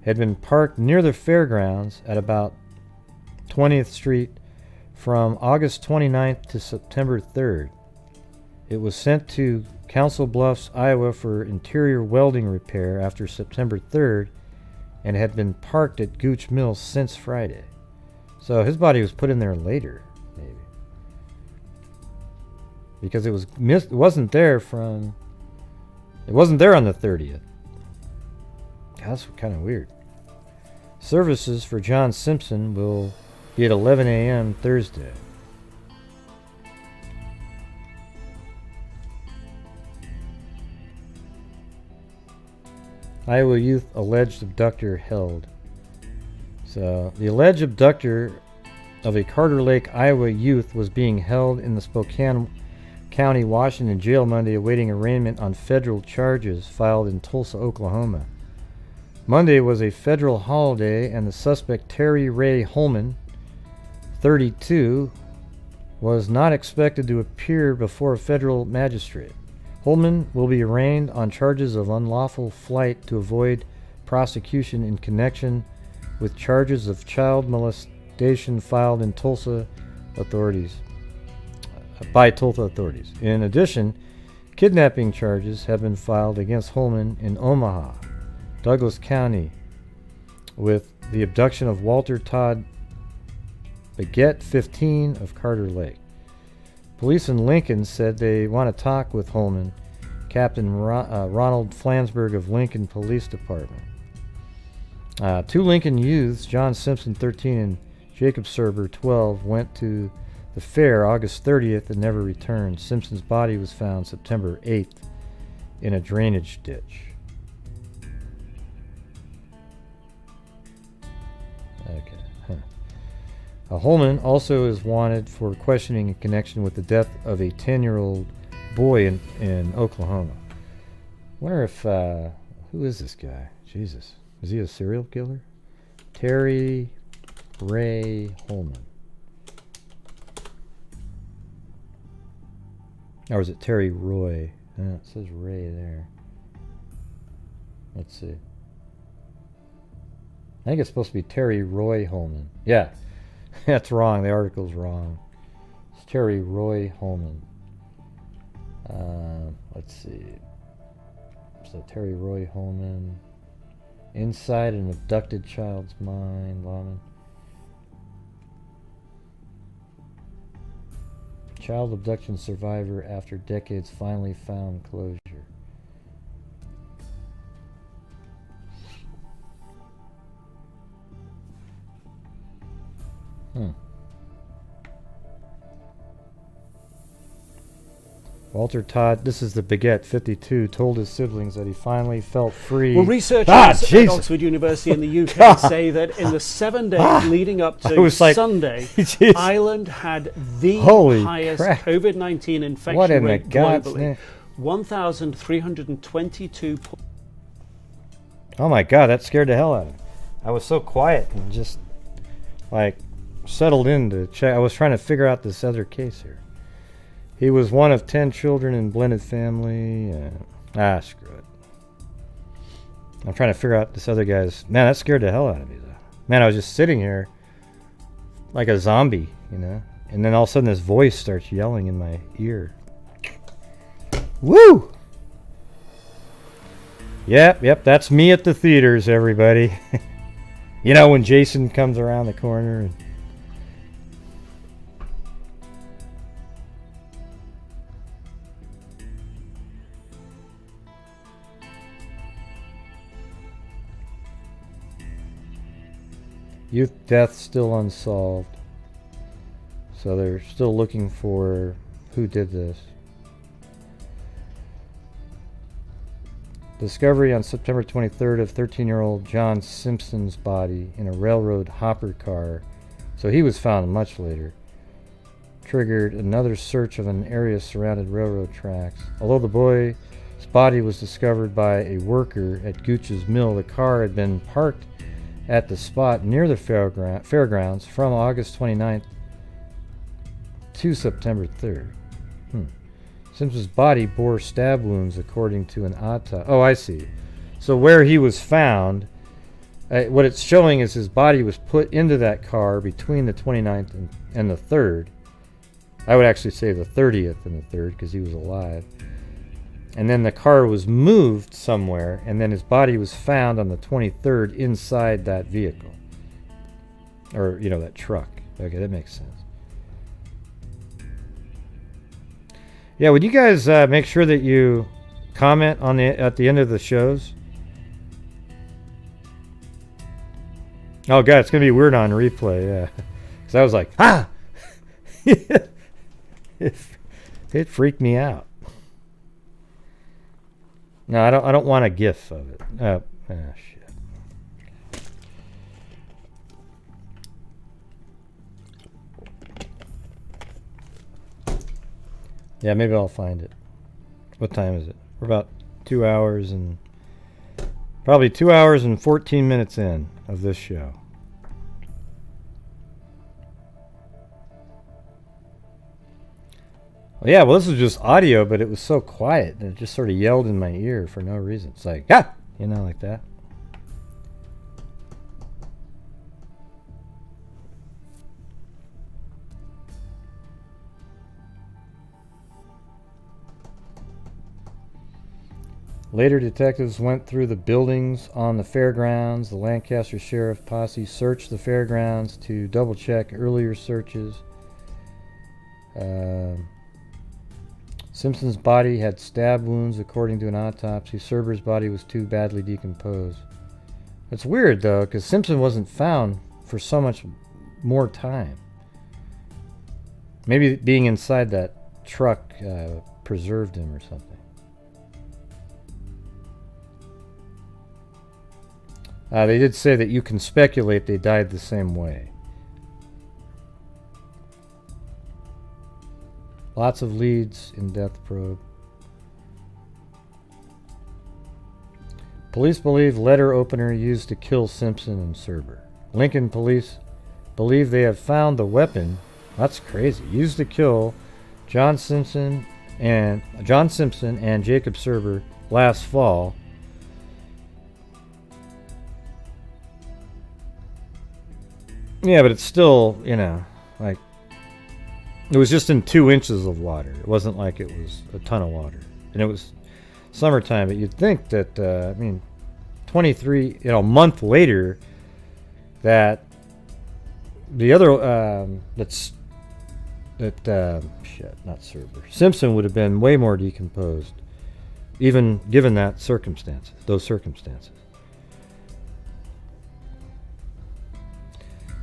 had been parked near the fairgrounds at about 20th Street from August 29th to September 3rd. It was sent to Council Bluffs, Iowa for interior welding repair after September 3rd and had been parked at Gooch Mill since Friday. So his body was put in there later, maybe. Because it wasn't there on the 30th. God, that's kind of weird. Services for John Simpson will be at 11 a.m. Thursday. Iowa youth alleged abductor held. So, the alleged abductor of a Carter Lake, Iowa youth was being held in the Spokane County, Washington jail Monday awaiting arraignment on federal charges filed in Tulsa, Oklahoma. Monday was a federal holiday and the suspect Terry Ray Holman, 32, was not expected to appear before a federal magistrate. Holman will be arraigned on charges of unlawful flight to avoid prosecution in connection with charges of child molestation filed in by Tulsa authorities. In addition, kidnapping charges have been filed against Holman in Omaha, Douglas County, with the abduction of Walter Todd Baguette, 15, of Carter Lake. Police in Lincoln said they want to talk with Holman, Captain Ronald Flansburgh of Lincoln Police Department. Two Lincoln youths, John Simpson, 13, and Jacob Surber, 12, went to the fair August 30th and never returned. Simpson's body was found September 8th in a drainage ditch. Okay. Holman also is wanted for questioning in connection with the death of a 10-year-old boy in Oklahoma. Wonder if, who is this guy? Jesus. Is he a serial killer? Terry Ray Holman. Or is it Terry Roy? It says Ray there. Let's see. I think it's supposed to be Terry Roy Holman. Yeah. That's wrong. The article's wrong. It's Terry Roy Holman. Let's see. So Terry Roy Holman. Inside an abducted child's mind. Lawman. Child abduction survivor after decades finally found closure. Walter Todd, this is the Baguette, 52, told his siblings that he finally felt free. Well, researchers at Oxford University in the UK say that in the 7 days leading up to Sunday, Ireland had the highest COVID-19 infection rate globally. 1,322. Oh my God, that scared the hell out of me. I was so quiet and just like settled in to check. I was trying to figure out this other case here. He was one of 10 children in blended family. Screw it. I'm trying to figure out this other guy's. Man, that scared the hell out of me, though. Man, I was just sitting here like a zombie, you know? And then all of a sudden this voice starts yelling in my ear. Woo! Yep, that's me at the theaters, everybody. You know, when Jason comes around the corner and youth death still unsolved. So they're still looking for who did this. Discovery on September 23rd of 13-year-old John Simpson's body in a railroad hopper car. So he was found much later. Triggered another search of an area surrounded railroad tracks. Although the boy's body was discovered by a worker at Gooch's Mill, the car had been parked at the spot near the fairgrounds from August 29th to September 3rd. Simpson's body bore stab wounds according to an autopsy. Oh, I see. So where he was found, what it's showing is his body was put into that car between the 29th and the 3rd. I would actually say the 30th and the 3rd because he was alive. And then the car was moved somewhere, and then his body was found on the 23rd inside that vehicle. Or, that truck. Okay, that makes sense. Yeah, would you guys make sure that you comment at the end of the shows? Oh, God, it's going to be weird on replay, yeah. Because I was like, ah! It freaked me out. No, I don't want a GIF of it. Shit. Yeah, maybe I'll find it. What time is it? We're about 2 hours and... Probably 2 hours and 14 minutes in of this show. Yeah, well, this was just audio, but it was so quiet that it just sort of yelled in my ear for no reason. It's like, ah! Like that. Later, detectives went through the buildings on the fairgrounds. The Lancaster Sheriff Posse searched the fairgrounds to double-check earlier searches. Simpson's body had stab wounds according to an autopsy. Surber's body was too badly decomposed. It's weird, though, because Simpson wasn't found for so much more time. Maybe being inside that truck preserved him or something. They did say that you can speculate they died the same way. Lots of leads in Death Probe. Police believe letter opener used to kill Simpson and Surber. Lincoln police believe they have found the weapon, that's crazy, used to kill John Simpson and Jacob Surber last fall. Yeah, but it's still, like, it was just in 2 inches of water. It wasn't like it was a ton of water. And it was summertime, but you'd think that, 23, a month later, that the other, not Surber. Simpson would have been way more decomposed, even given those circumstances.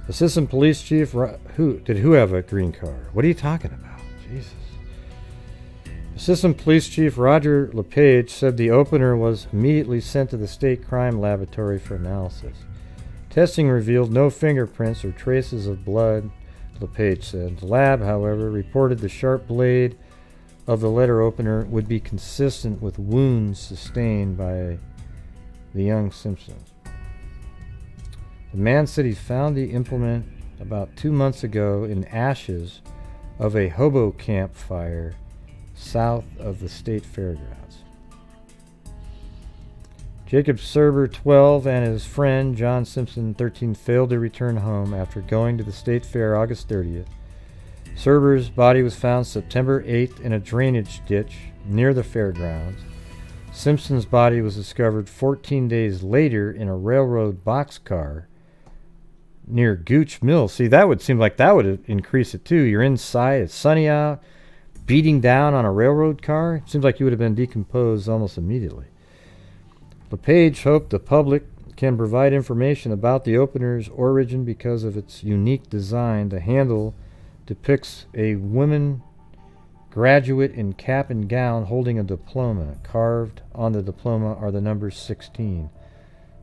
Assistant Police Chief, who have a green car? What are you talking about? Jesus. Assistant Police Chief Roger LePage said the opener was immediately sent to the State Crime Laboratory for analysis. Testing revealed no fingerprints or traces of blood, LePage said. The lab, however, reported the sharp blade of the letter opener would be consistent with wounds sustained by the young Simpsons. The man said he found the implement about 2 months ago in ashes of a hobo campfire south of the state fairgrounds. Jacob Surber, 12, and his friend John Simpson, 13, failed to return home after going to the state fair August 30th. Surber's body was found September 8th in a drainage ditch near the fairgrounds. Simpson's body was discovered 14 days later in a railroad boxcar near Gooch Mill. See, that would seem like that would increase it too. You're inside, it's sunny out, beating down on a railroad car. It seems like you would have been decomposed almost immediately. LePage hoped the public can provide information about the opener's origin because of its unique design. The handle depicts a woman graduate in cap and gown holding a diploma. Carved on the diploma are the numbers 16.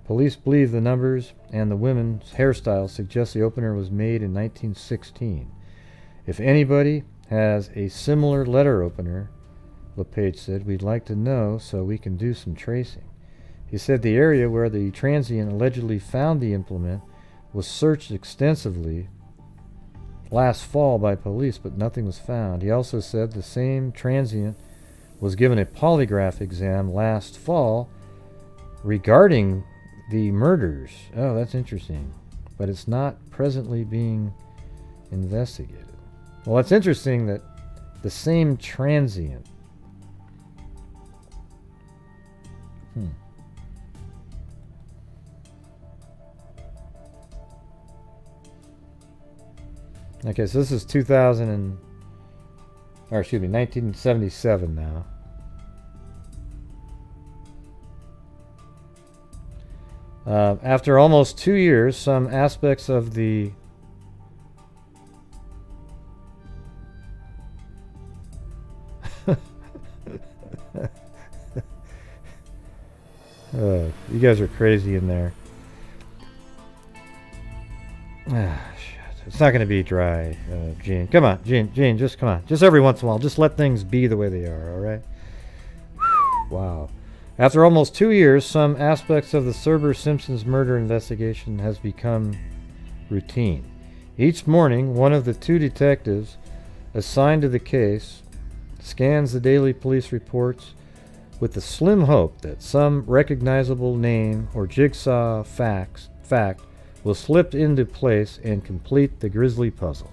Police believe the numbers and the women's hairstyle suggest the opener was made in 1916. If anybody has a similar letter opener, LePage said, we'd like to know so we can do some tracing. He said the area where the transient allegedly found the implement was searched extensively last fall by police, but nothing was found. He also said the same transient was given a polygraph exam last fall regarding the murders. Oh, that's interesting. But it's not presently being investigated. Well, it's interesting that the same transient. Okay, so this is 1977 now. After almost 2 years, some aspects of the you guys are crazy in there. It's not going to be dry, Gene. Come on, Gene, just come on. Just every once in a while, just let things be the way they are, all right? Wow. After almost 2 years, some aspects of the Serber Simpsons murder investigation has become routine. Each morning, one of the 2 detectives assigned to the case scans the daily police reports with the slim hope that some recognizable name or jigsaw fact will slip into place and complete the grisly puzzle.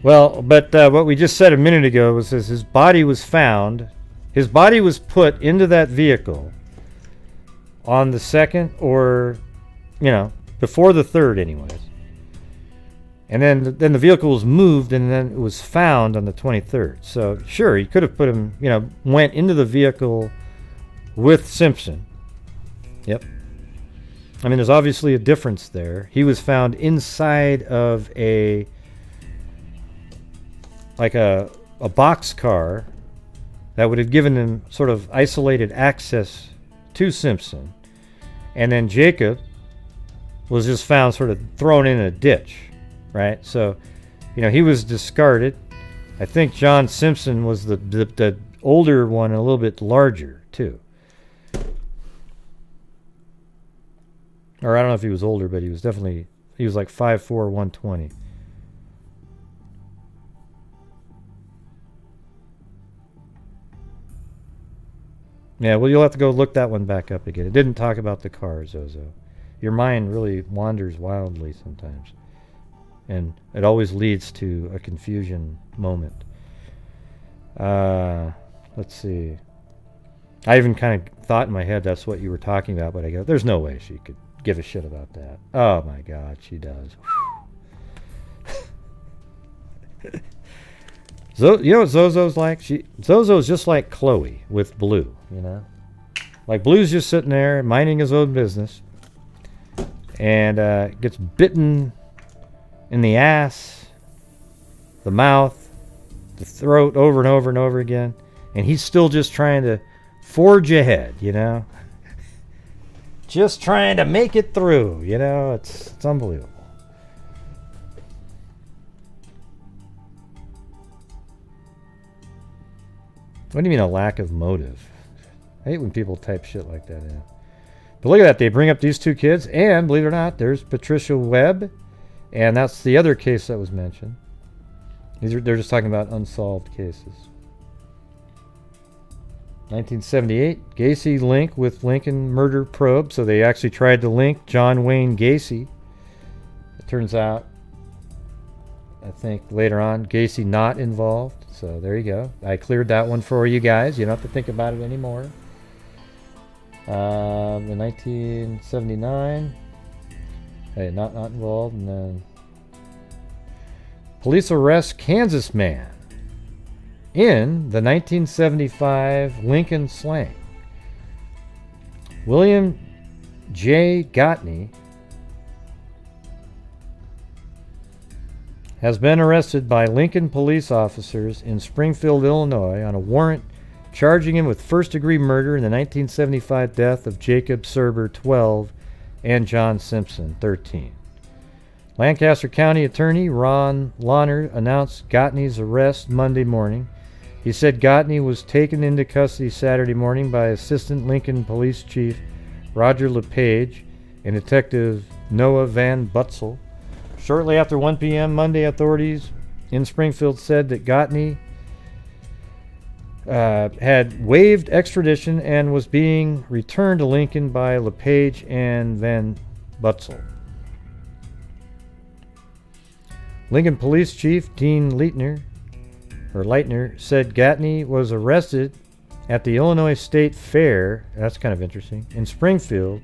Well, but what we just said a minute ago was his body was found. His body was put into that vehicle on the 2nd or, before the 3rd anyways. And then the vehicle was moved, and then it was found on the 23rd. So, sure, he could have put him, went into the vehicle with Simpson. Yep. I mean, there's obviously a difference there. He was found inside of a box car that would have given him sort of isolated access to Simpson. And then Jacob was just found sort of thrown in a ditch. Right, so, he was discarded. I think John Simpson was the older one, a little bit larger too. Or I don't know if he was older, but he was like 5'4", 120. Yeah, well, you'll have to go look that one back up again. It didn't talk about the car, Zozo. Your mind really wanders wildly sometimes. And it always leads to a confusion moment. Let's see. I even kind of thought in my head that's what you were talking about, but I go, there's no way she could give a shit about that. Oh my God, she does. You know what Zozo's like? Zozo's just like Chloe with Blue, Like Blue's just sitting there minding his own business and gets bitten in the ass, the mouth, the throat over and over and over again. And he's still just trying to forge ahead, Just trying to make it through, It's unbelievable. What do you mean a lack of motive? I hate when people type shit like that in. But look at that. They bring up these 2 kids, and believe it or not, there's Patricia Webb. And that's the other case that was mentioned. They're just talking about unsolved cases. 1978, Gacy link with Lincoln murder probe. So they actually tried to link John Wayne Gacy. It turns out, I think later on, Gacy not involved. So there you go. I cleared that one for you guys. You don't have to think about it anymore. In 1979... Hey, not involved. And then police arrest Kansas man in the 1975 Lincoln slang. William J. Gottney has been arrested by Lincoln police officers in Springfield, Illinois on a warrant charging him with first-degree murder in the 1975 death of Jacob Surber, 12, and John Simpson, 13. Lancaster County Attorney Ron Lawner announced Gottney's arrest Monday morning. He said Gottney was taken into custody Saturday morning by Assistant Lincoln Police Chief Roger LePage and Detective Noah Van Butzel. Shortly after 1 p.m. Monday, authorities in Springfield said that Gottney had waived extradition and was being returned to Lincoln by LePage and Van Butzel. Lincoln Police Chief Dean Leitner said Gottney was arrested at the Illinois State Fair, that's kind of interesting, in Springfield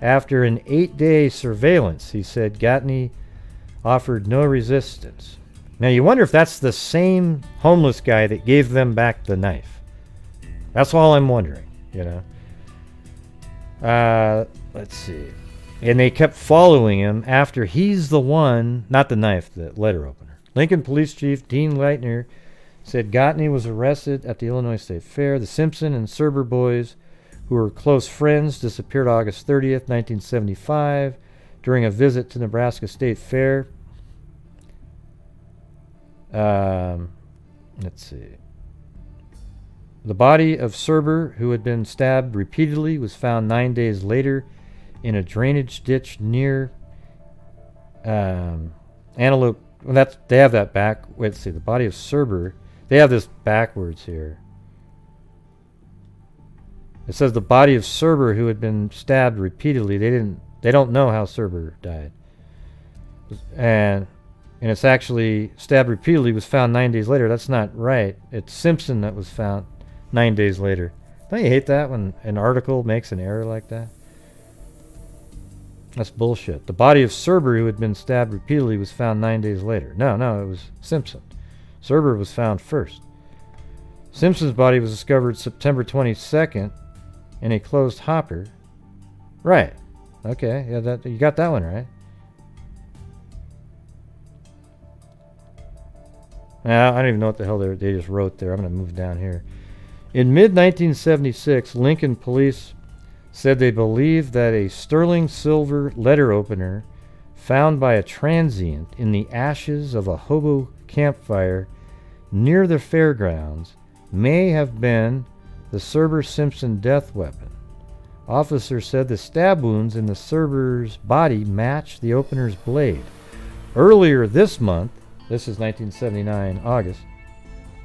after an 8-day surveillance. He said Gottney offered no resistance. Now you wonder if that's the same homeless guy that gave them back the knife. That's all I'm wondering, Let's see. And they kept following him after he's the one, not the knife, the letter opener. Lincoln Police Chief Dean Leitner said Gottney was arrested at the Illinois State Fair. The Simpson and Surber boys, who were close friends, disappeared August 30th, 1975, during a visit to Nebraska State Fair. Let's see. The body of Surber, who had been stabbed repeatedly, was found 9 days later in a drainage ditch near Antelope. Well, they have that back. Wait, let's see. The body of Surber. They have this backwards here. It says the body of Surber, who had been stabbed repeatedly. They don't know how Surber died, and it's actually stabbed repeatedly was found 9 days later. That's not right. It's Simpson that was found 9 days later. Don't you hate that when an article makes an error like that? That's bullshit. The body of Surber, who had been stabbed repeatedly, was found 9 days later. No, it was Simpson. Surber was found first. Simpson's body was discovered September 22nd in a closed hopper. Right. Okay. Yeah, you got that one right. Now, I don't even know what the hell they just wrote there. I'm going to move down here. In mid-1976, Lincoln police said they believed that a sterling silver letter opener found by a transient in the ashes of a hobo campfire near the fairgrounds may have been the Serber Simpson death weapon. Officers said the stab wounds in the Serber's body matched the opener's blade. Earlier this month, this is 1979, August,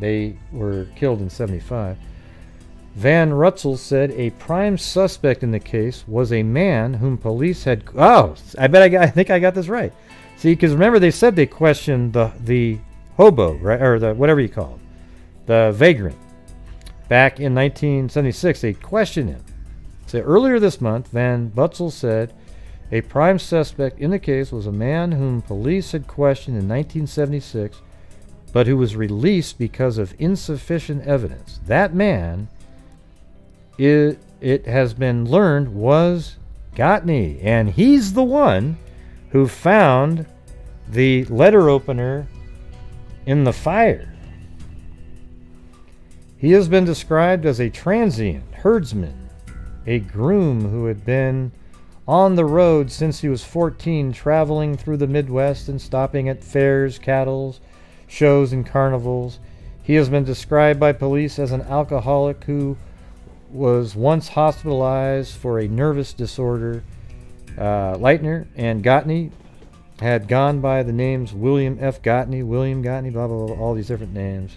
they were killed in 75, Van Rutzel said a prime suspect in the case was a man whom police had... Oh, I think I got this right. See, because remember they said they questioned the hobo, right, or the whatever you call him, the vagrant. Back in 1976, they questioned him. So earlier this month, Van Butzel said a prime suspect in the case was a man whom police had questioned in 1976, but who was released because of insufficient evidence. That man, it has been learned, was Gottney, and he's the one who found the letter opener in the fire. He has been described as a transient herdsman, a groom who had been on the road since he was 14, traveling through the Midwest and stopping at fairs, cattle shows, and carnivals. He has been described by police as an alcoholic who was once hospitalized for a nervous disorder. Leitner and Gottney had gone by the names William F. Gottney, William Gottney, blah, blah, blah, all these different names.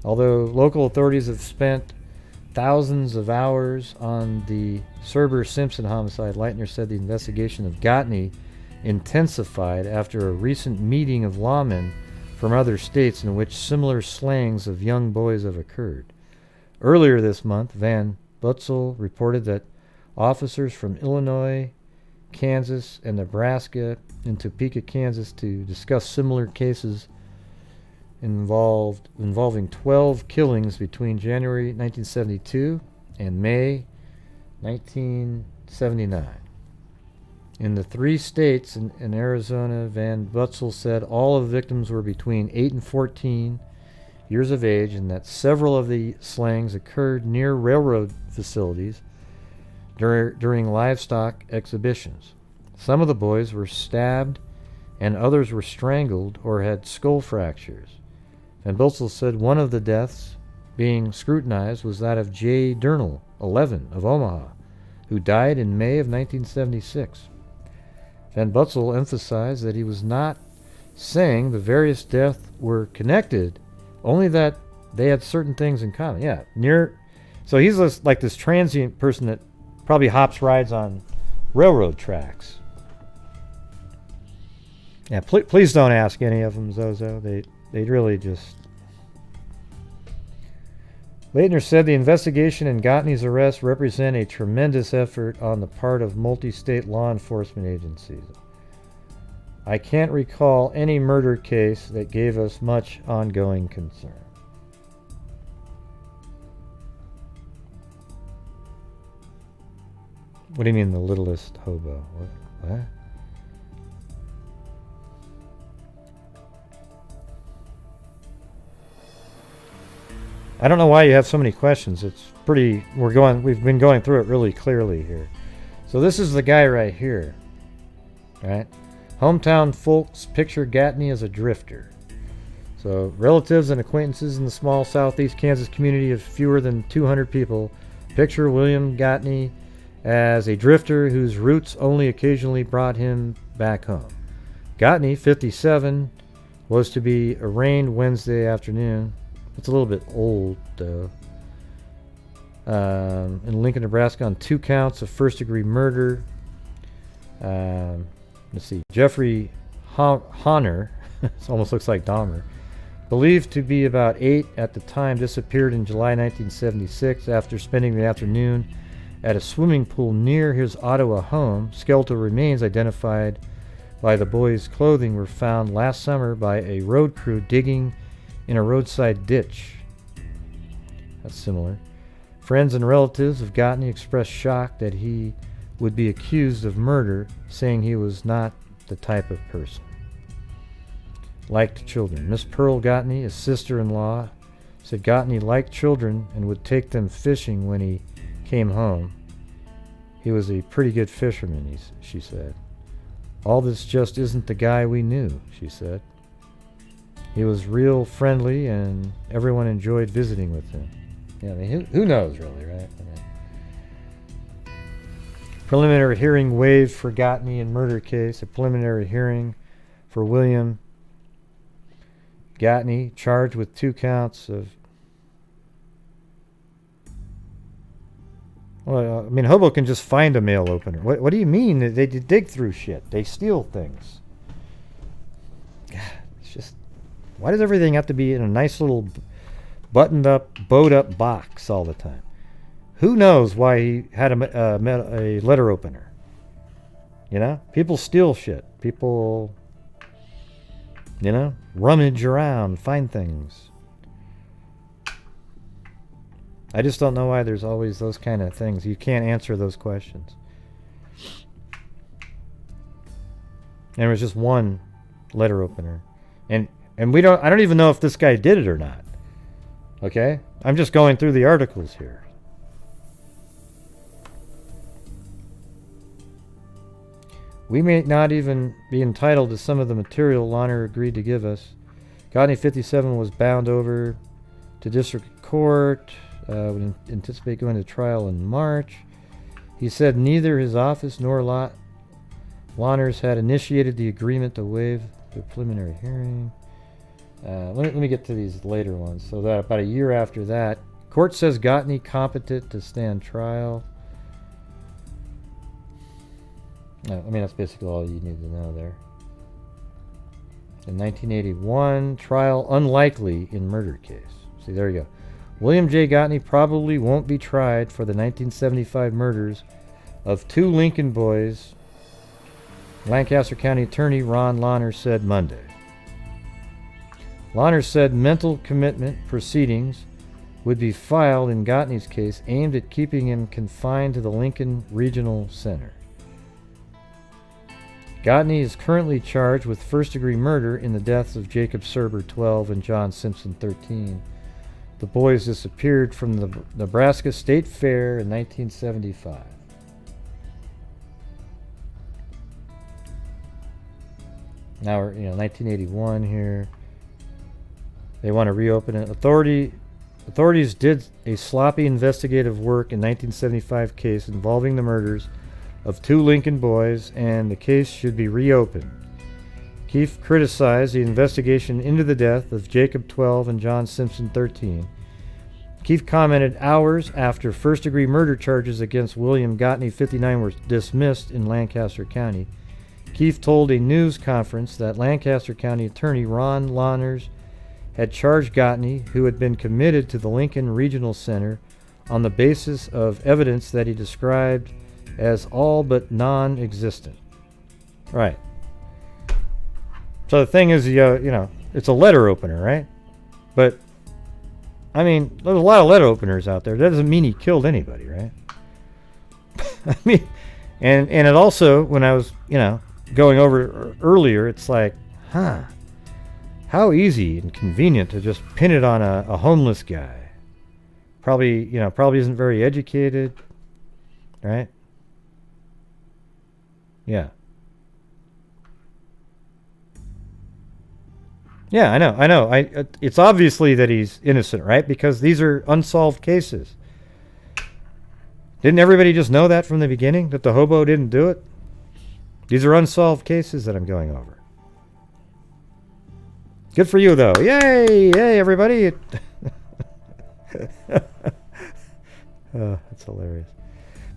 Although local authorities have spent thousands of hours on the Surber-Simpson homicide, Leitner said the investigation of Gottney intensified after a recent meeting of lawmen from other states in which similar slayings of young boys have occurred. Earlier this month, Van Butzel reported that officers from Illinois, Kansas, and Nebraska in Topeka, Kansas, to discuss similar cases involving 12 killings between January 1972 and May 1979. In the three states in Arizona, Van Butzel said all of the victims were between 8 and 14 years of age and that several of the slayings occurred near railroad facilities. during livestock exhibitions. Some of the boys were stabbed and others were strangled or had skull fractures. Van Butzel said one of the deaths being scrutinized was that of J. Durnall, 11, of Omaha, who died in May of 1976. Van Butzel emphasized that he was not saying the various deaths were connected, only that they had certain things in common. Yeah, so he's like this transient person that probably hops rides on railroad tracks. Yeah, please don't ask any of them, Zozo. They really just... Leitner said the investigation and Gottney's arrest represent a tremendous effort on the part of multi-state law enforcement agencies. I can't recall any murder case that gave us much ongoing concern. What do you mean the littlest hobo? What? I don't know why you have so many questions. It's pretty... We've been going through it really clearly here. So this is the guy right here. Right? Hometown folks picture Gottney as a drifter. So relatives and acquaintances in the small southeast Kansas community of fewer than 200 people picture William Gottney as a drifter whose roots only occasionally brought him back home. Gottney, 57, was to be arraigned Wednesday afternoon. It's a little bit old, though. In Lincoln, Nebraska, on 2 counts of first-degree murder. Let's see. Jeffrey Honner, it almost looks like Dahmer, believed to be about 8 at the time, disappeared in July 1976 after spending the afternoon at a swimming pool near his Ottawa home. Skeletal remains identified by the boy's clothing were found last summer by a road crew digging in a roadside ditch. That's similar. Friends and relatives of Gottney expressed shock that he would be accused of murder, saying he was not the type of person. Liked children. Miss Pearl Gottney, his sister-in-law, said Gottney liked children and would take them fishing when he came home. He was a pretty good fisherman, she said. All this just isn't the guy we knew, she said. He was real friendly and everyone enjoyed visiting with him. Yeah, I mean, who knows really, right? I mean, preliminary hearing waived for Gottney in murder case. A preliminary hearing for William Gottney, charged with 2 counts of... Well, I mean, hobo can just find a mail opener. What do you mean? They dig through shit. They steal things. God, it's just... Why does everything have to be in a nice little buttoned-up, bowed-up box all the time? Who knows why he had a letter opener? You know? People steal shit. People, you know, rummage around, find things. I just don't know why there's always those kind of things. You can't answer those questions. And there was just one letter opener. And I don't even know if this guy did it or not. Okay? I'm just going through the articles here. We may not even be entitled to some of the material Lahner agreed to give us. Gottney, 57, was bound over to district court. We anticipate going to trial in March. He said neither his office nor Lahner's had initiated the agreement to waive the preliminary hearing. Let me get to these later ones. So that about a year after that, court says Gottney competent to stand trial. I mean, that's basically all you need to know there. In 1981, trial unlikely in murder case. See, there you go. William J. Gottney probably won't be tried for the 1975 murders of 2 Lincoln boys, Lancaster County Attorney Ron Lahner said Monday. Lahner said mental commitment proceedings would be filed in Gottney's case aimed at keeping him confined to the Lincoln Regional Center. Gottney is currently charged with first-degree murder in the deaths of Jacob Surber, 12, and John Simpson, 13. The boys disappeared from the Nebraska State Fair in 1975. Now we're, 1981 here. They want to reopen it. Authorities did a sloppy investigative work in 1975 case involving the murders of 2 Lincoln boys, and the case should be reopened. Keefe criticized the investigation into the death of Jacob 12 and John Simpson 13. Keefe commented hours after first-degree murder charges against William Gottney 59 were dismissed in Lancaster County. Keefe told a news conference that Lancaster County Attorney Ron Lawners had charged Gottney, who had been committed to the Lincoln Regional Center, on the basis of evidence that he described as all but non-existent. Right. So the thing is, it's a letter opener, right? But, I mean, there's a lot of letter openers out there. That doesn't mean he killed anybody, right? I mean, and it also, when I was, going over earlier, it's like, how easy and convenient to just pin it on a homeless guy. Probably isn't very educated, right? Yeah. Yeah, I know. It's obviously that he's innocent, right? Because these are unsolved cases. Didn't everybody just know that from the beginning, that the hobo didn't do it? These are unsolved cases that I'm going over. Good for you, though. Yay! Yay, everybody! Oh, that's hilarious.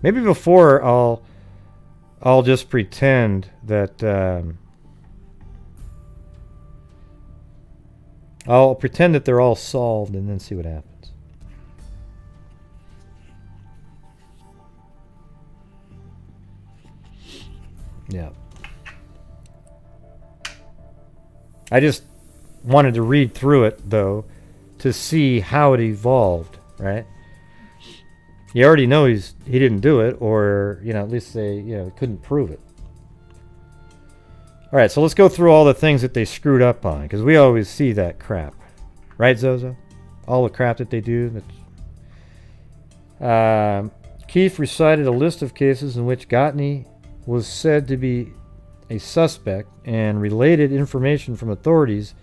Maybe before I'll just pretend that I'll pretend that they're all solved and then see what happens. Yeah. I just wanted to read through it, though, to see how it evolved, right? You already know he didn't do it, or, at least they, couldn't prove it. All right, so let's go through all the things that they screwed up on, because we always see that crap. Right, Zozo? All the crap that they do. Keefe recited a list of cases in which Gottney was said to be a suspect and related information from authorities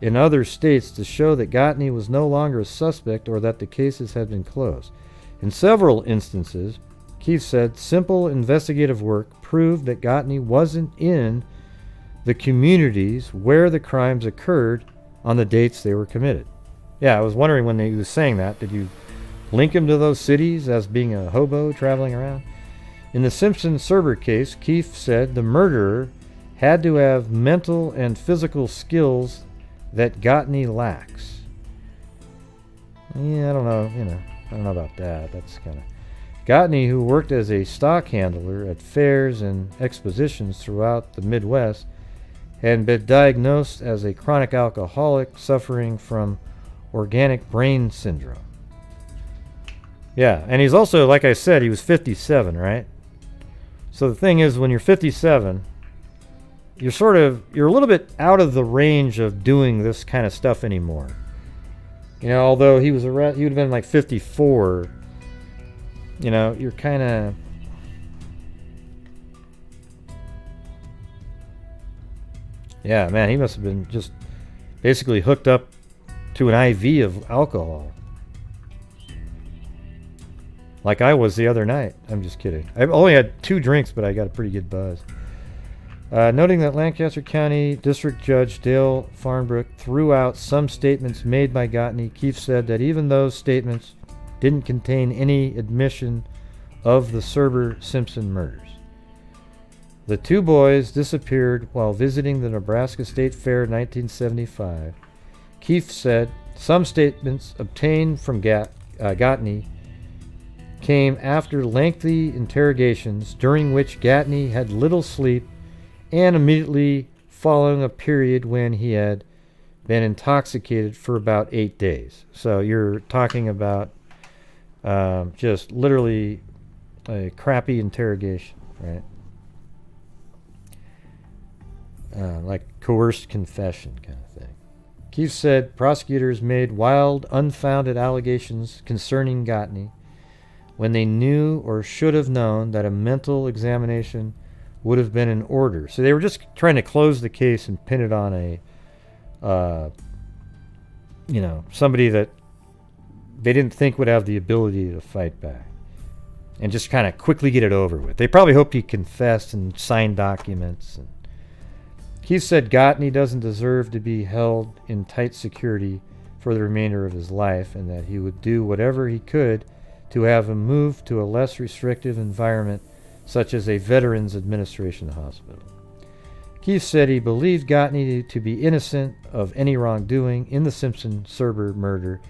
in other states to show that Gottney was no longer a suspect or that the cases had been closed. In several instances, Keefe said simple investigative work proved that Gottney wasn't in the communities where the crimes occurred on the dates they were committed. Yeah, I was wondering when he was saying that, did you link him to those cities as being a hobo traveling around? In the Simpson Surber case, Keefe said the murderer had to have mental and physical skills that Gottney lacks. Yeah, I don't know about that. That's kind of... Gottney, who worked as a stock handler at fairs and expositions throughout the Midwest, had been diagnosed as a chronic alcoholic suffering from organic brain syndrome. Yeah, and he's also, like I said, he was 57, right? So the thing is, when you're 57, you're a little bit out of the range of doing this kind of stuff anymore. Although he would have been like 54, you're kind of... Yeah, man, he must have been just basically hooked up to an IV of alcohol. Like I was the other night. I'm just kidding. I only had 2 drinks, but I got a pretty good buzz. Noting that Lancaster County District Judge Dale Farnbrook threw out some statements made by Gottney, Keefe said that even those statements didn't contain any admission of the Serber-Simpson murders. The 2 boys disappeared while visiting the Nebraska State Fair in 1975. Keefe said some statements obtained from Gottney came after lengthy interrogations during which Gottney had little sleep and immediately following a period when he had been intoxicated for about 8 days. So you're talking about just literally a crappy interrogation, right? Like coerced confession kind of thing. Keefe said prosecutors made wild, unfounded allegations concerning Gottney when they knew or should have known that a mental examination would have been in order. So they were just trying to close the case and pin it on a, somebody that they didn't think would have the ability to fight back. And just kind of quickly get it over with. They probably hoped he confessed and signed documents. And Keith said Gottney doesn't deserve to be held in tight security for the remainder of his life, and that he would do whatever he could to have him moved to a less restrictive environment, such as a Veterans Administration hospital. Keith said he believed Gottney to be innocent of any wrongdoing in the Simpson-Surber murder,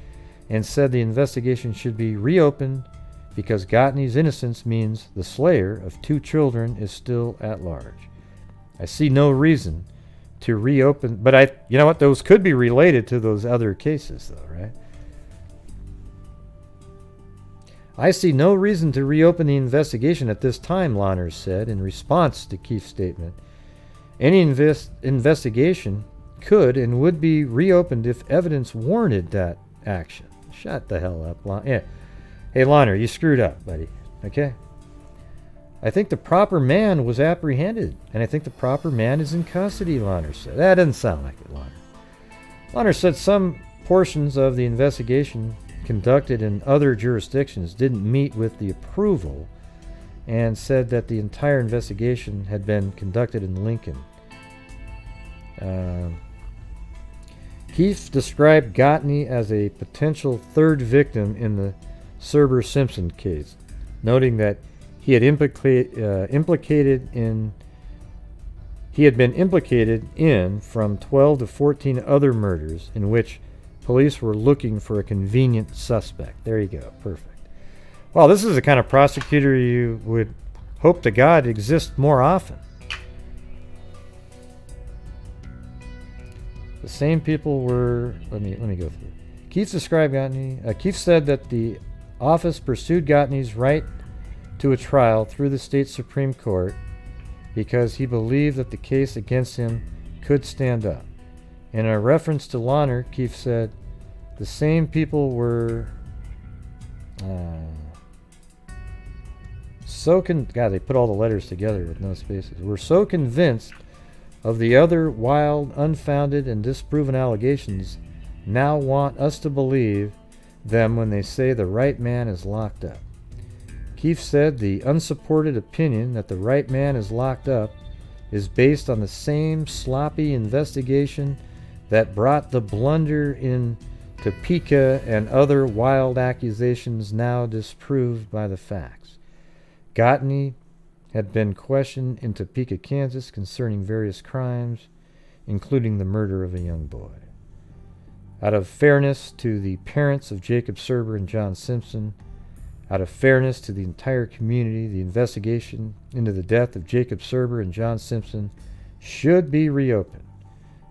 and said the investigation should be reopened because Gottney's innocence means the slayer of 2 children is still at large. I see no reason to reopen, but you know what, those could be related to those other cases though, right? I see no reason to reopen the investigation at this time, Lawners said in response to Keith's statement. Any investigation could and would be reopened if evidence warranted that action. Shut the hell up, yeah. Hey, Lawner, you screwed up, buddy. Okay? I think the proper man was apprehended, and I think the proper man is in custody, Lawner said. That doesn't sound like it, Lawner. Lawner said some portions of the investigation conducted in other jurisdictions didn't meet with the approval, and said that the entire investigation had been conducted in Lincoln. Keith described Gottney as a potential third victim in the Serber-Simpson case, noting that he had been implicated in from 12 to 14 other murders in which police were looking for a convenient suspect. There you go. Perfect. Well, this is the kind of prosecutor you would hope to God exists more often. The same people were... Let me go through. Keith described Gottney... Keith said that the office pursued Gottney's right to a trial through the state Supreme Court because he believed that the case against him could stand up. In a reference to Lawner, Keith said, the same people were God, they put all the letters together with no spaces. We're so convinced of the other wild, unfounded, and disproven allegations now want us to believe them when they say the right man is locked up. Keith said the unsupported opinion that the right man is locked up is based on the same sloppy investigation that brought the blunder in Topeka and other wild accusations now disproved by the facts. Gottney had been questioned in Topeka, Kansas concerning various crimes, including the murder of a young boy. Out of fairness to the parents of Jacob Surber and John Simpson, out of fairness to the entire community, the investigation into the death of Jacob Surber and John Simpson should be reopened.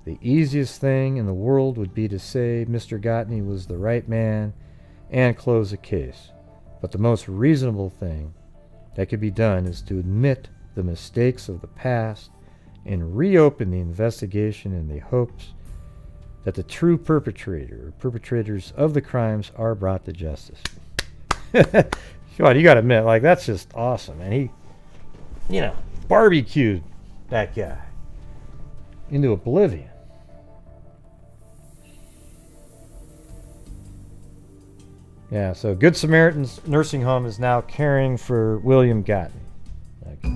The easiest thing in the world would be to say Mr. Gottney was the right man and close the case. But the most reasonable thing that could be done is to admit the mistakes of the past and reopen the investigation in the hopes that the true perpetrator or perpetrators of the crimes are brought to justice. God, you gotta admit, like, that's just awesome, man. He, barbecued that guy into oblivion. Yeah, so Good Samaritan's nursing home is now caring for William Gottney. Okay.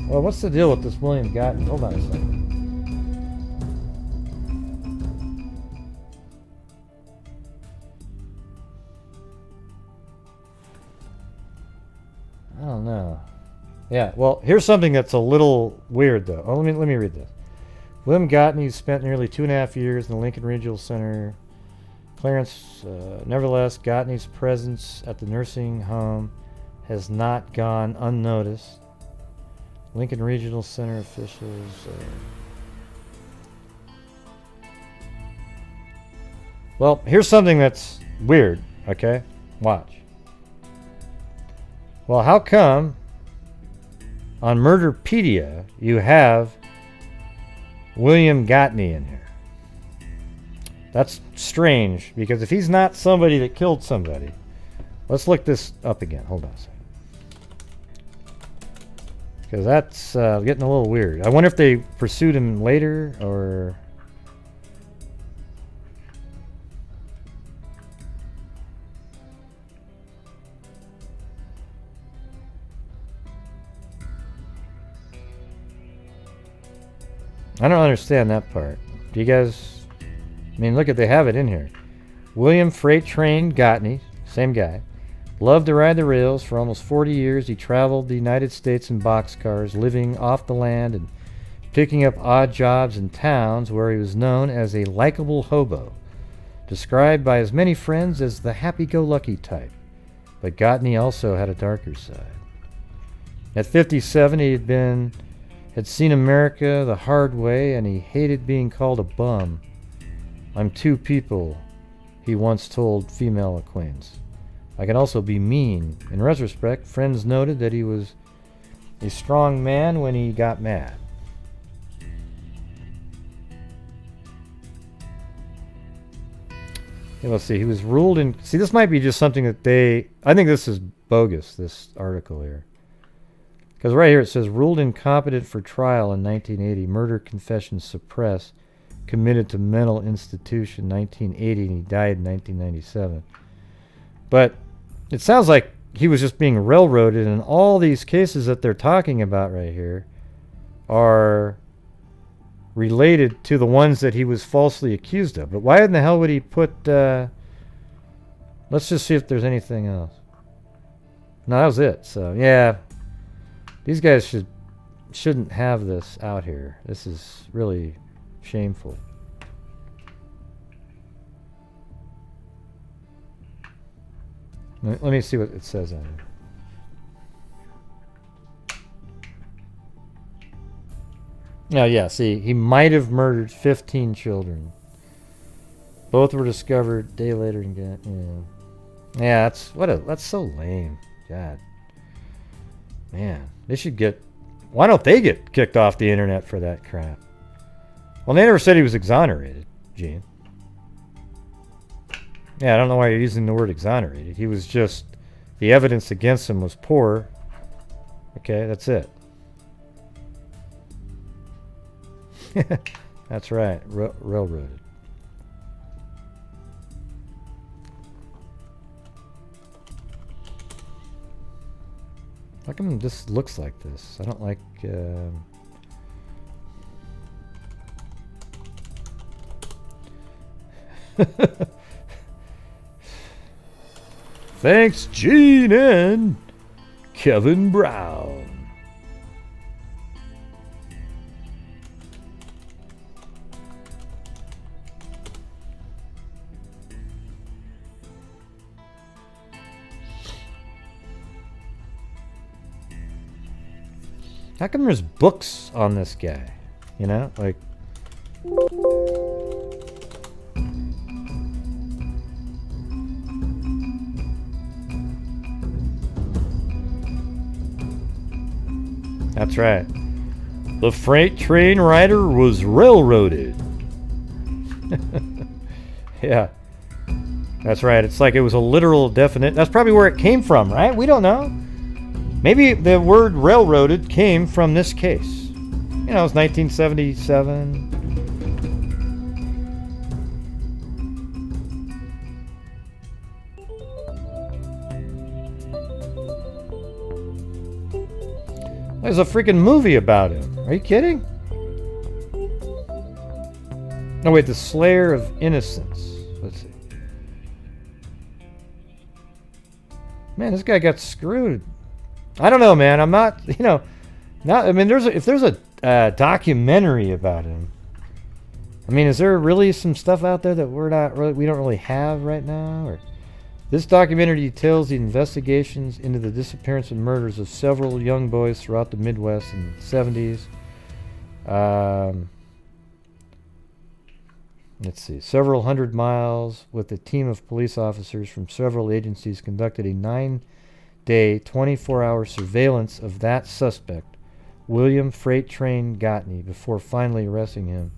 Well, what's the deal with this William Gottney? Hold on a second. I don't know. Yeah, well, here's something that's a little weird, though. Oh, let me read this. William Gottney spent nearly 2.5 years in the Lincoln Regional Center. Clarence, nevertheless, Gottney's presence at the nursing home has not gone unnoticed. Lincoln Regional Center officials... Well, here's something that's weird, okay? Watch. Well, how come on Murderpedia you have William Gottney in here? That's strange, because if he's not somebody that killed somebody... Let's look this up again. Hold on a second. Because that's getting a little weird. I wonder if they pursued him later, or... I don't understand that part. Do you guys... I mean, look at, they have it in here. William Freight Train Gottney, same guy, loved to ride the rails. For almost 40 years, he traveled the United States in boxcars, living off the land and picking up odd jobs in towns where he was known as a likable hobo, described by his many friends as the happy-go-lucky type. But Gottney also had a darker side. At 57, he had seen America the hard way, and he hated being called a bum. I'm two people, he once told female acquaintance. I can also be mean. In retrospect, friends noted that he was a strong man when he got mad. Okay, let's see. He was ruled in... See, this might be just something that they... I think this is bogus, this article here. Because right here it says, ruled incompetent for trial in 1980, murder confession suppressed, committed to mental institution 1980, and he died in 1997. But it sounds like he was just being railroaded, and all these cases that they're talking about right here are related to the ones that he was falsely accused of. But why in the hell would he put... let's just see if there's anything else. No, that was it. So, yeah. These guys shouldn't have this out here. This is really shameful. Let me see what it says on here. Oh, yeah, see, he might have murdered 15 children. Both were discovered a day later and yeah, that's so lame. God. Man, they should get... Why don't they get kicked off the internet for that crap? Well, they never said he was exonerated, Gene. Yeah, I don't know why you're using the word exonerated. He was just... The evidence against him was poor. Okay, that's it. That's right. Railroaded. How come this looks like this? I don't like... Thanks, Gene and Kevin Brown. How come there's books on this guy? You know, like... That's right. The freight train rider was railroaded. Yeah. That's right. It's like it was a literal definite... That's probably where it came from, right? We don't know. Maybe the word railroaded came from this case. You know, it was 1977. There's a freaking movie about him. Are you kidding? No, wait, The Slayer of Innocence. Let's see. Man, this guy got screwed. I don't know, man. I'm not, you know, not. I mean, if there's a documentary about him. I mean, is there really some stuff out there that we don't really have right now? Or this documentary details the investigations into the disappearance and murders of several young boys throughout the Midwest in the 70s. Let's see. Several hundred miles with a team of police officers from several agencies conducted a 9-day, 24-hour surveillance of that suspect, William Freight Train Gottney, before finally arresting him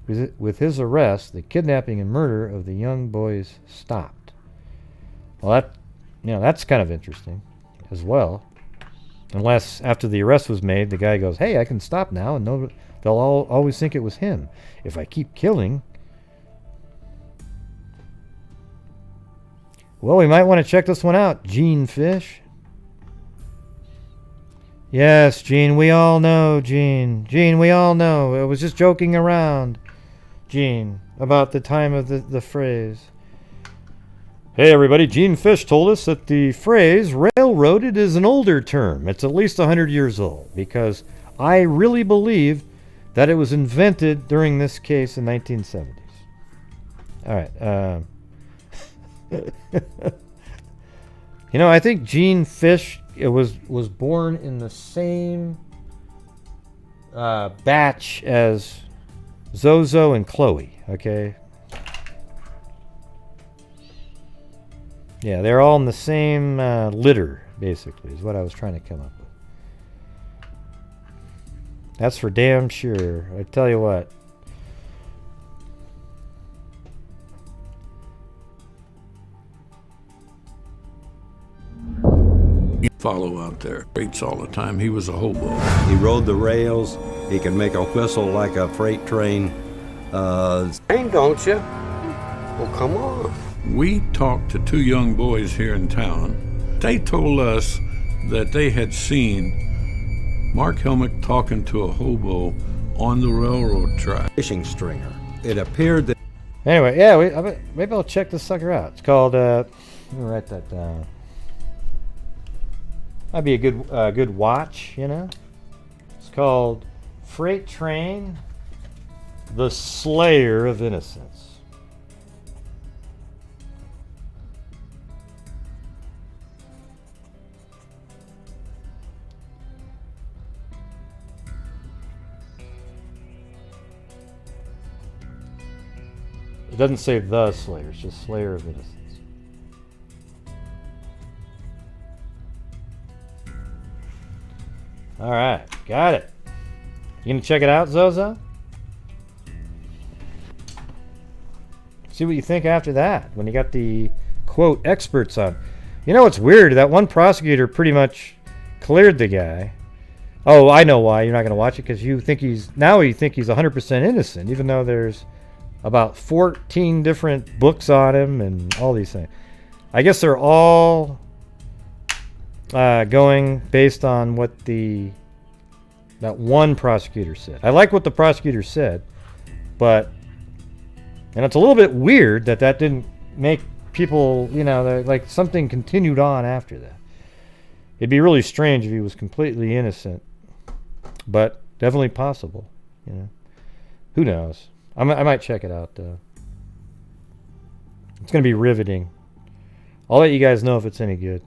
With his arrest, the kidnapping and murder of the young boys stopped. Well, that's kind of interesting as well. Unless after the arrest was made, the guy goes, "Hey, I can stop now, and they'll always think it was him. If I keep killing." Well, we might want to check this one out, Gene Fish. Yes, Gene, we all know, Gene. Gene, we all know. I was just joking around, Gene, about the time of the phrase. Hey, everybody, Gene Fish told us that the phrase railroaded is an older term. It's at least 100 years old, because I really believe that it was invented during this case in 1970s. All right. I think Gene Fish was born in the same batch as Zozo and Chloe, okay? Yeah, they're all in the same litter, basically, is what I was trying to come up with. That's for damn sure. I tell you what. Follow out there. Rates all the time. He was a hobo. He rode the rails. He can make a whistle like a freight train. Don't you? Well, come on. We talked to two young boys here in town. They told us that they had seen Mark Helmick talking to a hobo on the railroad track. Fishing stringer. It appeared that... Anyway, yeah, maybe I'll check this sucker out. It's called, let me write that down. That'd be a good watch, It's called Freight Train, the Slayer of Innocence. It doesn't say the Slayer, it's just Slayer of Innocence. All right, got it. You gonna check it out, Zozo? See what you think after that, when you got the, quote, experts on. You know what's weird? That one prosecutor pretty much cleared the guy. Oh, I know why. You're not gonna watch it, because you think he's 100% innocent, even though there's about 14 different books on him and all these things. I guess they're all going based on what that one prosecutor said. I like what the prosecutor said, and it's a little bit weird that didn't make people, like something continued on after that. It'd be really strange if he was completely innocent, but definitely possible, Who knows? I might check it out, though. It's going to be riveting. I'll let you guys know if it's any good.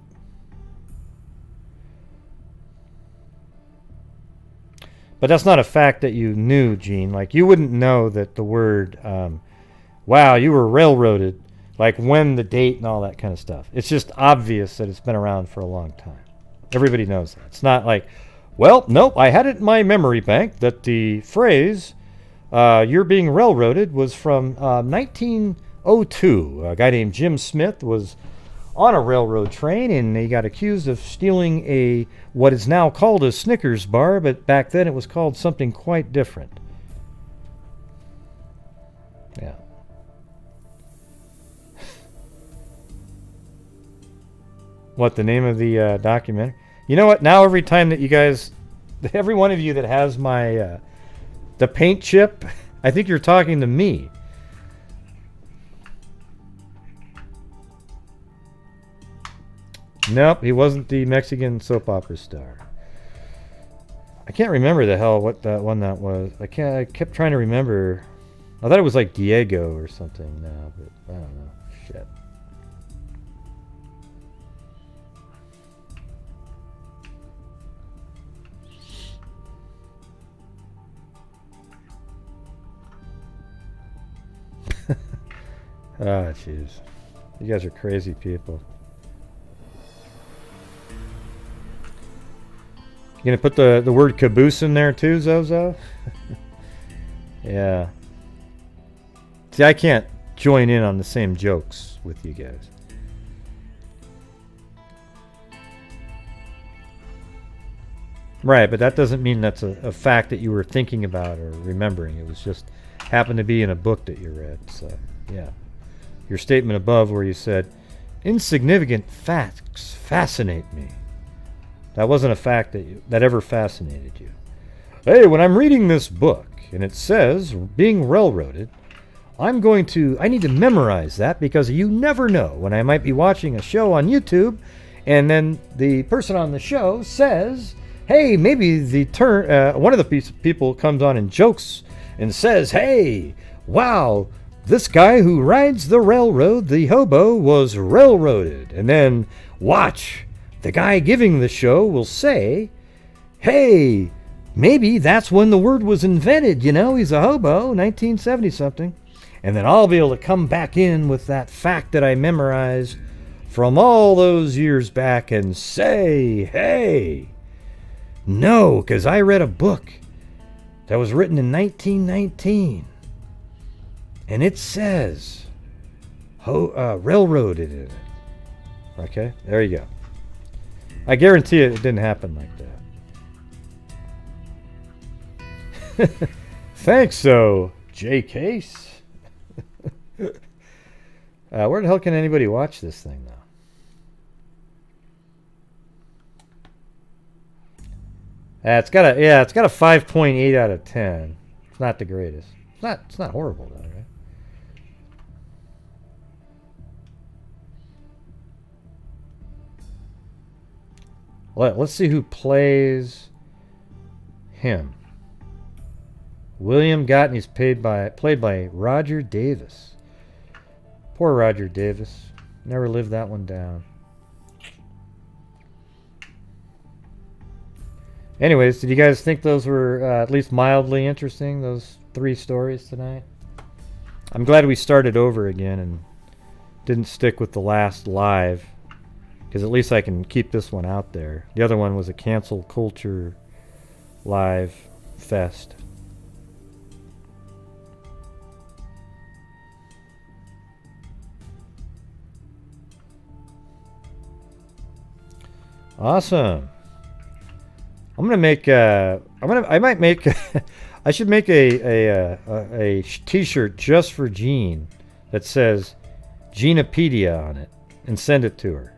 But that's not a fact that you knew, Gene. Like, you wouldn't know that the word, wow, you were railroaded, like when, the date, and all that kind of stuff. It's just obvious that it's been around for a long time. Everybody knows that. It's not like, well, nope, I had it in my memory bank that the phrase, you're being railroaded, was from 1902. A guy named Jim Smith was on a railroad train, and he got accused of stealing what is now called a Snickers bar, but back then it was called something quite different. Yeah. What, the name of the documentary? You know what? Now every time that you guys, every one of you that has my the paint chip, I think you're talking to me. Nope, he wasn't the Mexican soap opera star. I can't remember the hell what that one that was. I kept trying to remember. I thought it was like Diego or something now, but I don't know. Shit. Ah, jeez. You guys are crazy people. You gonna put the word caboose in there too, Zozo? Yeah. See, I can't join in on the same jokes with you guys. Right, but that doesn't mean that's a fact that you were thinking about or remembering. It was just happened to be in a book that you read. So, yeah. Your statement above where you said, insignificant facts fascinate me. That wasn't a fact that ever fascinated you. Hey, when I'm reading this book and it says being railroaded, I need to memorize that because you never know when I might be watching a show on YouTube and then the person on the show says, hey, maybe one of the people comes on and jokes and says, hey, wow, this guy who rides the railroad, the hobo, was railroaded. And then watch, the guy giving the show will say, hey, maybe that's when the word was invented, he's a hobo, 1970 something. And then I'll be able to come back in with that fact that I memorized from all those years back and say, hey, no, because I read a book that was written in 1919. And it says railroaded in it. Okay, there you go. I guarantee it didn't happen like that. Thanks, so J Case. Where the hell can anybody watch this thing now? It's got a 5.8 out of 10. It's not the greatest. It's not horrible though, right? Let's see who plays him. William Gottney's played by Roger Davis. Poor Roger Davis. Never lived that one down. Anyways, did you guys think those were at least mildly interesting, those 3 stories tonight? I'm glad we started over again and didn't stick with the last live, because at least I can keep this one out there. The other one was a cancel culture live fest. Awesome. I'm gonna make. I might make. I should make a T-shirt just for Jean that says Genepedia on it and send it to her.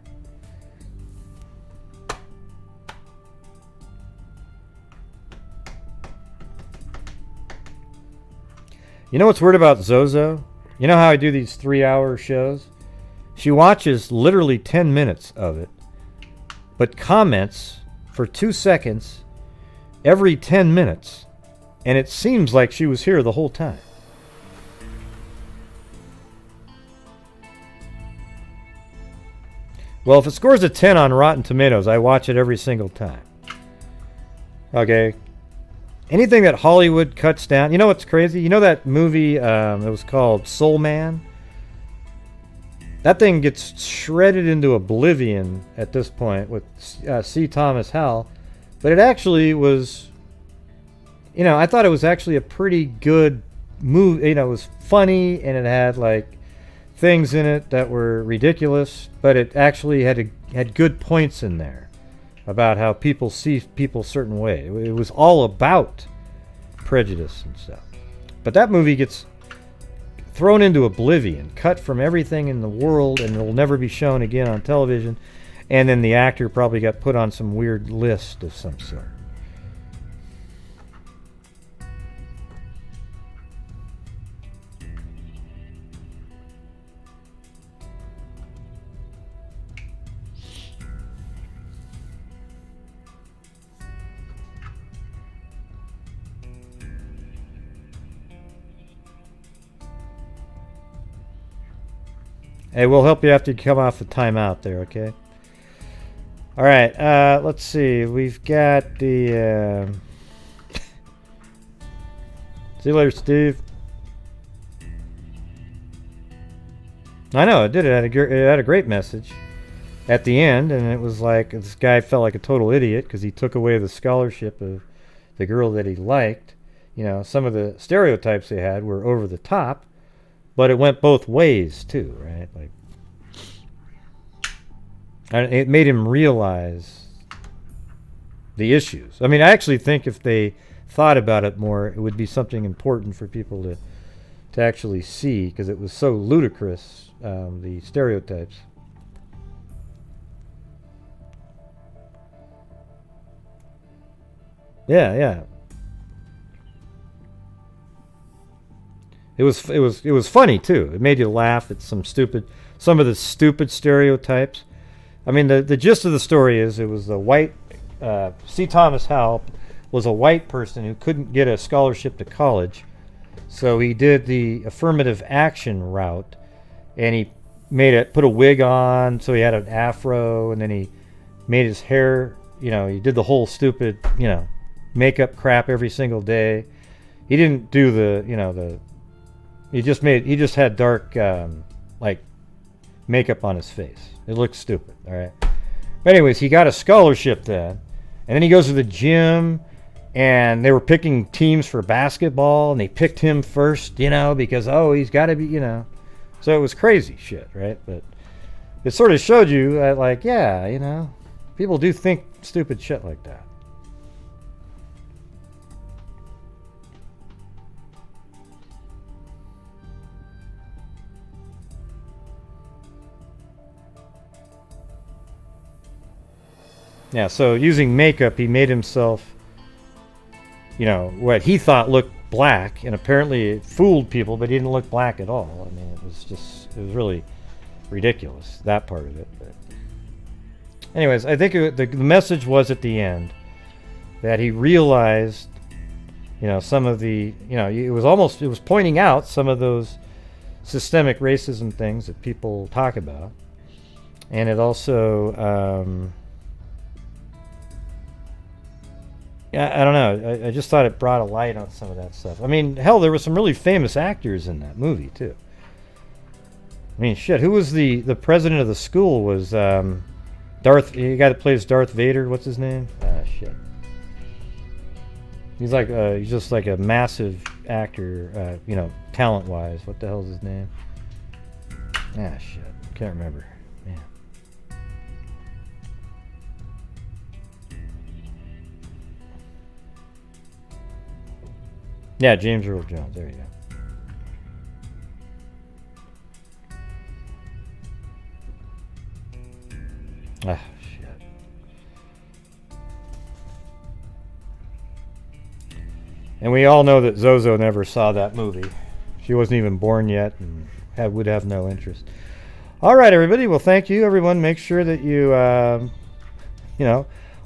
You know what's weird about Zozo? You know how I do these 3-hour shows? She watches literally 10 minutes of it, but comments for 2 seconds every 10 minutes, and it seems like she was here the whole time. Well, if it scores a 10 on Rotten Tomatoes, I watch it every single time. Okay. Anything that Hollywood cuts down. You know what's crazy? You know that movie, it was called Soul Man? That thing gets shredded into oblivion at this point with C. Thomas Howell. But it actually was, I thought it was actually a pretty good movie. It was funny and it had like things in it that were ridiculous, but it actually had good points in there about how people see people a certain way. It was all about prejudice and stuff. But that movie gets thrown into oblivion, cut from everything in the world, and it'll never be shown again on television. And then the actor probably got put on some weird list of some sort. Hey, we'll help you after you come off the timeout there, okay? All right, let's see. We've got the... See you later, Steve. I know, it did. It had a great message at the end, and it was like this guy felt like a total idiot because he took away the scholarship of the girl that he liked. Some of the stereotypes they had were over the top, But it went both ways too, right? Like, and it made him realize the issues. I mean, I actually think if they thought about it more, it would be something important for people to actually see, because it was so ludicrous, the stereotypes. Yeah. It was funny too. It made you laugh at some of the stupid stereotypes. I mean, the gist of the story is it was a white C. Thomas Howell was a white person who couldn't get a scholarship to college, so he did the affirmative action route, and he put a wig on, so he had an afro, and then he made his hair, he did the whole stupid, makeup crap every single day. He didn't do he just had dark like makeup on his face. It looked stupid, all right? But anyways, he got a scholarship then, and then he goes to the gym, and they were picking teams for basketball, and they picked him first, because he's got to be, so it was crazy shit, right? But it sort of showed you that, like, yeah, people do think stupid shit like that. Yeah, so using makeup, he made himself, what he thought looked black, and apparently it fooled people, but he didn't look black at all. I mean, it was really ridiculous, that part of it. But anyways, I think the message was at the end that he realized, some of the, it was pointing out some of those systemic racism things that people talk about. And it also, I don't know. I just thought it brought a light on some of that stuff. I mean, hell, there were some really famous actors in that movie too. I mean, shit. Who was the president of the school? Was the guy that plays Darth Vader? What's his name? Shit. He's just like a massive actor. Talent-wise. What the hell's his name? Shit. Can't remember. Man. Yeah, James Earl Jones. There you go. Shit. And we all know that Zozo never saw that movie. She wasn't even born yet and would have no interest. All right, everybody. Well, thank you, everyone. Make sure that you,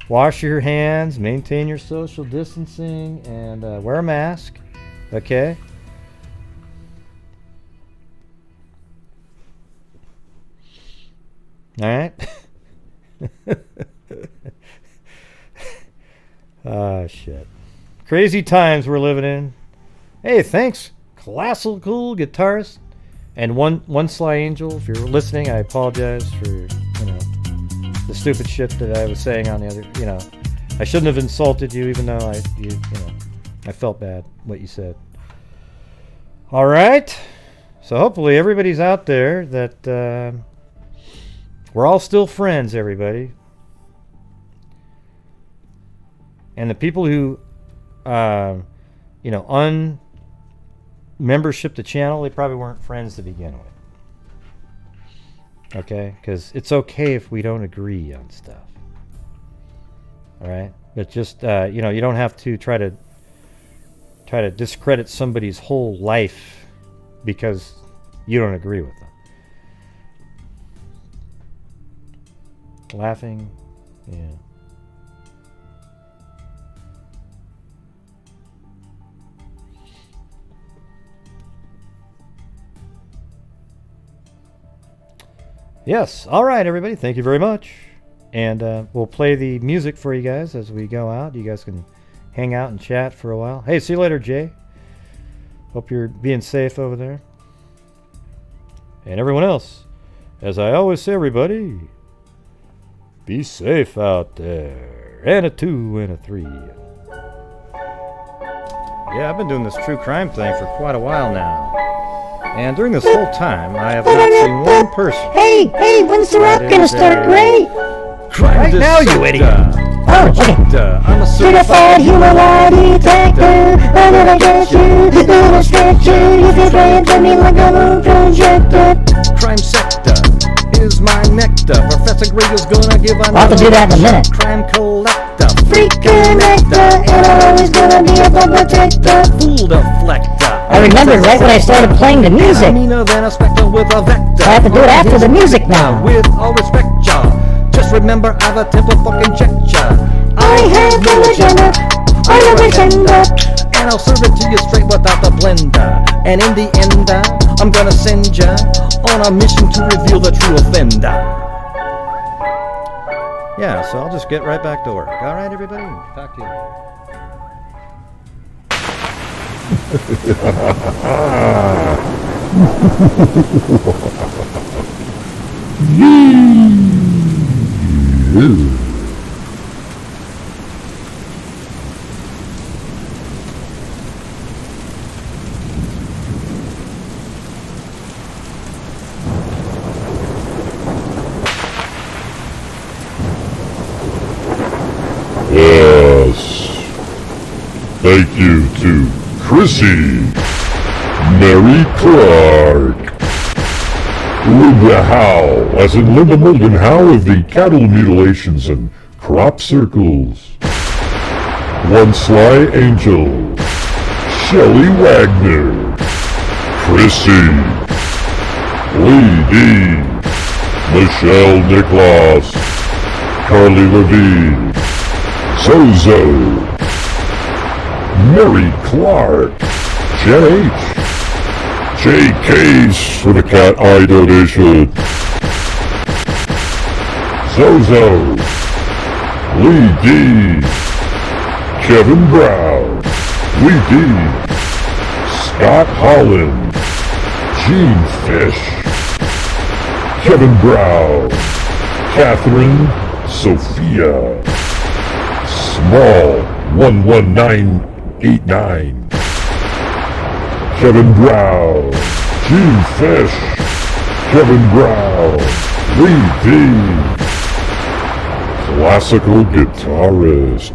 wash your hands, maintain your social distancing, and wear a mask. Okay? All right? Shit. Crazy times we're living in. Hey, thanks, classical guitarist. And one Sly Angel, if you're listening, I apologize for, the stupid shit that I was saying on the other, I shouldn't have insulted you, even though I felt bad what you said. All right. So hopefully everybody's out there that we're all still friends, everybody. And the people who, membership the channel, they probably weren't friends to begin with. Okay? Because it's okay if we don't agree on stuff. All right? But just, you don't have to try to discredit somebody's whole life because you don't agree with them. Laughing, yeah. Yes. All right, everybody. Thank you very much. And we'll play the music for you guys as we go out. You guys can hang out and chat for a while. Hey, see you later, Jay. Hope you're being safe over there. And everyone else, as I always say, everybody, be safe out there. And a 2 and a 3. Yeah, I've been doing this true crime thing for quite a while now. And during this whole time, I have not seen one person. Hey, when's the rap gonna start, Gray? Right now, you idiot! Oh, okay. I'm a Certified human lie detector. I'm gonna get you, gonna stretch you. If you're playing to me like a moon projector. Crime sector is my nectar. Professor Gray is gonna give I'll have to do that in a minute. Crime collector, Freak connector, and I'm always gonna be a bug protector. fool deflector. I remembered right when I started playing the music. Meaner than a spectre with a vector. I have to do it after the music now. With all respect, y'all. Just remember, I've a temper fucking check ya. I have no agenda, I'm a pretender. And I'll serve it to you straight without the blender. And in the end, I'm gonna send ya on a mission to reveal the true offender. Yeah, so I'll just get right back to work. All right, everybody? Talk to you later. Yes. Thank you to Chrissy, Mary Clark, Linda Howe, as in Linda Moulton Howe of the Cattle Mutilations and Crop Circles, One Sly Angel, Shelley Wagner, Chrissy, Lee D, Michelle Nicholas, Carly Levine, Zozo, Mary Clark, Jen H, J. Case for the cat eye donation, Zozo, Lee D, Kevin Brown, Lee D, Scott Holland, Gene Fish, Kevin Brown, Catherine Sophia, Small 11989, Kevin Brown, Gene Fish, Kevin Brown, Lee D, classical guitarist.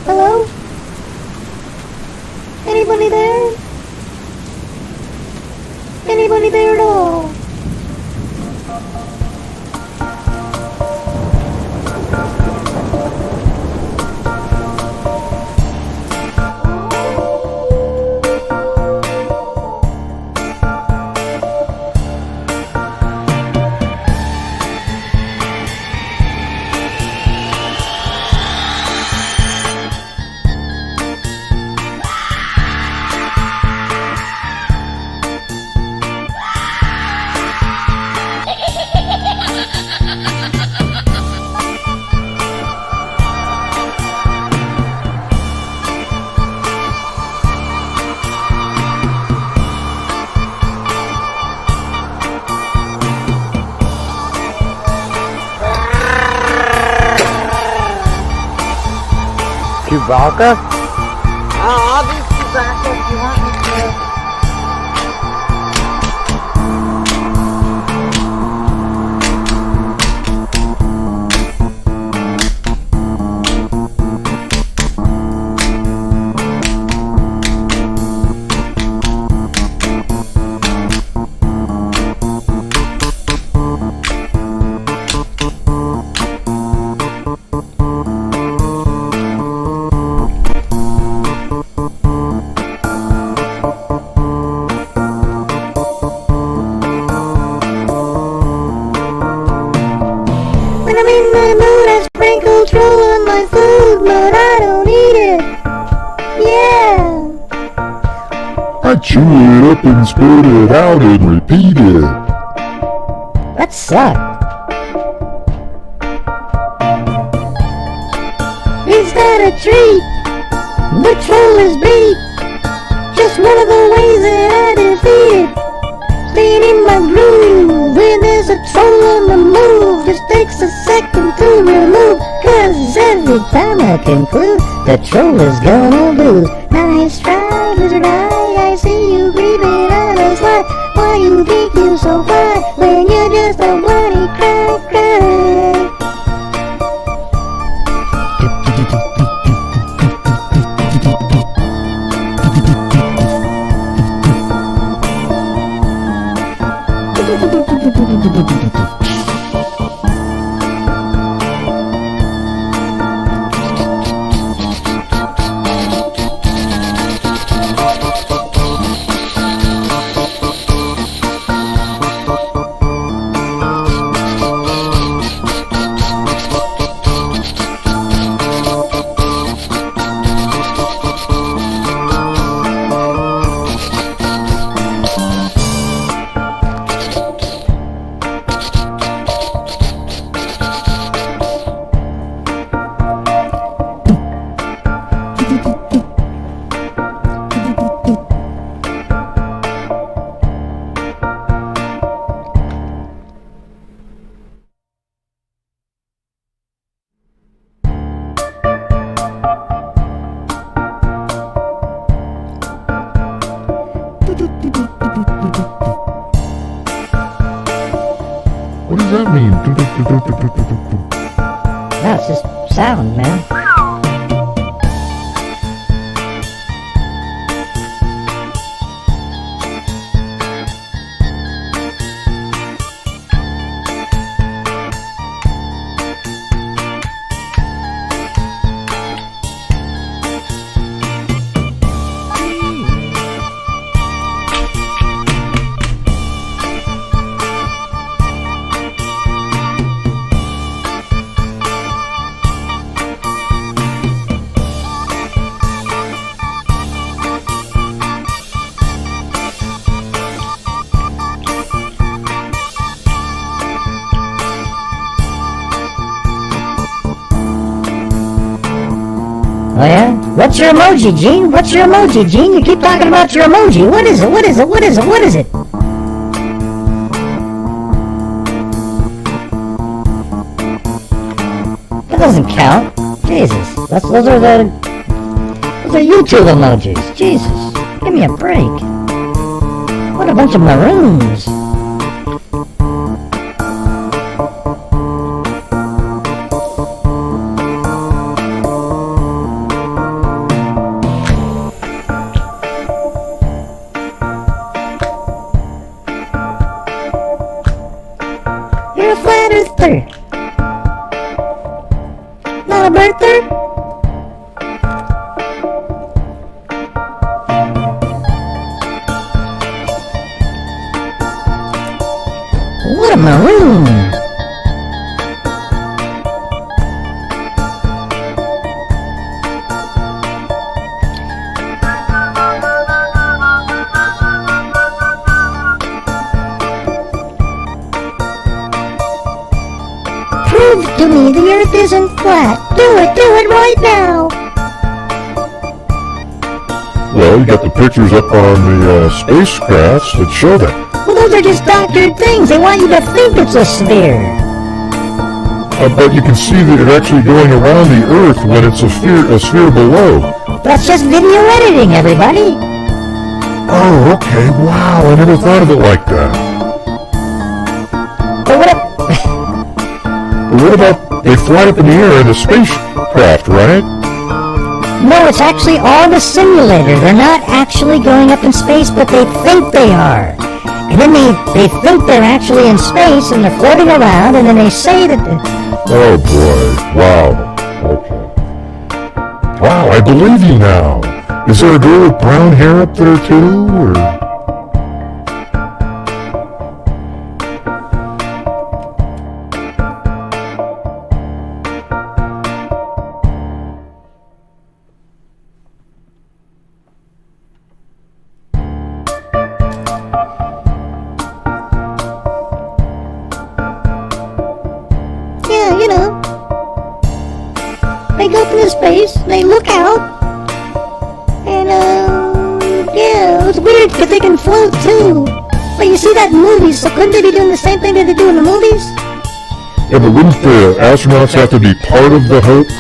Hello? Anybody there? Anybody there at all? Chewbacca? I'll be Chewbacca if you want me to. When I'm in the mood, I sprinkle troll on my food, but I don't eat it. Yeah. I chew it up and spit it out and repeat it. That sucked. Is that a treat? The troll is beat. Just one of the ways that I defeat it. staying in my groove. When there's a troll on the move, just takes a second to remove. Cause every time I conclude, the troll is gonna lose. Nice try, lizard eye, I see you creeping on a slide. Why you think you so fly, when you're just a whiny cry, cry? What does that mean? That's just sound, man. Oh yeah? What's your emoji, Gene? What's your emoji, Gene? You keep talking about your emoji. What is it? What is it? What is it? What is it? That doesn't count. Jesus. Those are YouTube emojis. Jesus. Give me a break. What a bunch of maroons. You're a flat earther. Not a birther. What a maroon. Prove to me the earth isn't flat. Do it right now. Well, you got the pictures up on the spacecrafts that show that. Well, those are just doctored things. They want you to think it's a sphere. But you can see that it's actually going around the Earth when it's a sphere below. That's just video editing, everybody. Oh, okay. Wow, I never thought of it like that. But what about they fly up in the air in a spacecraft, right? No, it's actually all the simulator. They're not actually going up in space, but they think they are. And then they think they're actually in space, and they're floating around, and then they say that... Oh, boy. Wow. Okay. Wow, I believe you now. Is there a girl with brown hair up there, too, or...? Yeah, you know. They go up into space, they look out, and, yeah, it's weird because they can float too. But you see that in movies, so couldn't they be doing the same thing that they do in the movies? Yeah, but wouldn't the astronauts have to be part of the hoax?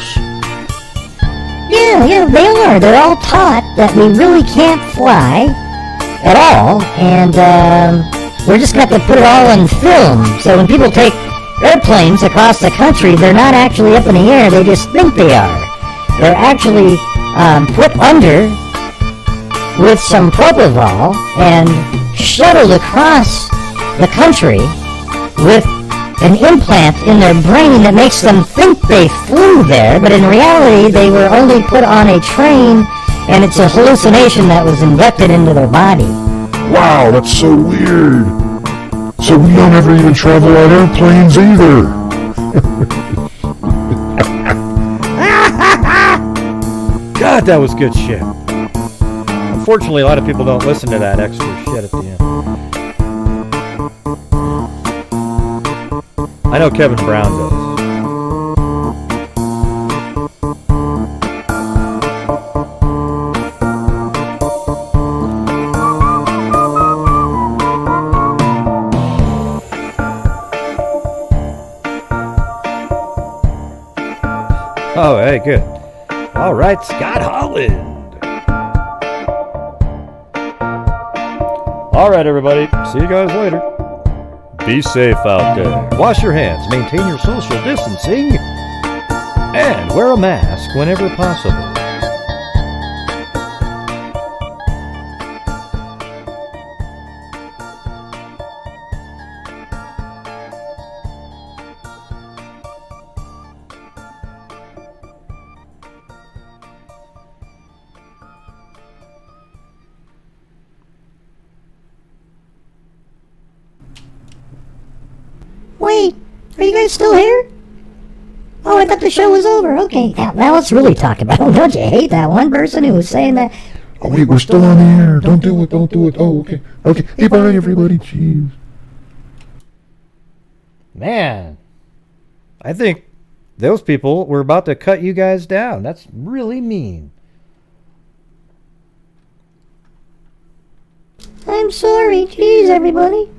Yeah, they are. They're all taught that we really can't fly at all, and we're just going to have to put it all in film. So when people take airplanes across the country, they're not actually up in the air, they just think they are. They're actually put under with some propofol and shuttled across the country with an implant in their brain that makes them think they flew there, but in reality they were only put on a train, and it's a hallucination that was inducted into their body. Wow, that's so weird. So we don't ever even travel on airplanes either. God, that was good shit. Unfortunately, a lot of people don't listen to that extra shit at the end. I know Kevin Brown does. Oh, hey, good. All right, Scott Holland. All right, everybody. See you guys later. Be safe out there. Wash your hands, maintain your social distancing, and wear a mask whenever possible. Wait, are you guys still here? Oh, I thought the show was over. Okay, now let's really talk about it. Don't you hate that one person who was saying that? Oh, wait, we're still on the air. Don't do it. Oh, okay. Okay, hey, bye, everybody. Jeez. Man, I think those people were about to cut you guys down. That's really mean. I'm sorry. Jeez, everybody.